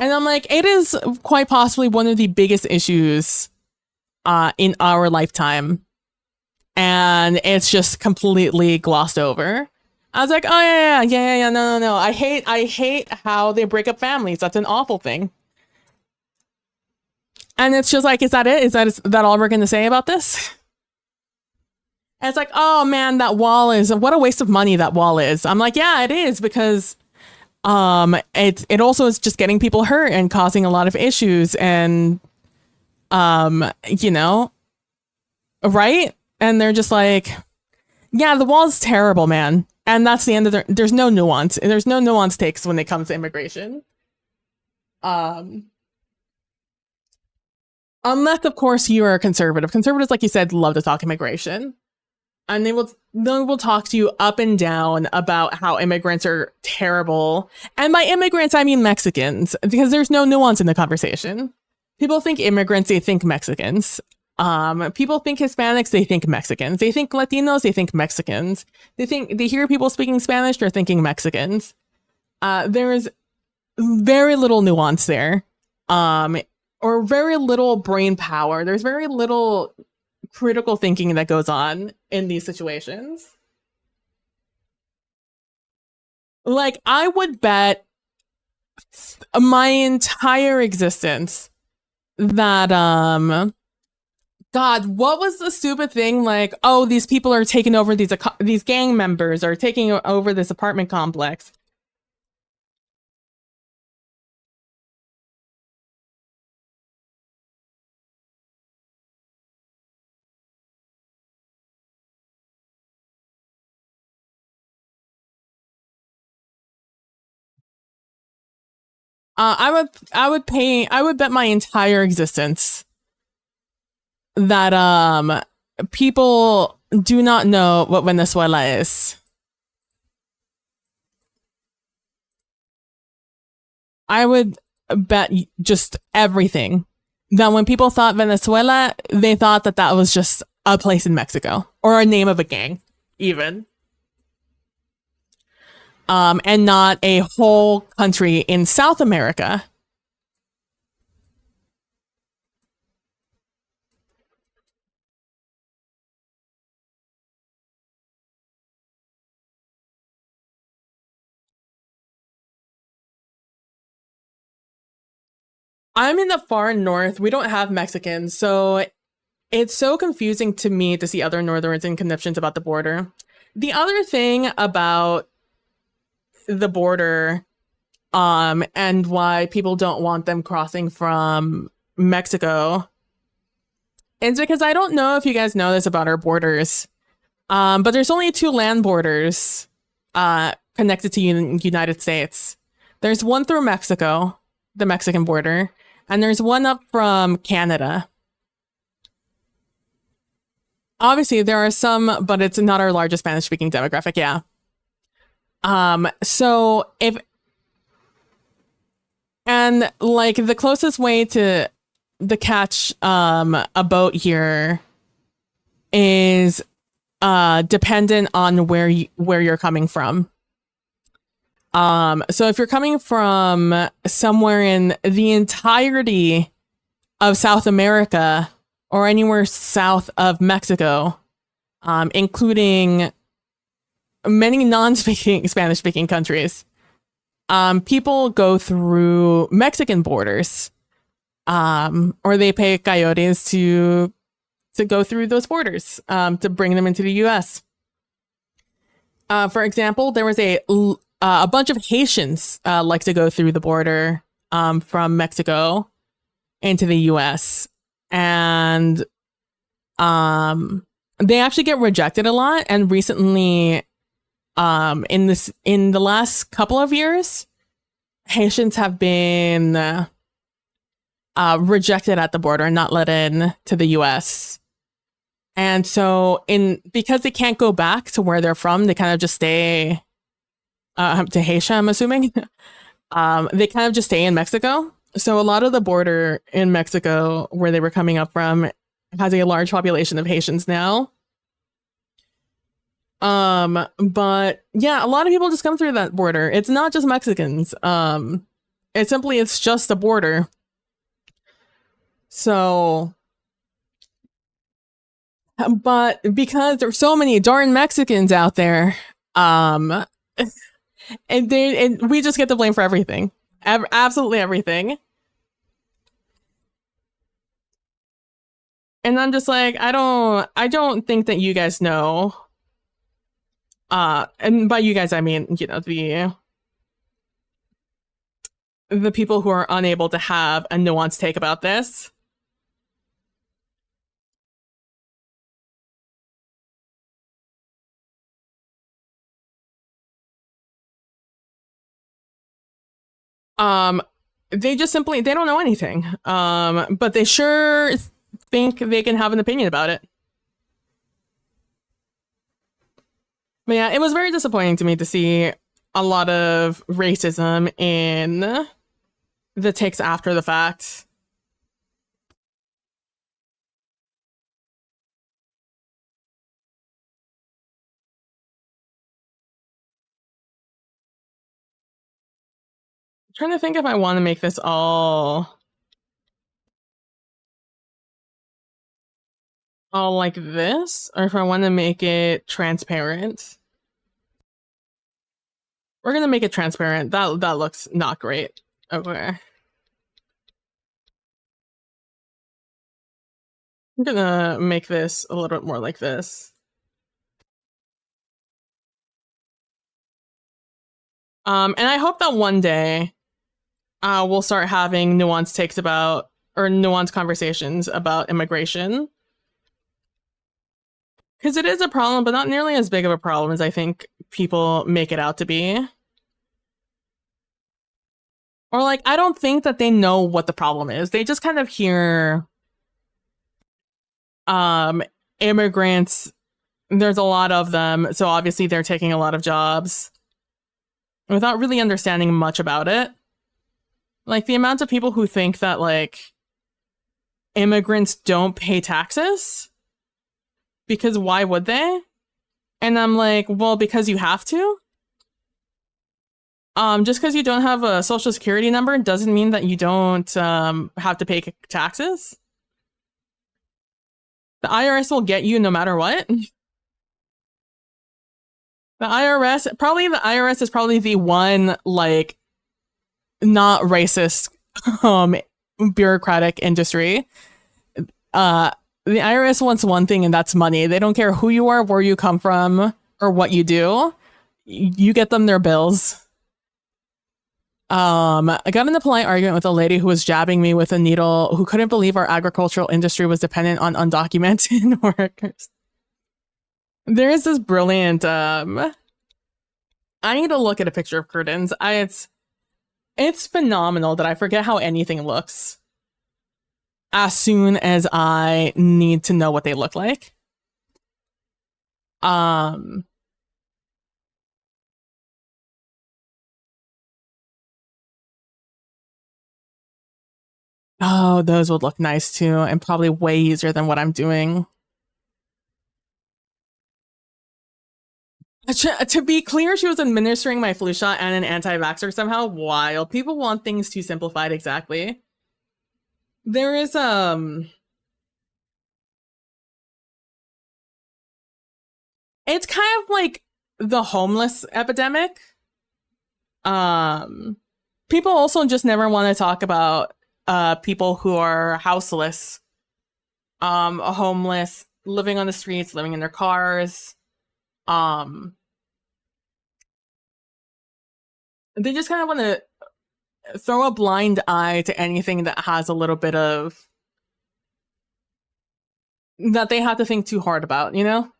And I'm like, it is quite possibly one of the biggest issues in our lifetime. And it's just completely glossed over. I was like, oh yeah, no. I hate how they break up families. That's an awful thing. And it's just like, is that it? Is that all we're going to say about this? And it's like, oh man, what a waste of money that wall is. I'm like, yeah, it is, because it also is just getting people hurt and causing a lot of issues and you know, right? And they're just like, yeah, the wall's terrible, man. And that's the end of there's no nuance. There's no nuance takes when it comes to immigration. Unless, of course, you are a conservative. Conservatives, like you said, love to talk immigration. And they will talk to you up and down about how immigrants are terrible. And by immigrants, I mean Mexicans, because there's no nuance in the conversation. People think immigrants, they think Mexicans. People think Hispanics, they think Mexicans. They think Latinos, they think Mexicans. They hear people speaking Spanish, they're thinking Mexicans. There's very little nuance there. Or very little brain power. There's very little critical thinking that goes on in these situations. Like, I would bet my entire existence that God, what was the stupid thing? Like, oh, these people are taking over, these gang members are taking over this apartment complex. I would bet my entire existence that people do not know what Venezuela is. I would bet just everything that when people thought Venezuela, they thought that that was just a place in Mexico or a name of a gang, even. And not a whole country in South America. I'm in the far north. We don't have Mexicans, so it's so confusing to me to see other Northerners in conniptions about the border. The other thing about the border, and why people don't want them crossing from Mexico, is because I don't know if you guys know this about our borders, but there's only two land borders connected to United States. There's one through Mexico, the Mexican border, and there's one up from Canada. Obviously, there are some, but it's not our largest Spanish-speaking demographic. Yeah. So if and like the closest way to catch a boat here is dependent on where you're coming from. So if you're coming from somewhere in the entirety of South America or anywhere south of Mexico, including many non-speaking Spanish-speaking countries, people go through Mexican borders, or they pay coyotes to go through those borders, to bring them into the U.S. For example, there was a bunch of Haitians like to go through the border from Mexico into the U.S. and they actually get rejected a lot. And recently, in the last couple of years, Haitians have been rejected at the border and not let in to the U.S. And so, because they can't go back to where they're from, they kind of just stay to Haiti, I'm assuming. They kind of just stay in Mexico. So a lot of the border in Mexico, where they were coming up from, has a large population of Haitians now. But yeah, a lot of people just come through that border. It's not just Mexicans. It's just a border. So, but because there's so many darn Mexicans out there, and we just get the blame for everything. Absolutely everything. And I'm just like, I don't think that you guys know. And by you guys, I mean, the people who are unable to have a nuanced take about this. They just simply, they don't know anything. But they sure think they can have an opinion about it. But yeah, it was very disappointing to me to see a lot of racism in the takes after the fact. I'm trying to think if I want to make this all like this, or if I want to make it transparent. We're gonna make it transparent. That looks not great. Okay. I'm gonna make this a little bit more like this. And I hope that one day we'll start having nuanced takes about, or nuanced conversations about immigration. Because it is a problem, but not nearly as big of a problem as I think people make it out to be. Or like, I don't think that they know what the problem is. They just kind of hear Um, Immigrants, there's a lot of them, so obviously they're taking a lot of jobs without really understanding much about it. Like the amount of people who think that like immigrants don't pay taxes because why would they? And I'm like, well, because you have to. Just because you don't have a social security number doesn't mean that you don't have to pay taxes. The IRS will get you no matter what. The IRS is probably the one like not racist bureaucratic industry. The IRS wants one thing, and that's money. They don't care who you are, where you come from, or what you do. You get them their bills. I got in a polite argument with a lady who was jabbing me with a needle, who couldn't believe our agricultural industry was dependent on undocumented workers. There is this brilliant. I need to look at a picture of curtains. It's phenomenal that I forget how anything looks as soon as I need to know what they look like. Oh, those would look nice too, and probably way easier than what I'm doing. To be clear, she was administering my flu shot and an anti-vaxxer somehow. Wild. People want things too simplified, exactly. There is, it's kind of like the homeless epidemic. People also just never want to talk about people who are houseless, homeless, living on the streets, living in their cars. They just kind of want to throw a blind eye to anything that has a little bit of that they have to think too hard about, you know?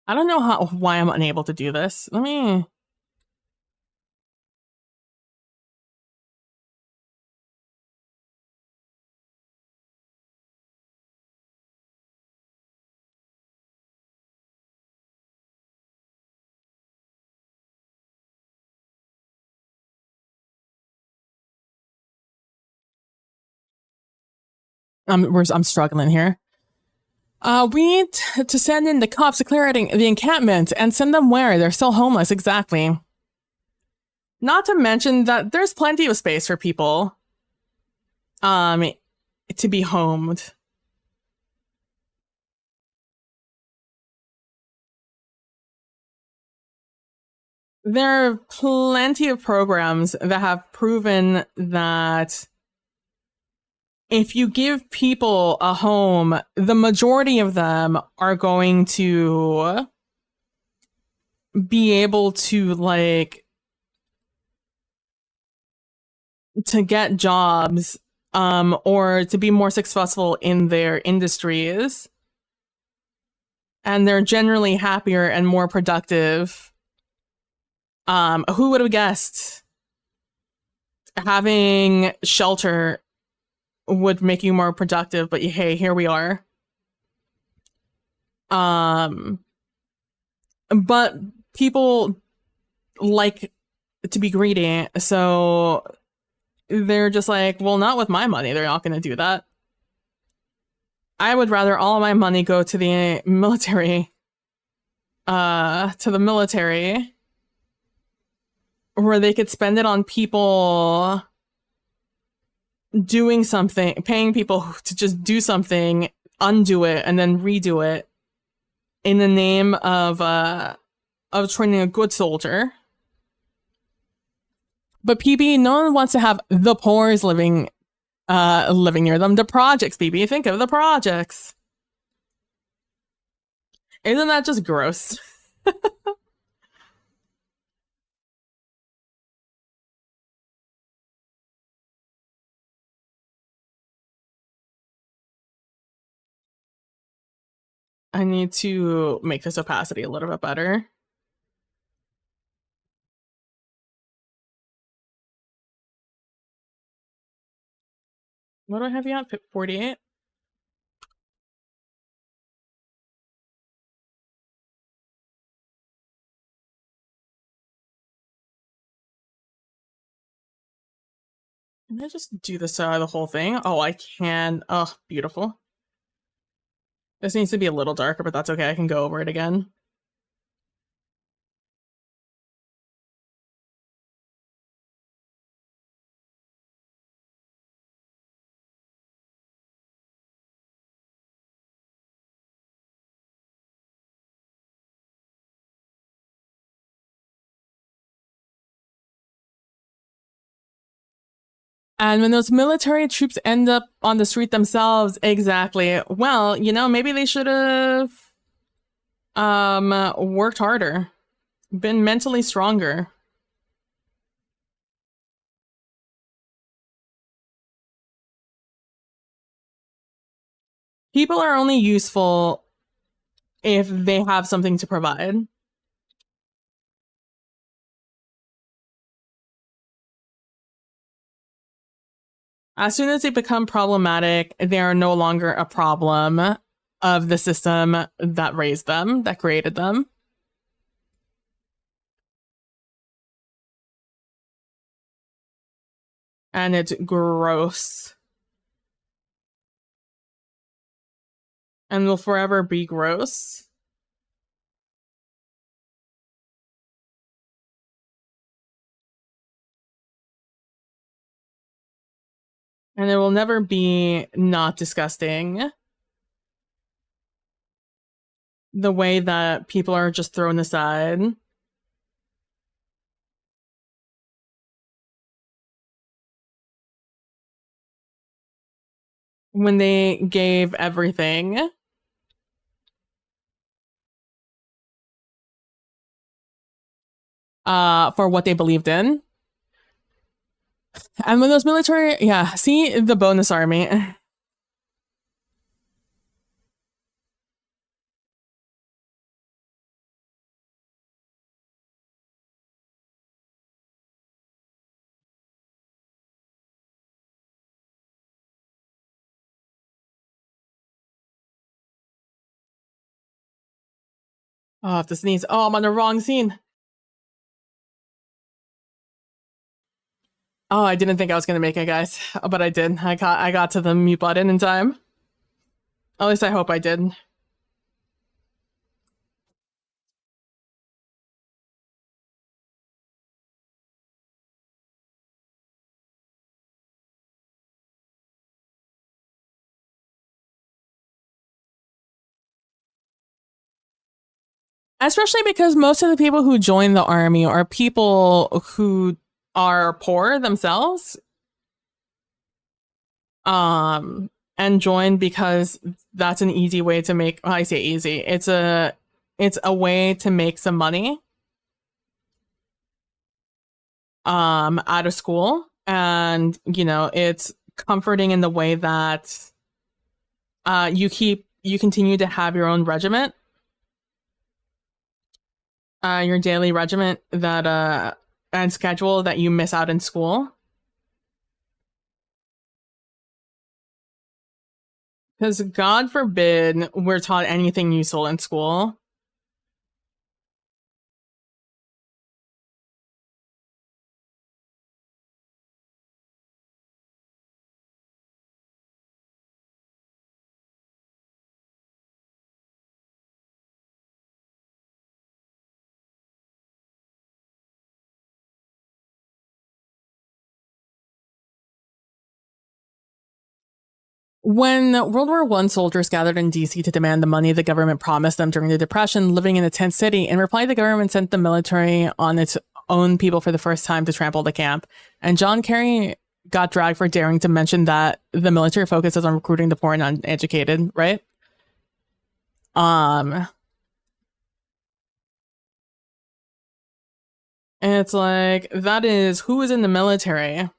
I don't know why I'm unable to do this. Let me. I'm struggling here. We need to send in the cops to clear out the encampment and send them where they're still homeless. Exactly. Not to mention that there's plenty of space for people, to be homed. There are plenty of programs that have proven that if you give people a home, the majority of them are going to be able to like to get jobs or to be more successful in their industries, and they're generally happier and more productive. Who would have guessed having shelter would make you more productive, but hey, here we are. But people like to be greedy, so they're just like, well, not with my money. They're not going to do that. I would rather all my money go to the military to the military where they could spend it on people doing something, paying people to just do something, undo it, and then redo it in the name of training a good soldier. But PB, no one wants to have the poors living near them. The projects, PB, think of the projects. Isn't that just gross? I need to make this opacity a little bit better. What do I have you at? 48? Can I just do this the whole thing? Oh, I can. Oh, beautiful. This needs to be a little darker, but that's okay. I can go over it again. And when those military troops end up on the street themselves, exactly. Well, you know, maybe they should have worked harder, been mentally stronger. People are only useful if they have something to provide. As soon as they become problematic, they are no longer a problem of the system that raised them, that created them. And it's gross. And will forever be gross. And it will never be not disgusting. The way that people are just thrown aside. When they gave everything. For what they believed in. And when those military, yeah, see the bonus army. Oh, I have to sneeze. Oh, I'm on the wrong scene. Oh, I didn't think I was gonna make it, guys, but I did. I got to the mute button in time. At least I hope I did. Especially because most of the people who join the army are people who are poor themselves. And join because that's an easy way to make, well, I say easy. It's a way to make some money out of school. And, you know, it's comforting in the way that you continue to have your own regiment. Your daily regiment that and schedule that you miss out in school. Because God forbid we're taught anything useful in school. When World War I soldiers gathered in DC to demand the money the government promised them during the Depression, living in a tent city, in reply, the government sent the military on its own people for the first time to trample the camp. And John Kerry got dragged for daring to mention that the military focuses on recruiting the poor and uneducated, right? And it's like, that is who is in the military.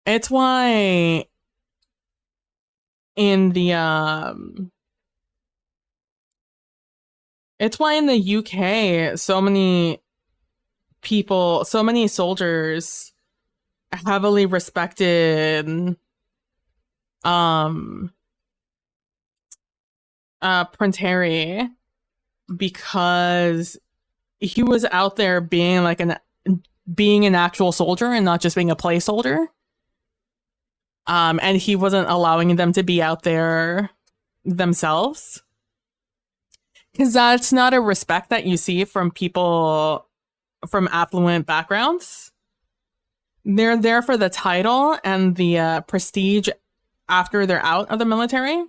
It's why in the it's why in the UK so many people, so many soldiers heavily respected Prince Harry because he was out there being like being an actual soldier and not just being a play soldier. And he wasn't allowing them to be out there themselves. Because that's not a respect that you see from people from affluent backgrounds. They're there for the title and the prestige after they're out of the military.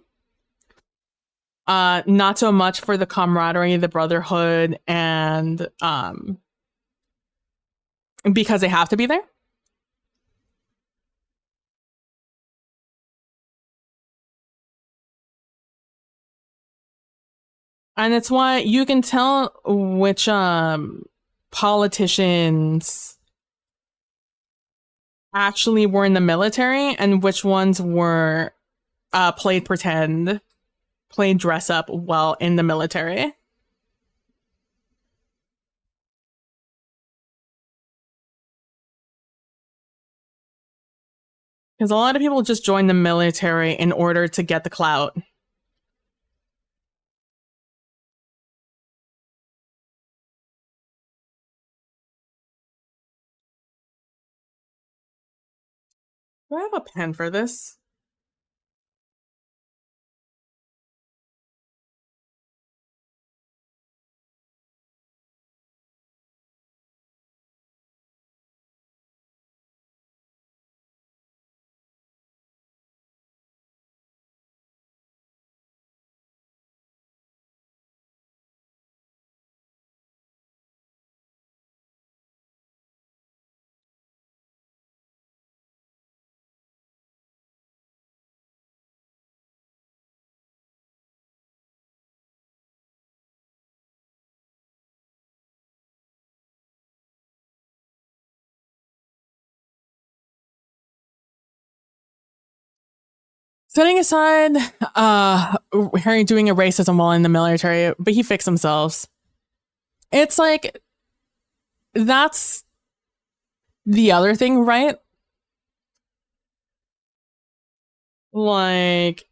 Not so much for the camaraderie, the brotherhood, and because they have to be there. And it's why you can tell which politicians actually were in the military and which ones were played pretend, played dress up while in the military. Because a lot of people just join the military in order to get the clout. Do I have a pen for this? Setting aside Harry doing a racism while in the military, but he fixed himself. It's like, that's the other thing, right? Like,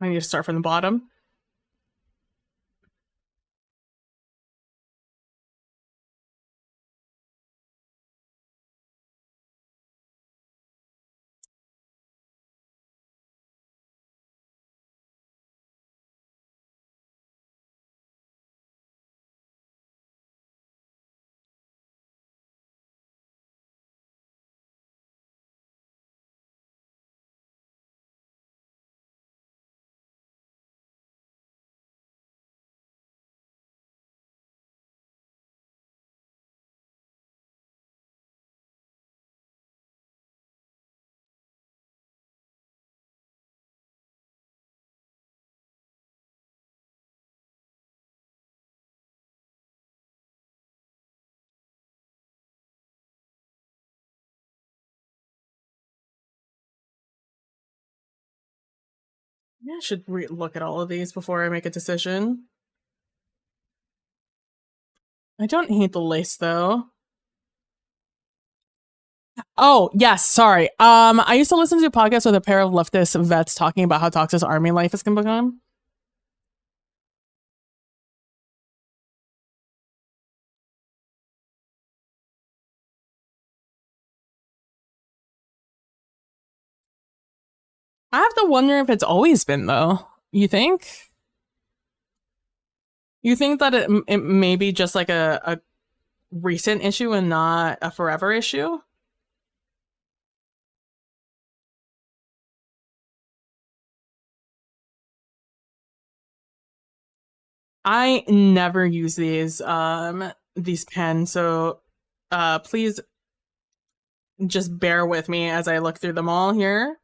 I need to start from the bottom. Yeah, I should look at all of these before I make a decision. I don't hate the lace though. Oh, yes, sorry. I used to listen to a podcast with a pair of leftist vets talking about how toxic army life has become. I have to wonder if it's always been though. You think? You think that it may be just like a recent issue and not a forever issue? I never use these pens, so please just bear with me as I look through them all here.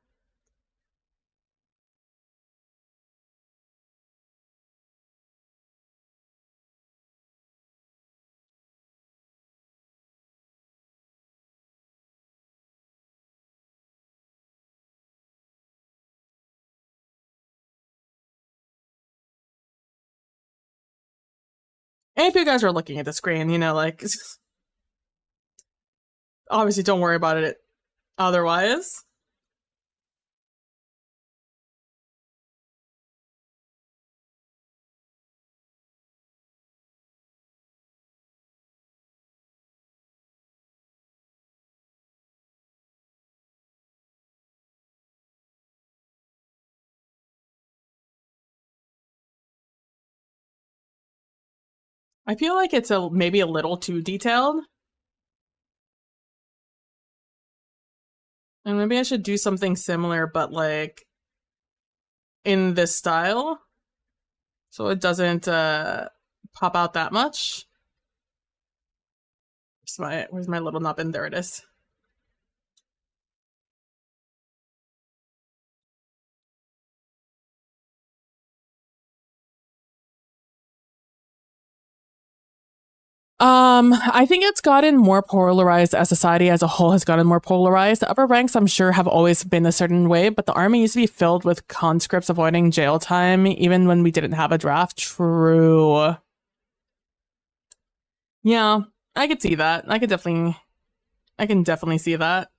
And if you guys are looking at the screen, you know, like obviously don't worry about it otherwise. I feel like it's a maybe a little too detailed. And maybe I should do something similar, but like in this style. So it doesn't pop out that much. Where's my little nubbin? There it is. I think it's gotten more polarized as society as a whole has gotten more polarized. The upper ranks, I'm sure, have always been a certain way, but the army used to be filled with conscripts avoiding jail time, even when we didn't have a draft. True. Yeah, I could see that. I can definitely see that.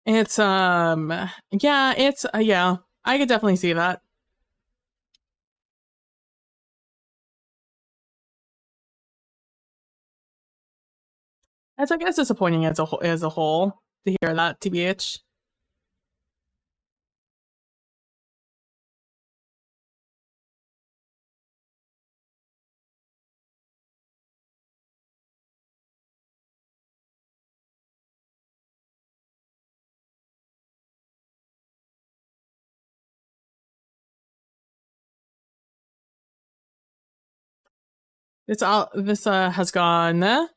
It's yeah, it's yeah. I could definitely see that. It's I guess disappointing as a whole to hear that, TBH. This has gone. This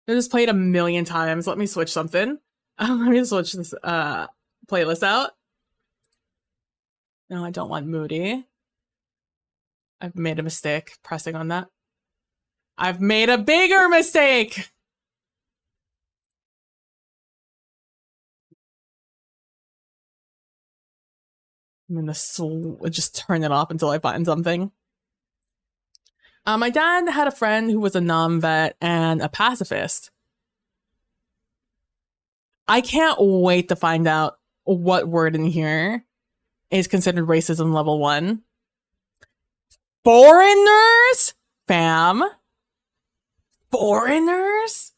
is played a million times. Let me switch something. Let me switch this playlist out. No, I don't want Moody. I've made a mistake pressing on that. I've made a bigger mistake. I'm gonna just turn it off until I find something. My dad had a friend who was a non-vet and a pacifist. I can't wait to find out what word in here is considered racism level 1. Foreigners? Fam? Foreigners?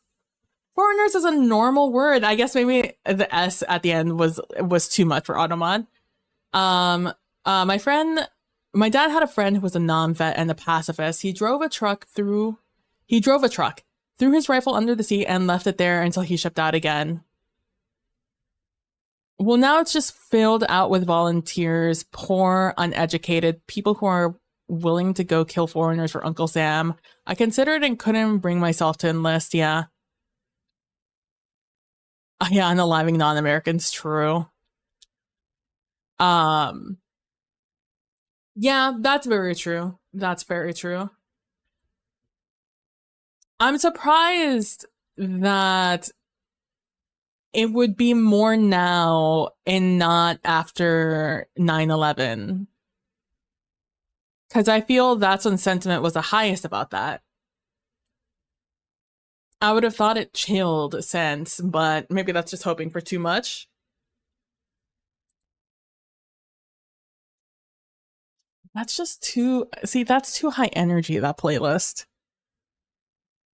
Foreigners is a normal word. I guess maybe the S at the end was too much for Automod. My friend, my dad had a friend who was a non-vet and a pacifist. He drove a truck, threw his rifle under the seat and left it there until he shipped out again. Well, now it's just filled out with volunteers, poor, uneducated, people who are willing to go kill foreigners for Uncle Sam. I considered and couldn't bring myself to enlist, yeah. Yeah, unaliving non-Americans, true. Um, yeah, that's very true. That's very true. I'm surprised that it would be more now and not after 9/11. Because I feel that's when sentiment was the highest about that. I would have thought it chilled since, but maybe that's just hoping for too much. That's just too, see, that's too high energy, that playlist.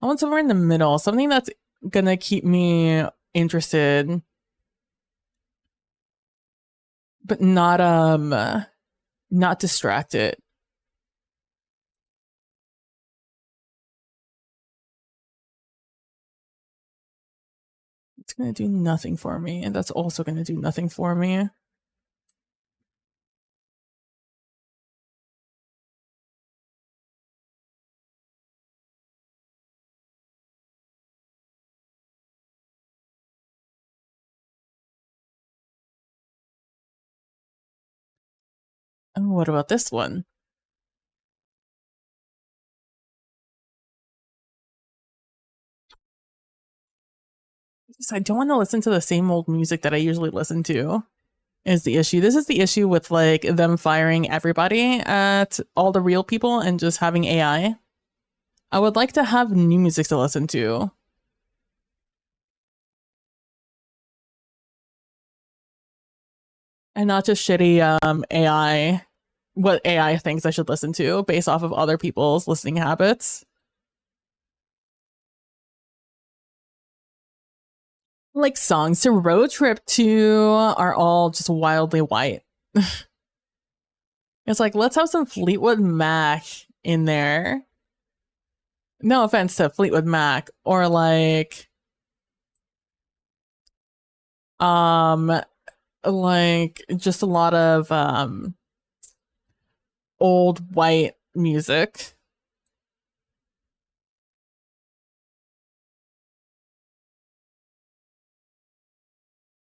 I want somewhere in the middle, something that's gonna keep me interested, but not distracted. It's gonna do nothing for me, and that's also gonna do nothing for me. And what about this one? I don't want to listen to the same old music that I usually listen to. Is the issue. This is the issue with like them firing everybody at all the real people and just having AI. I would like to have new music to listen to. And not just shitty AI, what AI thinks I should listen to based off of other people's listening habits. Like songs to road trip to are all just wildly white. It's like, let's have some Fleetwood Mac in there. No offense to Fleetwood Mac, or like just a lot of old white music.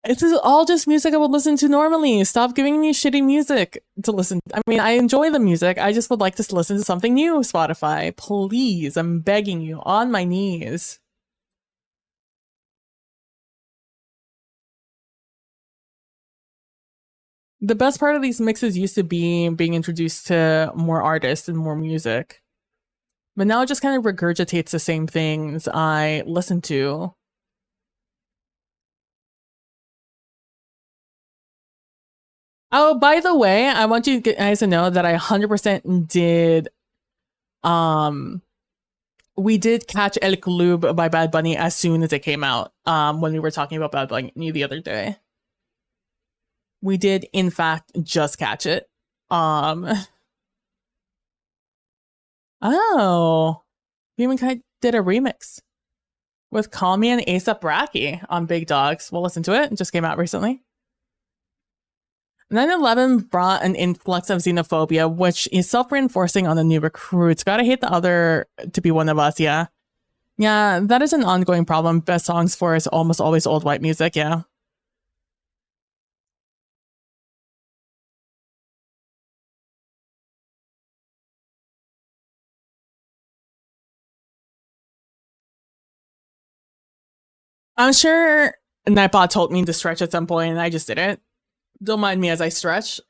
This is all just music I would listen to normally. Stop giving me shitty music to listen to. I mean, I enjoy the music. I just would like to listen to something new, Spotify. Please, I'm begging you on my knees. The best part of these mixes used to be being introduced to more artists and more music. But now it just kind of regurgitates the same things I listen to. Oh, by the way, I want you guys to know that I 100% did we did catch El Club by Bad Bunny as soon as it came out. When we were talking about Bad Bunny the other day. We did in fact just catch it. Oh. Humankind did a remix with Call Me and A$AP Rocky on Big Dogs. We'll listen to it. It just came out recently. 9/11 brought an influx of xenophobia, which is self-reinforcing on the new recruits. Gotta hate the other to be one of us, yeah. Yeah, that is an ongoing problem. Best songs for is almost always old white music, yeah. I'm sure Nightbot told me to stretch at some point and I just didn't. Don't mind me as I stretch.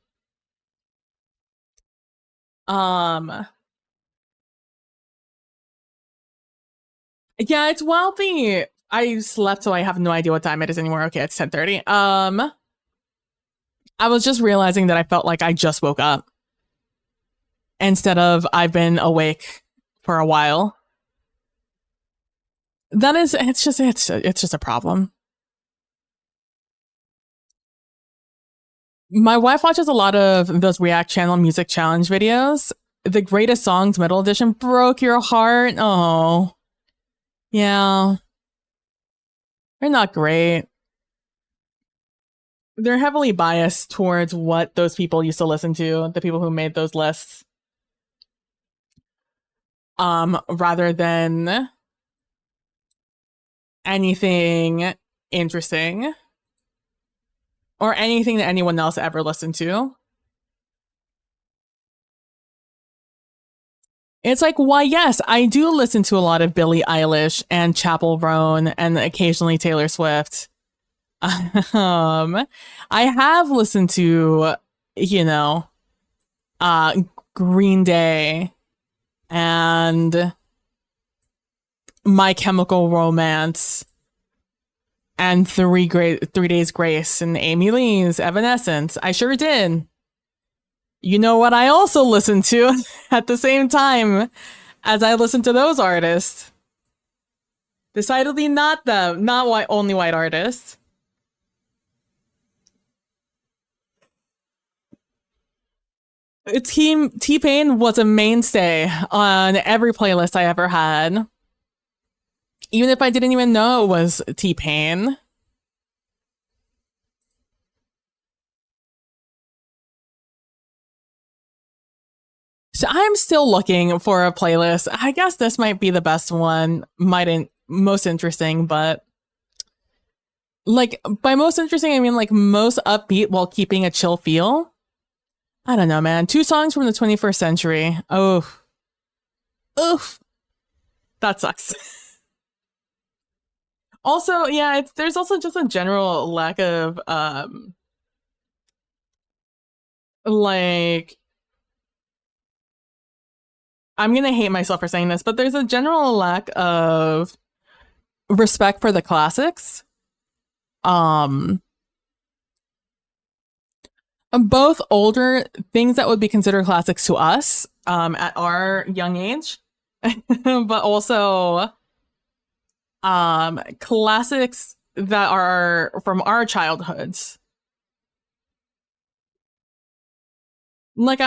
Yeah, it's wealthy. I slept, so I have no idea what time it is anymore. Okay, it's 10:30. I was just realizing that I felt like I just woke up instead of I've been awake for a while. That is, it's just a problem. My wife watches a lot of those React channel music challenge videos. The Greatest Songs Middle Edition broke your heart. Oh, yeah. They're not great. They're heavily biased towards what those people used to listen to, the people who made those lists. Rather than anything interesting or anything that anyone else ever listened to. It's like, why, yes, I do listen to a lot of Billie Eilish and Chapel Roan and occasionally Taylor Swift. I have listened to, you know, uh, Green Day and My Chemical Romance and 3 Days Grace and Amy Lee's Evanescence. I sure did. You know what I also listened to at the same time as I listened to those artists? Decidedly not them, not white, only white artists. T-Pain was a mainstay on every playlist I ever had. Even if I didn't even know it was T-Pain. So I'm still looking for a playlist. I guess this might be the best one, mightn't most interesting, but like by most interesting I mean like most upbeat while keeping a chill feel. I don't know, man. 2 songs from the 21st century. Oh, oof, that sucks. Also, yeah, there's also just a general lack of like I'm gonna hate myself for saying this, but there's a general lack of respect for the classics. Um, both older things that would be considered classics to us, at our young age, but also classics that are from our childhoods. Like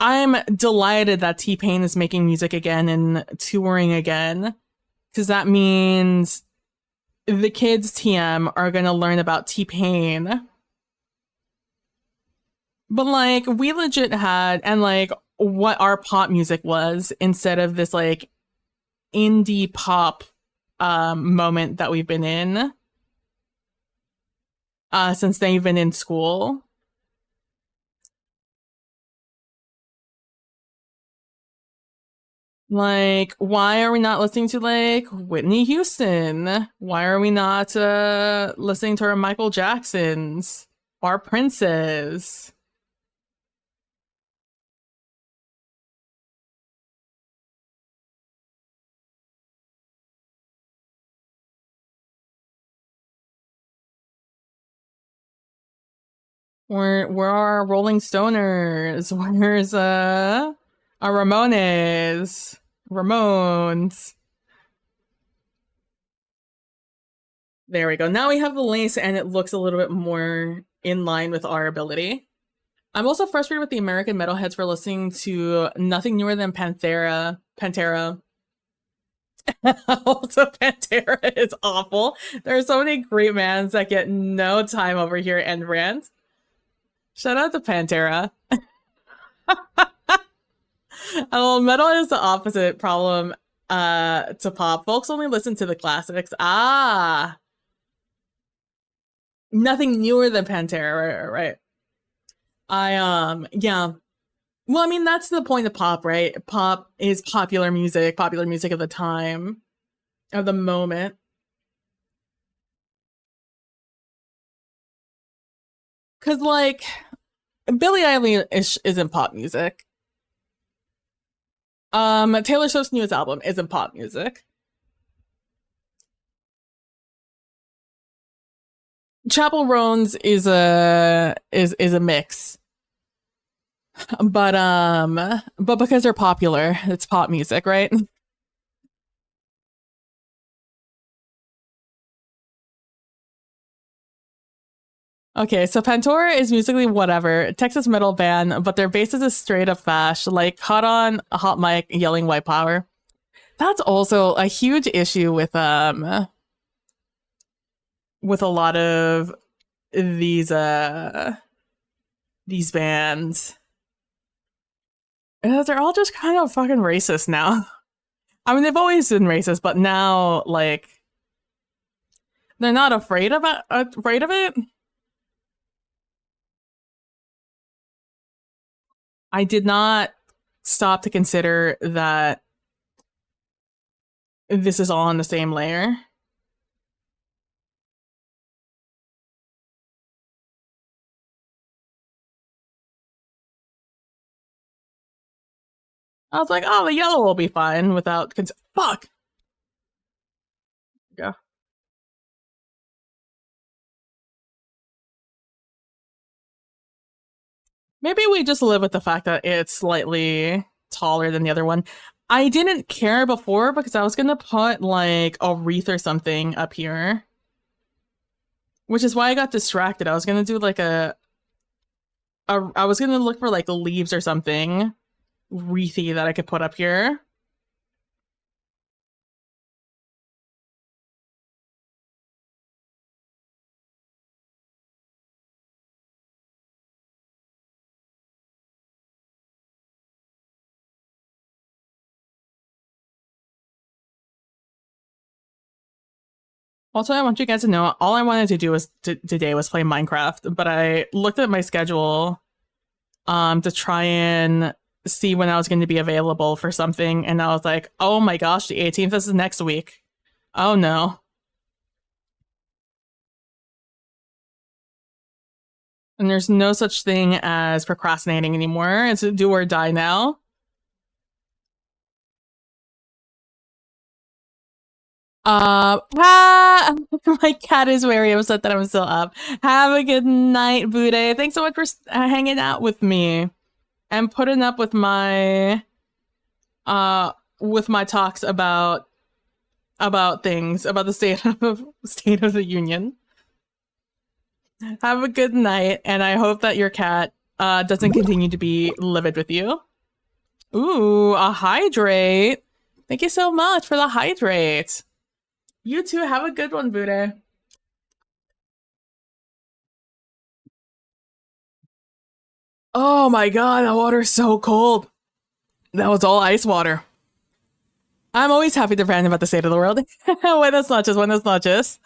I'm delighted that T-Pain is making music again and touring again, because that means the kids TM are gonna learn about T-Pain. But like we legit had, and like what our pop music was instead of this like indie pop moment that we've been in since they've been in school. Like, why are we not listening to like Whitney Houston? Why are we not listening to our Michael Jacksons, our Princes? Where are our Rolling Stoners? Where's our Ramones? Ramones. There we go. Now we have the lace and it looks a little bit more in line with our ability. I'm also frustrated with the American metalheads for listening to nothing newer than Pantera. Also, Pantera is awful. There are so many great bands that get no time over here and rant. Shout out to Pantera. Oh, metal is the opposite problem to pop. Folks only listen to the classics. Ah, nothing newer than Pantera, right? Yeah. Well, I mean, that's the point of pop, right? Pop is popular music of the time, of the moment. Cause like Billie Eilish isn't pop music. Taylor Swift's newest album isn't pop music. Chapel Roan's is a mix. But because they're popular, it's pop music, right? Okay, so Pantora is musically whatever, Texas metal band, but their bass is a straight up fash, like hot on a hot mic yelling white power. That's also a huge issue with a lot of these these bands. They're all just kind of fucking racist now. I mean, they've always been racist, but now like they're not afraid of it. I did not stop to consider that this is all on the same layer. I was like, oh, the yellow will be fine without fuck. Yeah. Maybe we just live with the fact that it's slightly taller than the other one. I didn't care before because I was gonna put like a wreath or something up here, which is why I got distracted. I was gonna do like I was gonna look for like leaves or something wreathy that I could put up here. Also, I want you guys to know all I wanted to do was today was play Minecraft, but I looked at my schedule to try and see when I was going to be available for something, and I was like, oh my gosh, the 18th, this is next week. Oh no. And there's no such thing as procrastinating anymore. It's a do or die now. My cat is very upset that I'm still up. Have a good night, Bude. Thanks so much for hanging out with me and putting up uh with my talks about things, about the state of the union. Have a good night, and I hope that your cat doesn't continue to be livid with you. Ooh, a hydrate. Thank you so much for the hydrate. You too. Have a good one, Bude. Oh my god, that water's so cold. That was all ice water. I'm always happy to rant about the state of the world. Buenas noches, buenas noches.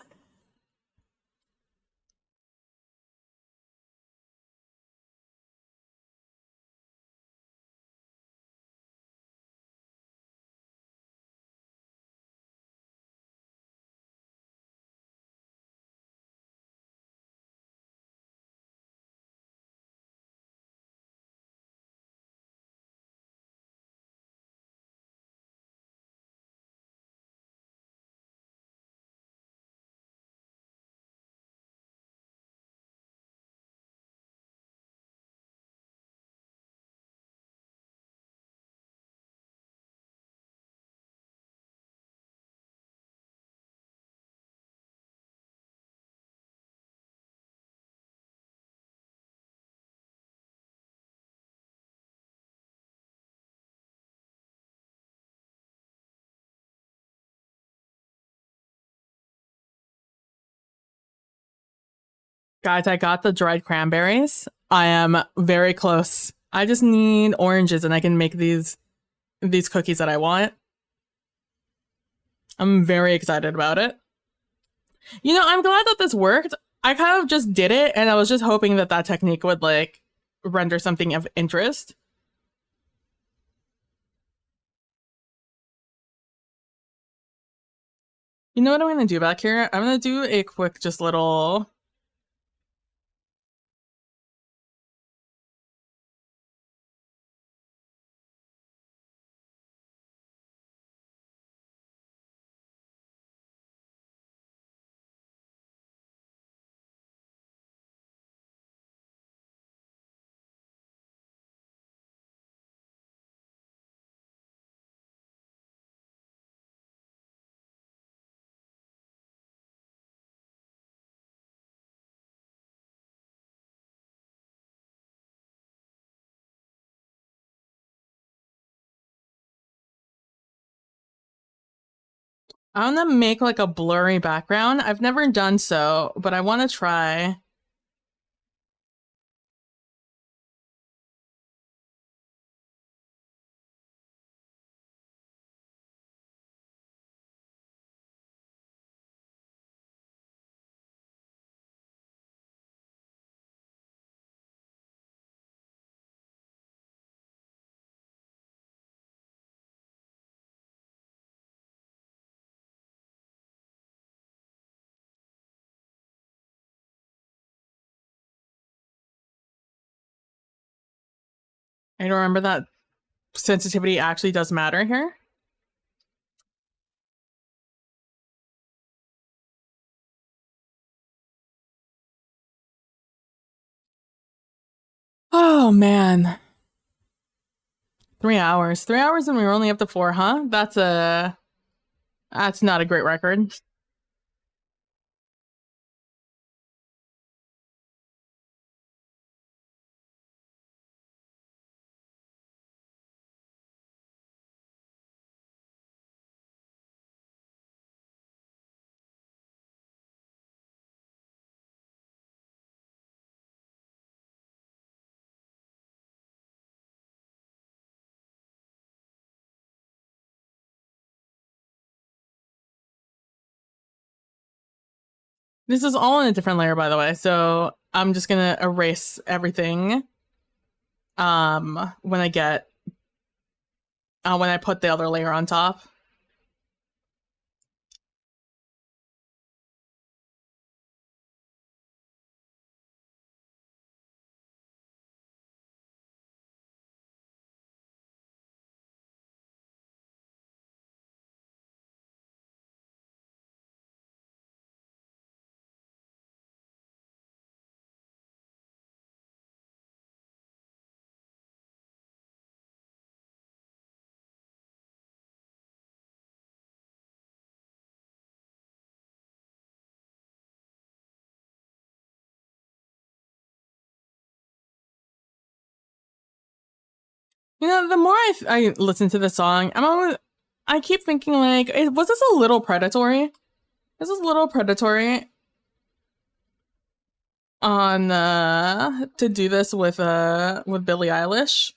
Guys, I got the dried cranberries. I am very close. I just need oranges and I can make these cookies that I want. I'm very excited about it. You know, I'm glad that this worked. I kind of just did it and I was just hoping that that technique would like render something of interest. You know what I'm gonna do back here? I'm gonna do a quick just little I'm gonna make like a blurry background. I've never done so, but I want to try. I don't remember that sensitivity actually does matter here. Oh man. 3 hours. 3 hours and we were only up to 4, huh? That's not a great record. This is all in a different layer, by the way, so I'm just gonna erase everything when I get when I put the other layer on top. You know, the more I listen to the song, I keep thinking like, was this a little predatory? This is a little predatory on to do this with Billie Eilish.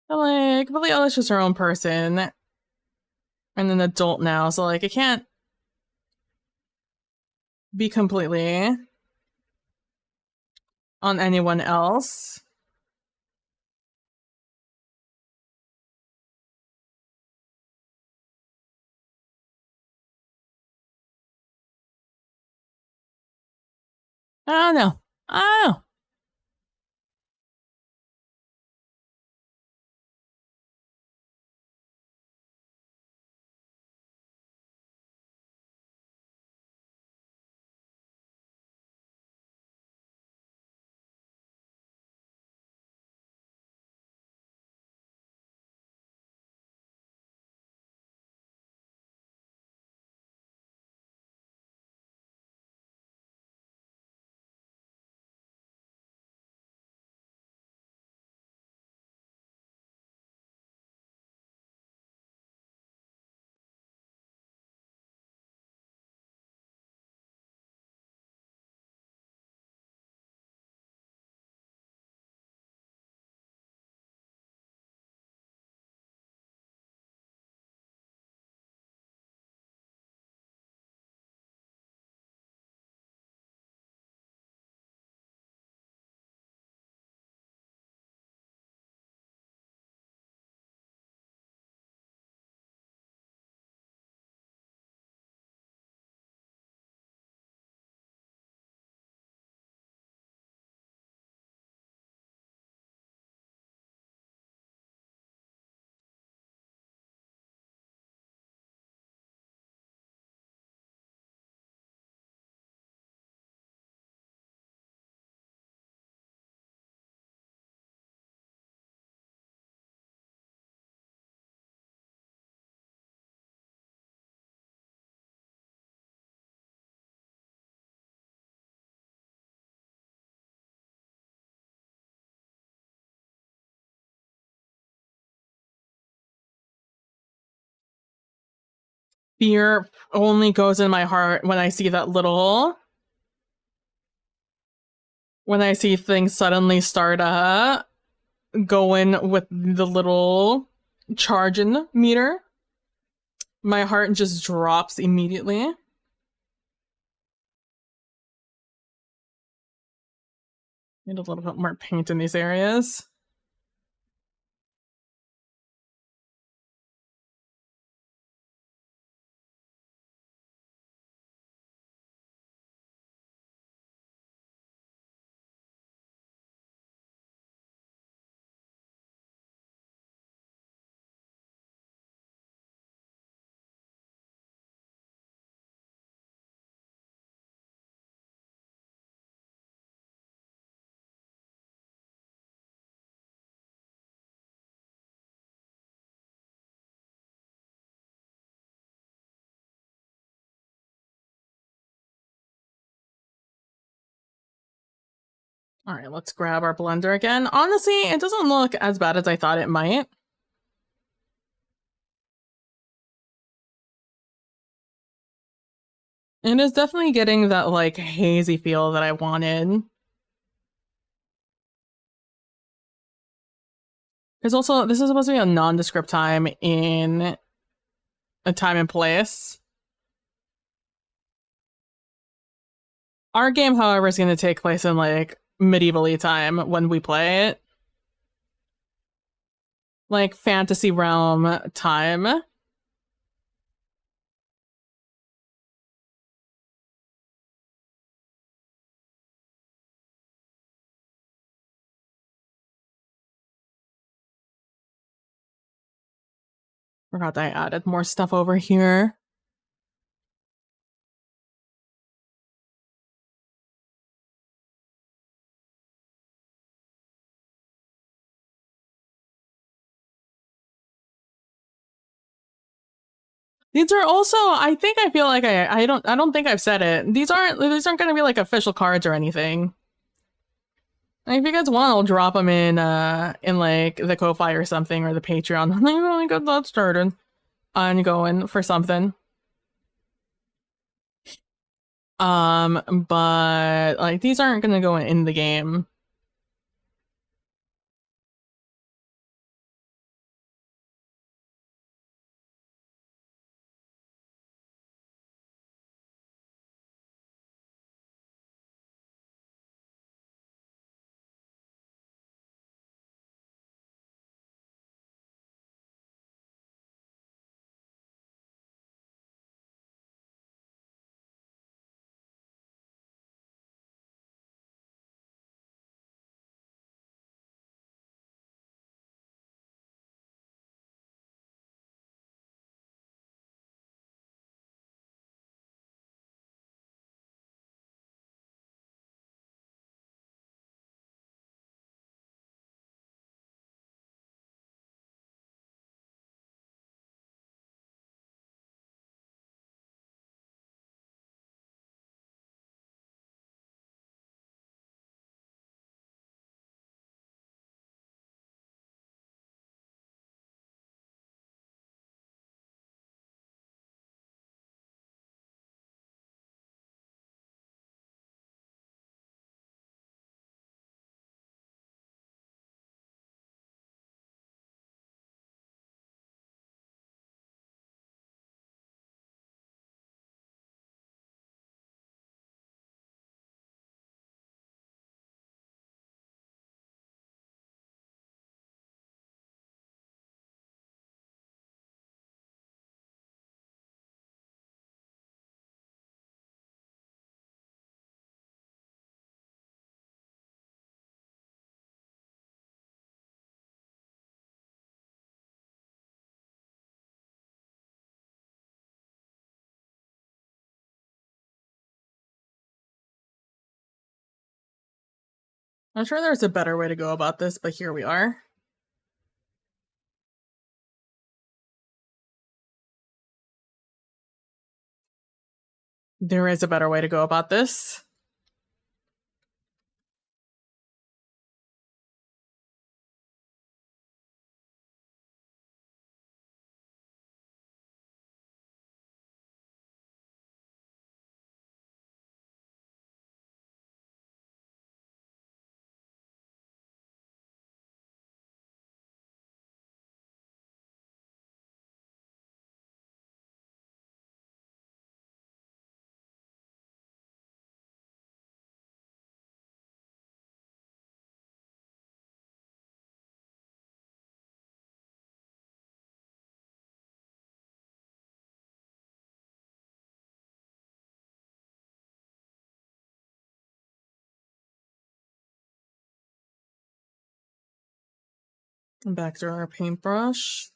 But, like, Billie Eilish is her own person and an adult now, so like, it can't be completely on anyone else. I don't know. I don't know. Fear only goes in my heart when I see when I see things suddenly start going with the little charging meter. My heart just drops immediately. Need a little bit more paint in these areas. All right, let's grab our blender again. Honestly, it doesn't look as bad as I thought it might. It is definitely getting that like hazy feel that I wanted. Because also, this is supposed to be a nondescript time in a time and place. Our game, however, is going to take place in like medieval-y time when we play it. Like fantasy realm time. Forgot that I added more stuff over here. These are also, I think I feel like I don't think I've said it. These aren't gonna be like official cards or anything. Like, if you guys want, I'll drop them in like the Ko-Fi or something or the Patreon. I'm like, get that started. I'm going for something. But like these aren't gonna go in the game. I'm sure there's a better way to go about this, but here we are. There is a better way to go about this. And back to our paintbrush.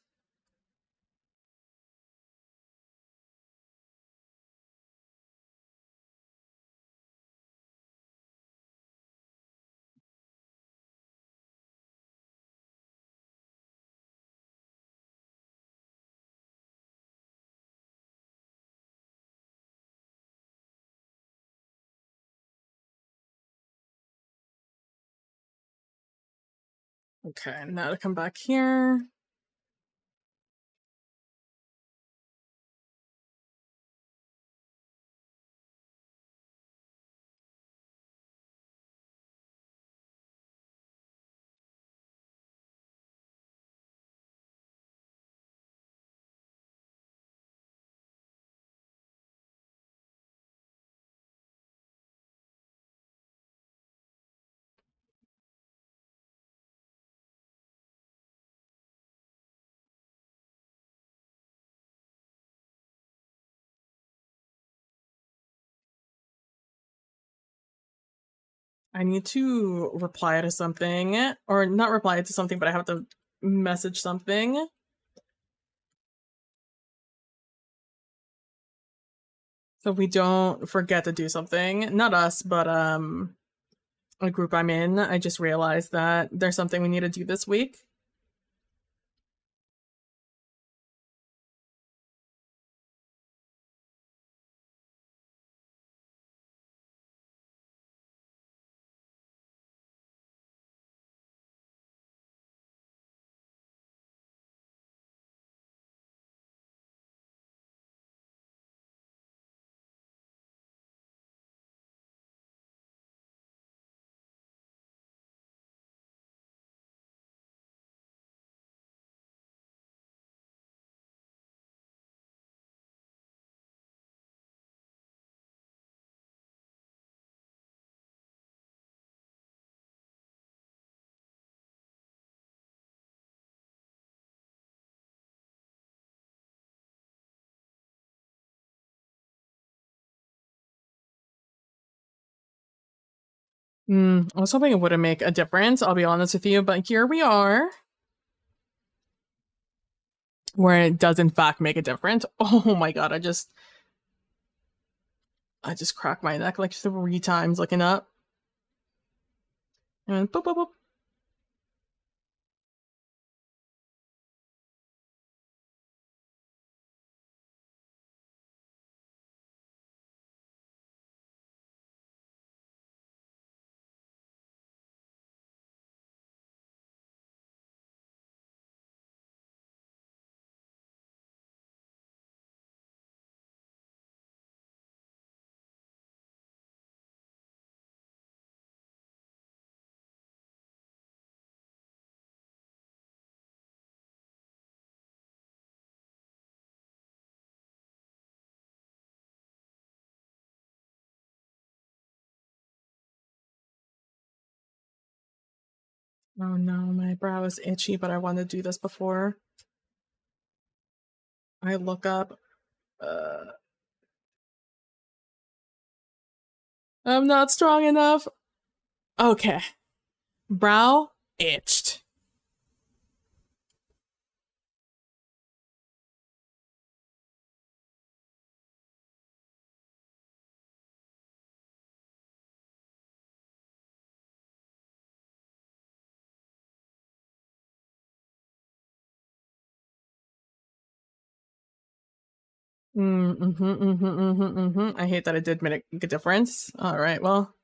Okay, now to come back here. I need to reply to something, or not reply to something, but I have to message something. So we don't forget to do something. Not us, but a group I'm in. I just realized that there's something we need to do this week. I was hoping it wouldn't make a difference, I'll be honest with you, but here we are. Where it does in fact make a difference. Oh my god, I just cracked my neck like 3 times looking up. And boop boop boop. Oh no, my brow is itchy, but I want to do this before I look up. I'm not strong enough. Okay. Brow itched. I hate that it did make a difference. All right, well,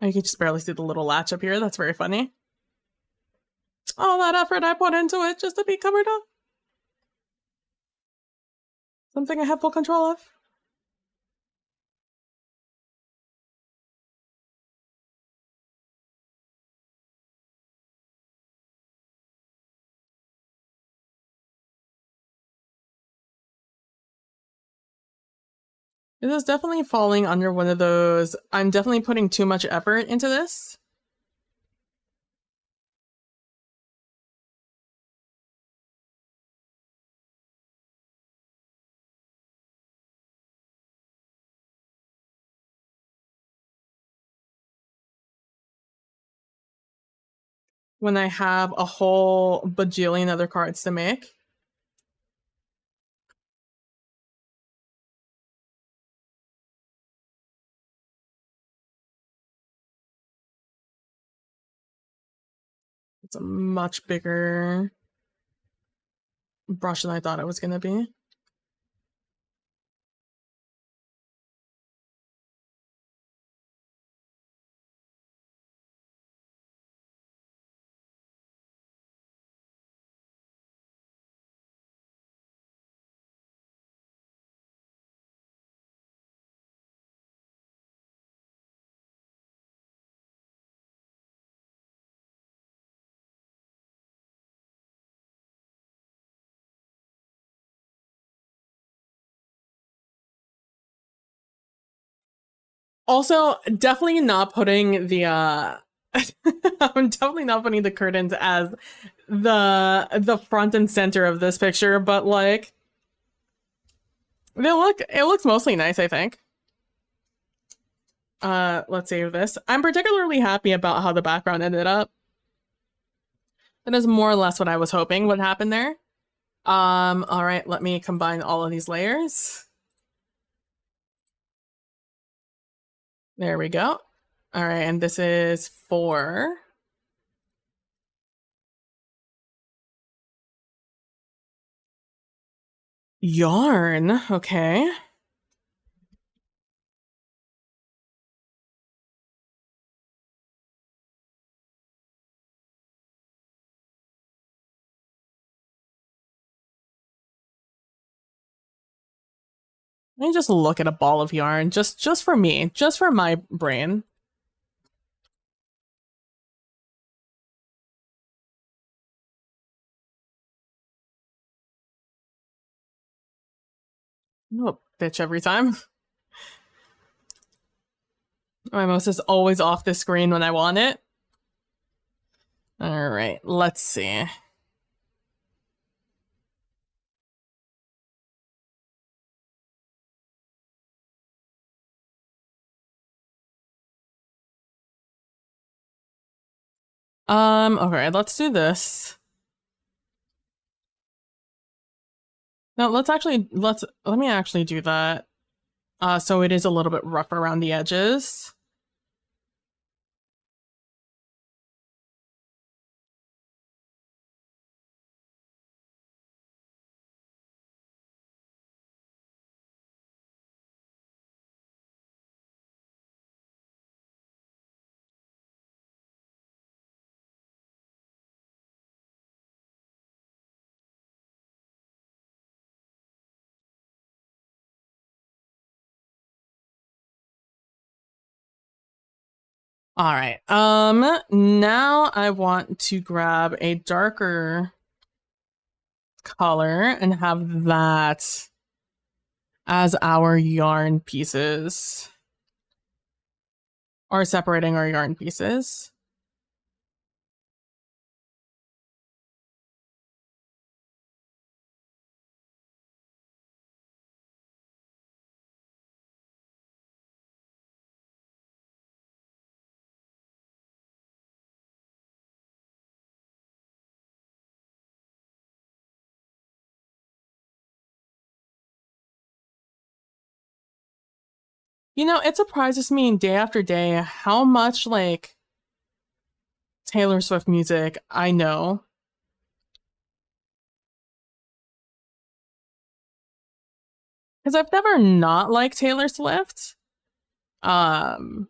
I can just barely see the little latch up here. That's very funny. All that effort I put into it just to be covered up. Something I have full control of. It is definitely falling under one of those. I'm definitely putting too much effort into this. When I have a whole bajillion other cards to make. It's a much bigger brush than I thought it was going to be. Also, definitely not putting the I'm definitely not putting the curtains as the front and center of this picture, but like it looks mostly nice, I think. Let's save this. I'm particularly happy about how the background ended up. That is more or less what I was hoping would happen there. All right, let me combine all of these layers. There we go. All right, and this is for yarn. Okay. Let me just look at a ball of yarn, just for me, just for my brain. Oh, bitch every time. My mouse is always off the screen when I want it. All right, let's see. Okay, let's do this. No, let me actually do that. So it is a little bit rough around the edges. All right. Now I want to grab a darker color and have that as our yarn pieces. Or separating our yarn pieces. You know, it surprises me day after day how much like Taylor Swift music I know. Because I've never not liked Taylor Swift. Um,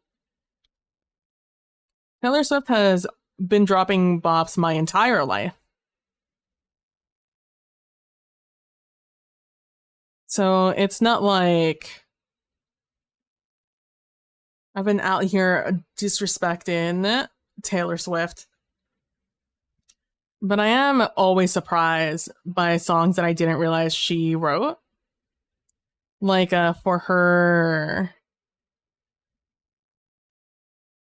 Taylor Swift has been dropping bops my entire life. So it's not like I've been out here disrespecting Taylor Swift. But I am always surprised by songs that I didn't realize she wrote. Like for her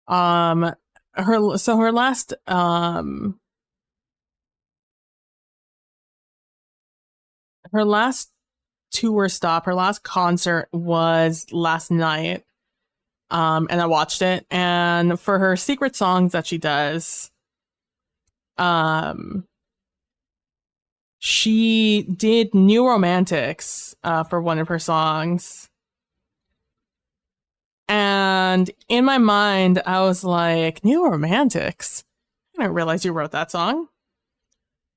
her last her last tour stop, her last concert was last night. And I watched it, and for her secret songs that she does, um she did New Romantics for one of her songs. And in my mind, I was like, New Romantics? I didn't realize you wrote that song.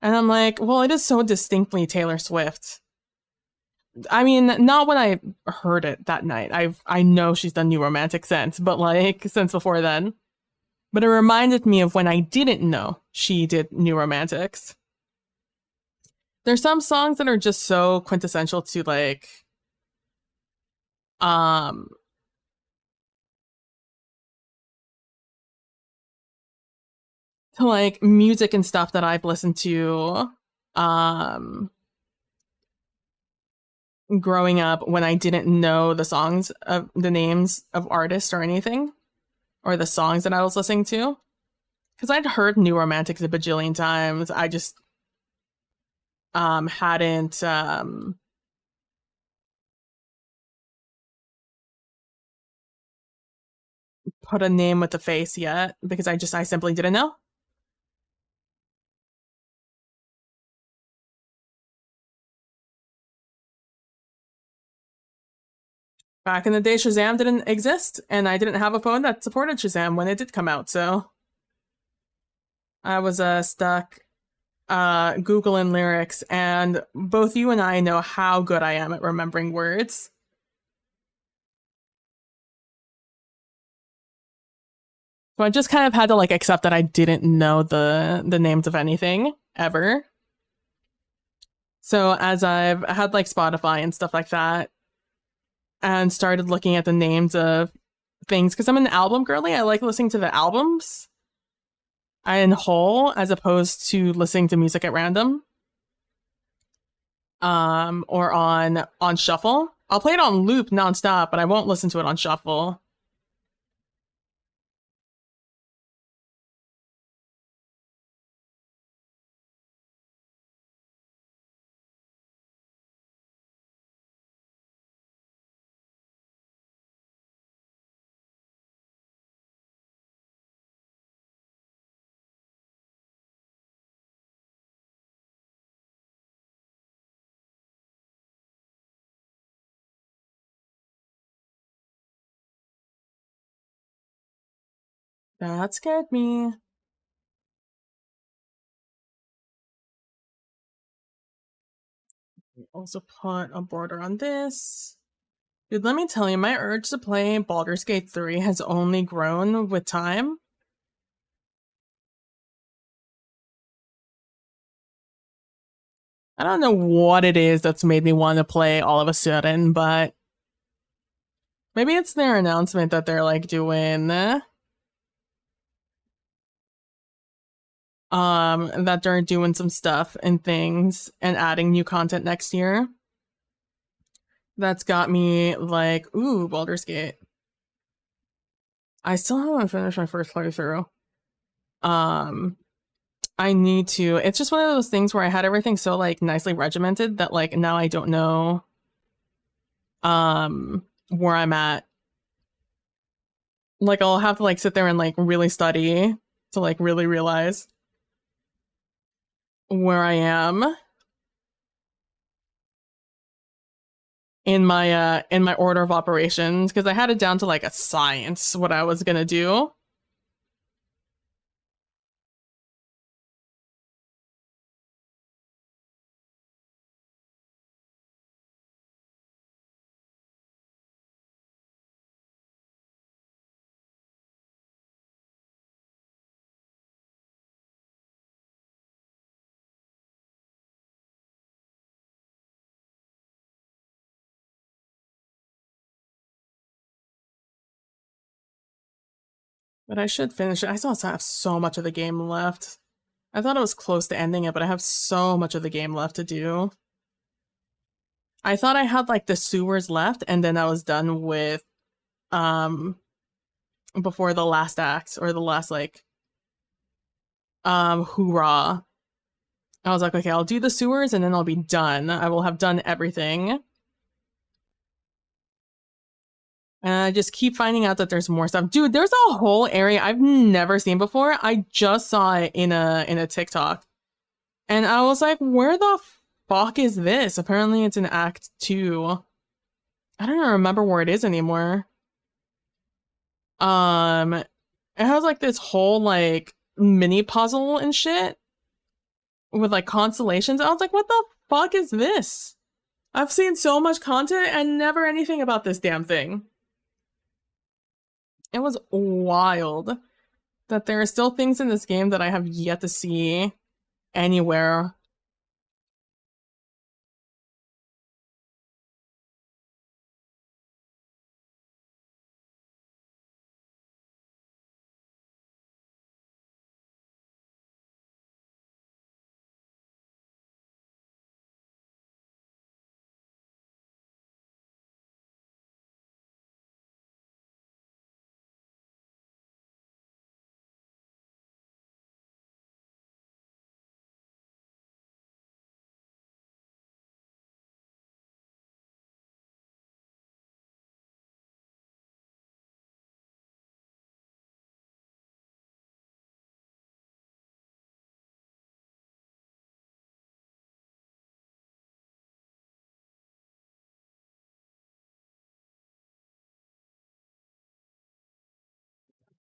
And I'm like, well, it is so distinctly Taylor Swift. I mean, not when I heard it that night. I know she's done New Romantic since, but like since before then. But it reminded me of when I didn't know she did New Romantics. There's some songs that are just so quintessential to like um to like music and stuff that I've listened to um growing up when I didn't know the songs of the names of artists or anything, or the songs that I was listening to. Because I'd heard New Romantics a bajillion times. I just hadn't put a name with a face yet because I simply didn't know. Back in the day, Shazam didn't exist, and I didn't have a phone that supported Shazam when it did come out, so I was stuck Googling lyrics, and both you and I know how good I am at remembering words. So I just kind of had to like accept that I didn't know the names of anything ever. So as I've had like Spotify and stuff like that, and started looking at the names of things, because I'm an album girly, I like listening to the albums in whole as opposed to listening to music at random. Or on shuffle. I'll play it on loop nonstop, but I won't listen to it on shuffle. That scared me. Also put a border on this. Dude, let me tell you, my urge to play Baldur's Gate 3 has only grown with time. I don't know what it is that's made me want to play all of a sudden, but maybe it's their announcement that they're like doing that they're doing some stuff and things and adding new content next year. That's got me like, ooh, Baldur's Gate. I still haven't finished my first playthrough. Um, I need to. It's just one of those things where I had everything so like nicely regimented that like now I don't know where I'm at. Like I'll have to like sit there and like really study to like really realize where I am in my order of operations because I had it down to like a science what I was gonna do. But I should finish it. I still have so much of the game left. I thought it was close to ending it, but I have so much of the game left to do. I thought I had like the sewers left and then I was done with um before the last act or the last like hoorah. I was like, okay, I'll do the sewers and then I'll be done. I will have done everything. And I just keep finding out that there's more stuff. Dude, there's a whole area I've never seen before. I just saw it in a TikTok. And I was like, where the fuck is this? Apparently it's in Act 2. I don't even remember where it is anymore. It has like this whole like mini puzzle and shit with like constellations. I was like, what the fuck is this? I've seen so much content and never anything about this damn thing. It was wild that there are still things in this game that I have yet to see anywhere.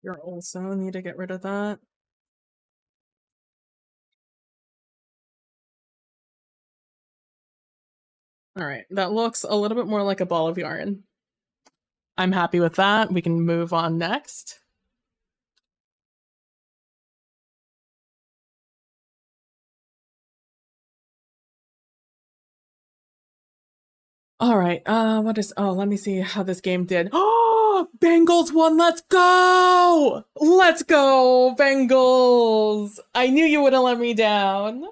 You're also need to get rid of that. All right, that looks a little bit more like a ball of yarn. I'm happy with that. We can move on next. All right, let me see how this game did. Oh, Bengals won. Let's go. Let's go, Bengals. I knew you wouldn't let me down.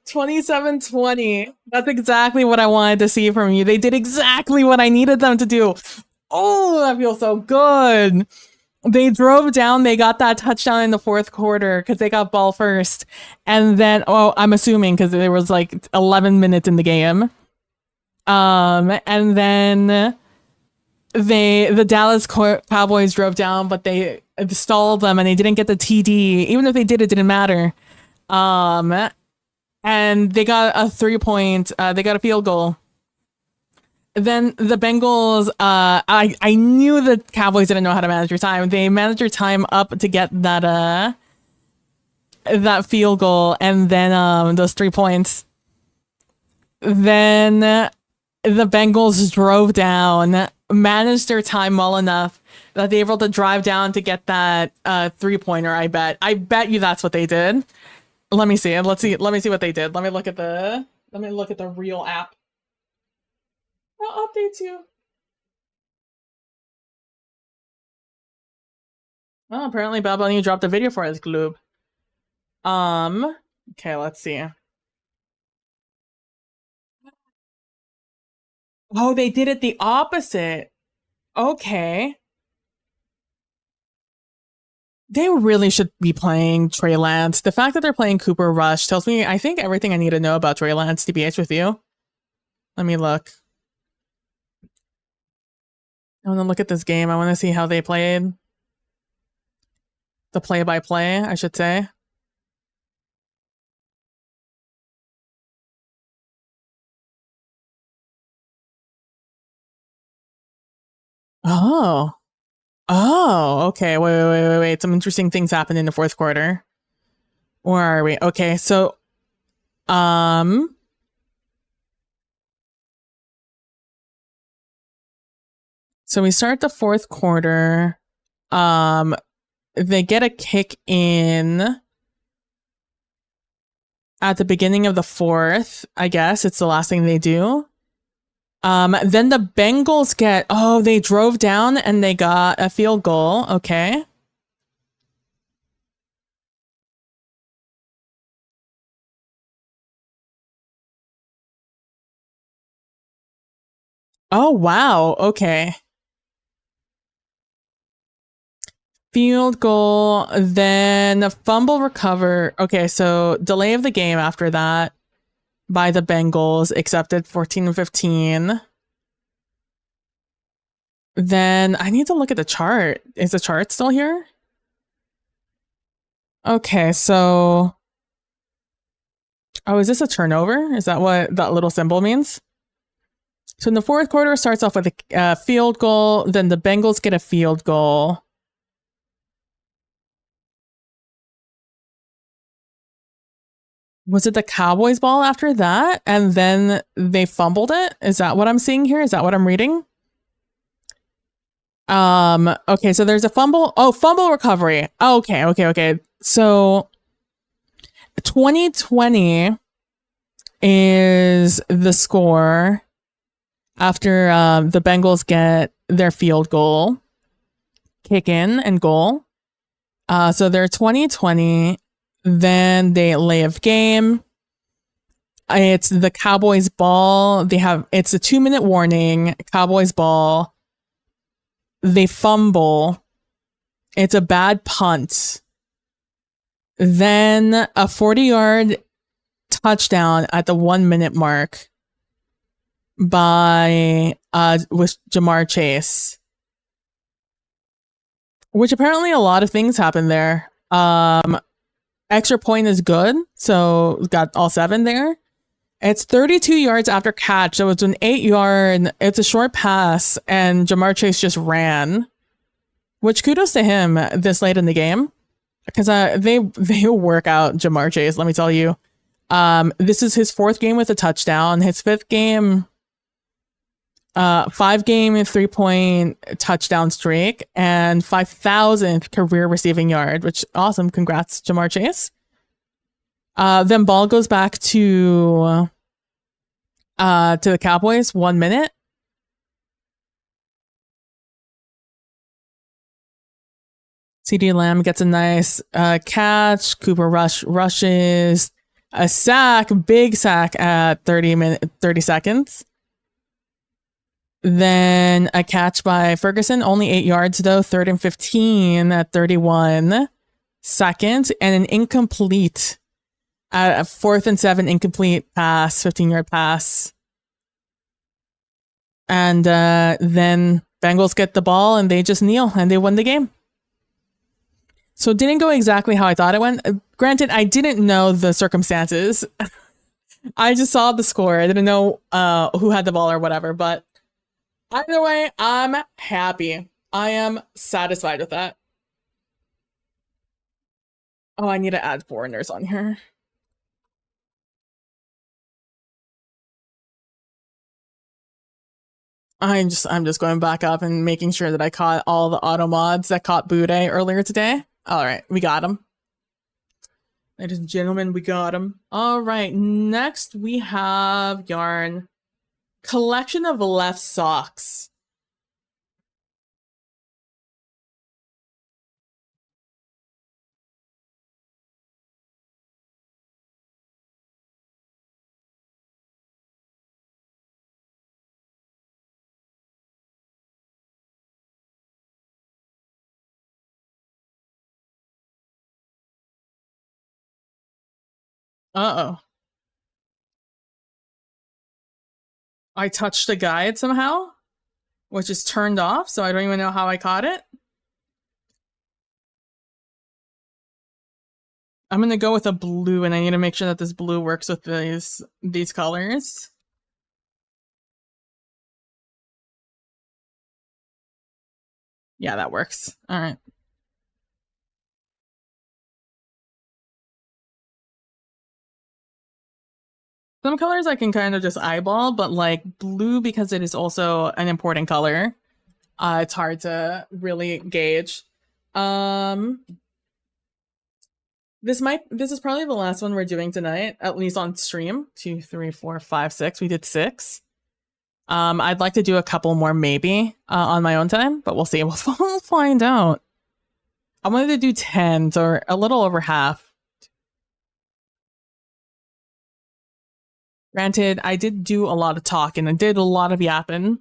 27-20. That's exactly what I wanted to see from you. They did exactly what I needed them to do. Oh, that feels so good. They drove down. They got that touchdown in the fourth quarter because they got ball first. And then, I'm assuming because there was like 11 minutes in the game. And then the Dallas Cowboys drove down, but they stalled them and they didn't get the TD. Even if they did, it didn't matter. And they got a 3-point, they got a field goal. Then the Bengals, I knew the Cowboys didn't know how to manage their time. They managed their time up to get that field goal and then those 3 points. Then the Bengals drove down, managed their time well enough that they were able to drive down to get that 3-pointer. I bet you that's what they did. Let me see. Let me see what they did. Let me look at the real app. I'll update you. Oh, apparently Bad Bunny dropped a video for his Gloob. Okay, let's see. Oh, they did it the opposite. Okay. They really should be playing Trey Lance. The fact that they're playing Cooper Rush tells me, I think, everything I need to know about Trey Lance, TBH with you. Let me look. I want to look at this game. I want to see how they played. The play-by-play, I should say. Oh. Oh, okay. Wait. Some interesting things happened in the fourth quarter. Where are we? Okay, so so we start the fourth quarter. They get a kick in at the beginning of the fourth. I guess it's the last thing they do. Then the Bengals they drove down and they got a field goal. Okay. Oh, wow. Okay. Field goal, then a fumble recover. Okay, so delay of the game after that by the Bengals, accepted 14-15. Then I need to look at the chart. Is the chart still here? Okay, so... Oh, is this a turnover? Is that what that little symbol means? So in the fourth quarter, starts off with a field goal. Then the Bengals get a field goal. Was it the Cowboys ball after that? And then they fumbled it? Is that what I'm seeing here? Is that what I'm reading? Okay, so there's a fumble. Oh, fumble recovery. Okay. So 2020 is the score after the Bengals get their field goal, kick in and goal. So they're 2020. Then they lay of game. It's the Cowboys ball. It's a 2-minute warning. Cowboys ball. They fumble. It's a bad punt. Then a 40-yard touchdown at the 1-minute mark by with Jamar Chase. Which apparently a lot of things happened there. Extra point is good, so got all 7 there. It's 32 yards after catch, so it's an 8-yard. It's a short pass, and Jamar Chase just ran, Which kudos to him this late in the game, because they work out Jamar Chase. Let me tell you, this is his 4th game with a touchdown. His 5th game, 5-game 3-point touchdown streak, and 5,000th career receiving yard. Which awesome! Congrats, Jamar Chase. Then ball goes back to the Cowboys. 1 minute. CD Lamb gets a nice catch. Cooper Rush rushes a sack, big sack at 30 seconds. Then a catch by Ferguson, only 8 yards though. 3rd and 15 at 31 seconds, and an incomplete at a 4th and 7 incomplete pass, 15-yard pass. And then Bengals get the ball and they just kneel and they win the game. So it didn't go exactly how I thought it went. Granted, I didn't know the circumstances. I just saw the score. I didn't know who had the ball or whatever. But either way, I'm happy. I am satisfied with that. Oh, I need to add foreigners on here. I'm just going back up and making sure that I caught all the auto mods that caught Bude earlier today. All right, we got him. Ladies and gentlemen, we got him. All right, next we have Yarn. Collection of left socks. Uh-oh. I touched a guide somehow, which is turned off, so I don't even know how I caught it. I'm gonna go with a blue, and I need to make sure that this blue works with these colors. Yeah, that works. All right. Some colors I can kind of just eyeball, but like blue, because it is also an important color, it's hard to really gauge. This is probably the last one we're doing tonight, at least on stream. 2, 3, 4, 5, 6. We did 6. I'd like to do a couple more maybe on my own time, but we'll see. We'll find out. I wanted to do 10, or a little over half. Granted, I did do a lot of talking. I did a lot of yapping.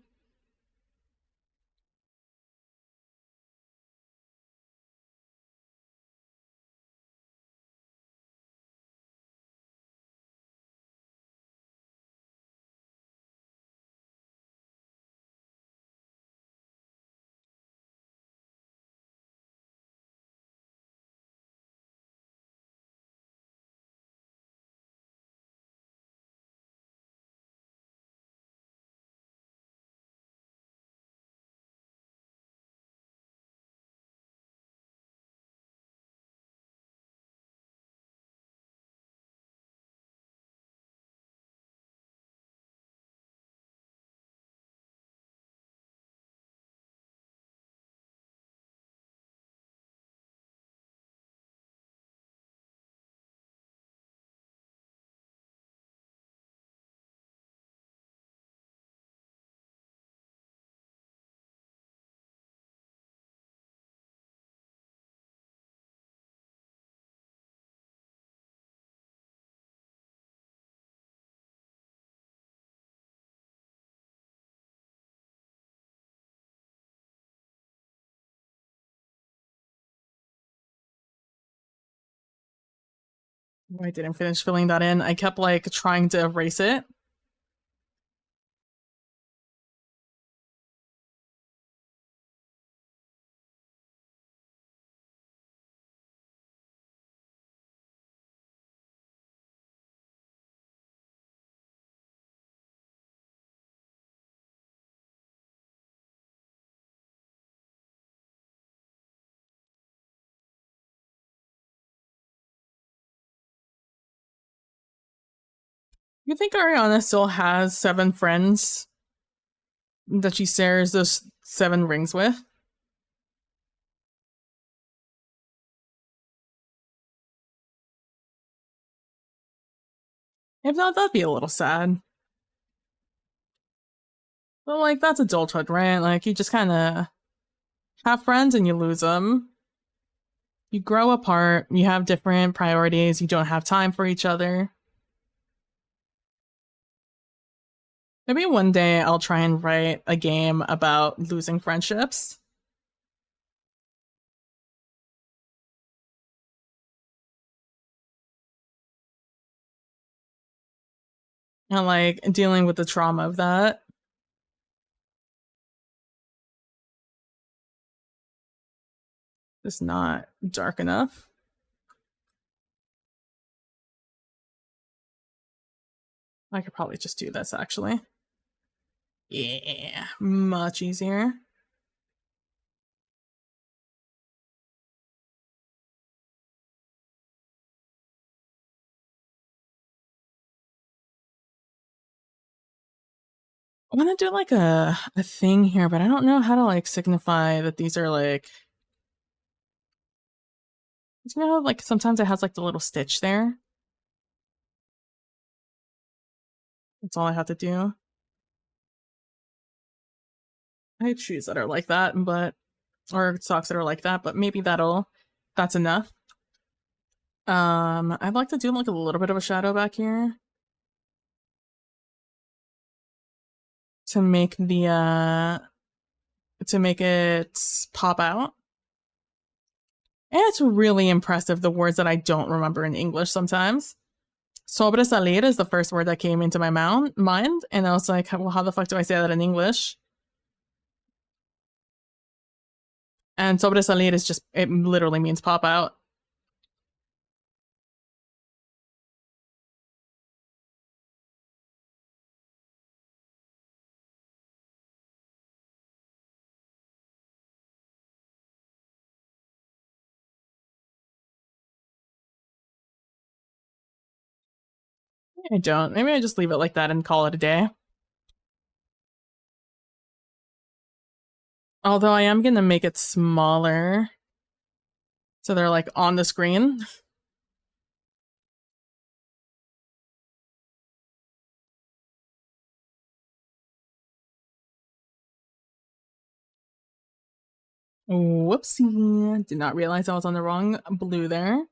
I didn't finish filling that in. I kept like trying to erase it. You think Ariana still has 7 friends that she shares those 7 rings with? If not, that'd be a little sad. But like, that's adulthood, right? Like, you just kind of have friends and you lose them. You grow apart, you have different priorities, you don't have time for each other. Maybe one day I'll try and write a game about losing friendships. And like dealing with the trauma of that. It's not dark enough. I could probably just do this actually. Yeah, much easier. I want to do like a thing here, but I don't know how to like signify that these are like, you know, like sometimes it has like the little stitch there. That's all I have to do. I have shoes that are like that, but or socks that are like that, but maybe that's enough. I'd like to do like a little bit of a shadow back here to make the to make it pop out. And it's really impressive the words that I don't remember in English sometimes. Sobresalir is the first word that came into my mind, and I was like, well, how the fuck do I say that in English? And sobresalir is just, it literally means pop out. I don't. Maybe I just leave it like that and call it a day. Although I am gonna make it smaller. So they're like on the screen. Whoopsie. Did not realize I was on the wrong blue there.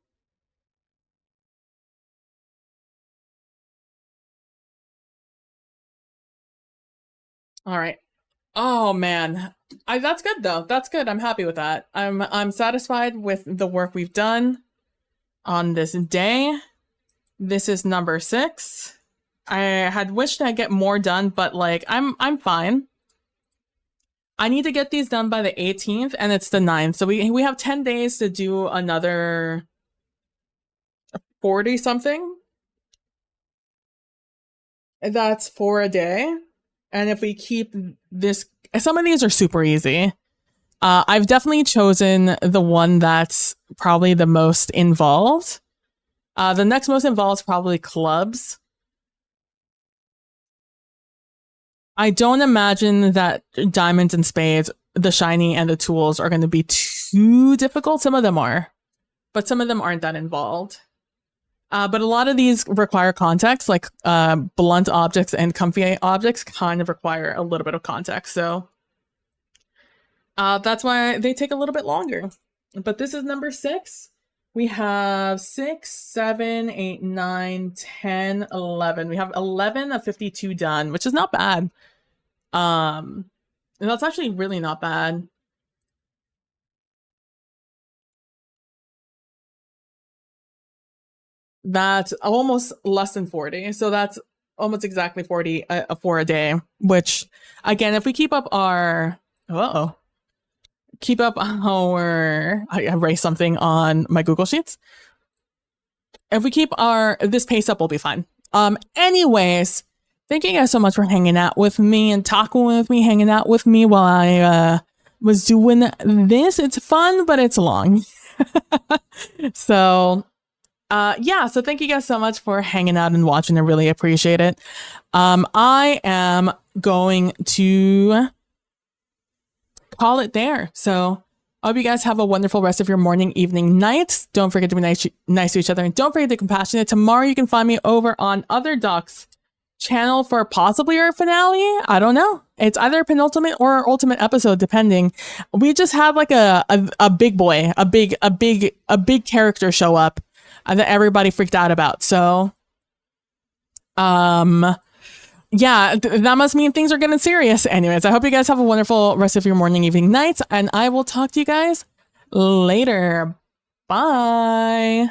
All right. Oh man. That's good though. That's good. I'm happy with that. I'm satisfied with the work we've done on this day. This is number 6. I had wished I'd get more done, but like I'm fine. I need to get these done by the 18th and it's the 9th. So we have 10 days to do another 40 something. That's 4 a day. And if we keep this, some of these are super easy. I've definitely chosen the one that's probably the most involved. The next most involved is probably clubs. I don't imagine that diamonds and spades, the shiny and the tools are going to be too difficult. Some of them are, but some of them aren't that involved. But a lot of these require context, like blunt objects and comfy objects kind of require a little bit of context. So that's why they take a little bit longer. But this is number 6. We have 6, 7, 8, 9, 10, 11. We have 11 of 52 done, which is not bad. And that's actually really not bad. That's almost less than 40. So that's almost exactly 40 for a day, which again, if we keep up our, I erased something on my Google Sheets. If we keep this pace up, we'll be fine. Anyways, thank you guys so much for hanging out with me and talking with me, hanging out with me while I was doing this. It's fun, but it's long. So Yeah, so thank you guys so much for hanging out and watching. I really appreciate it. I am going to call it there. So I hope you guys have a wonderful rest of your morning, evening, night. Don't forget to be nice to each other, and don't forget to be compassionate. Tomorrow you can find me over on Other Ducks channel for possibly our finale. I don't know. It's either penultimate or ultimate episode, depending. We just had like a big boy, a big character show up that everybody freaked out about. So, yeah, that must mean things are getting serious. Anyways, I hope you guys have a wonderful rest of your morning, evening, night, and I will talk to you guys later. Bye.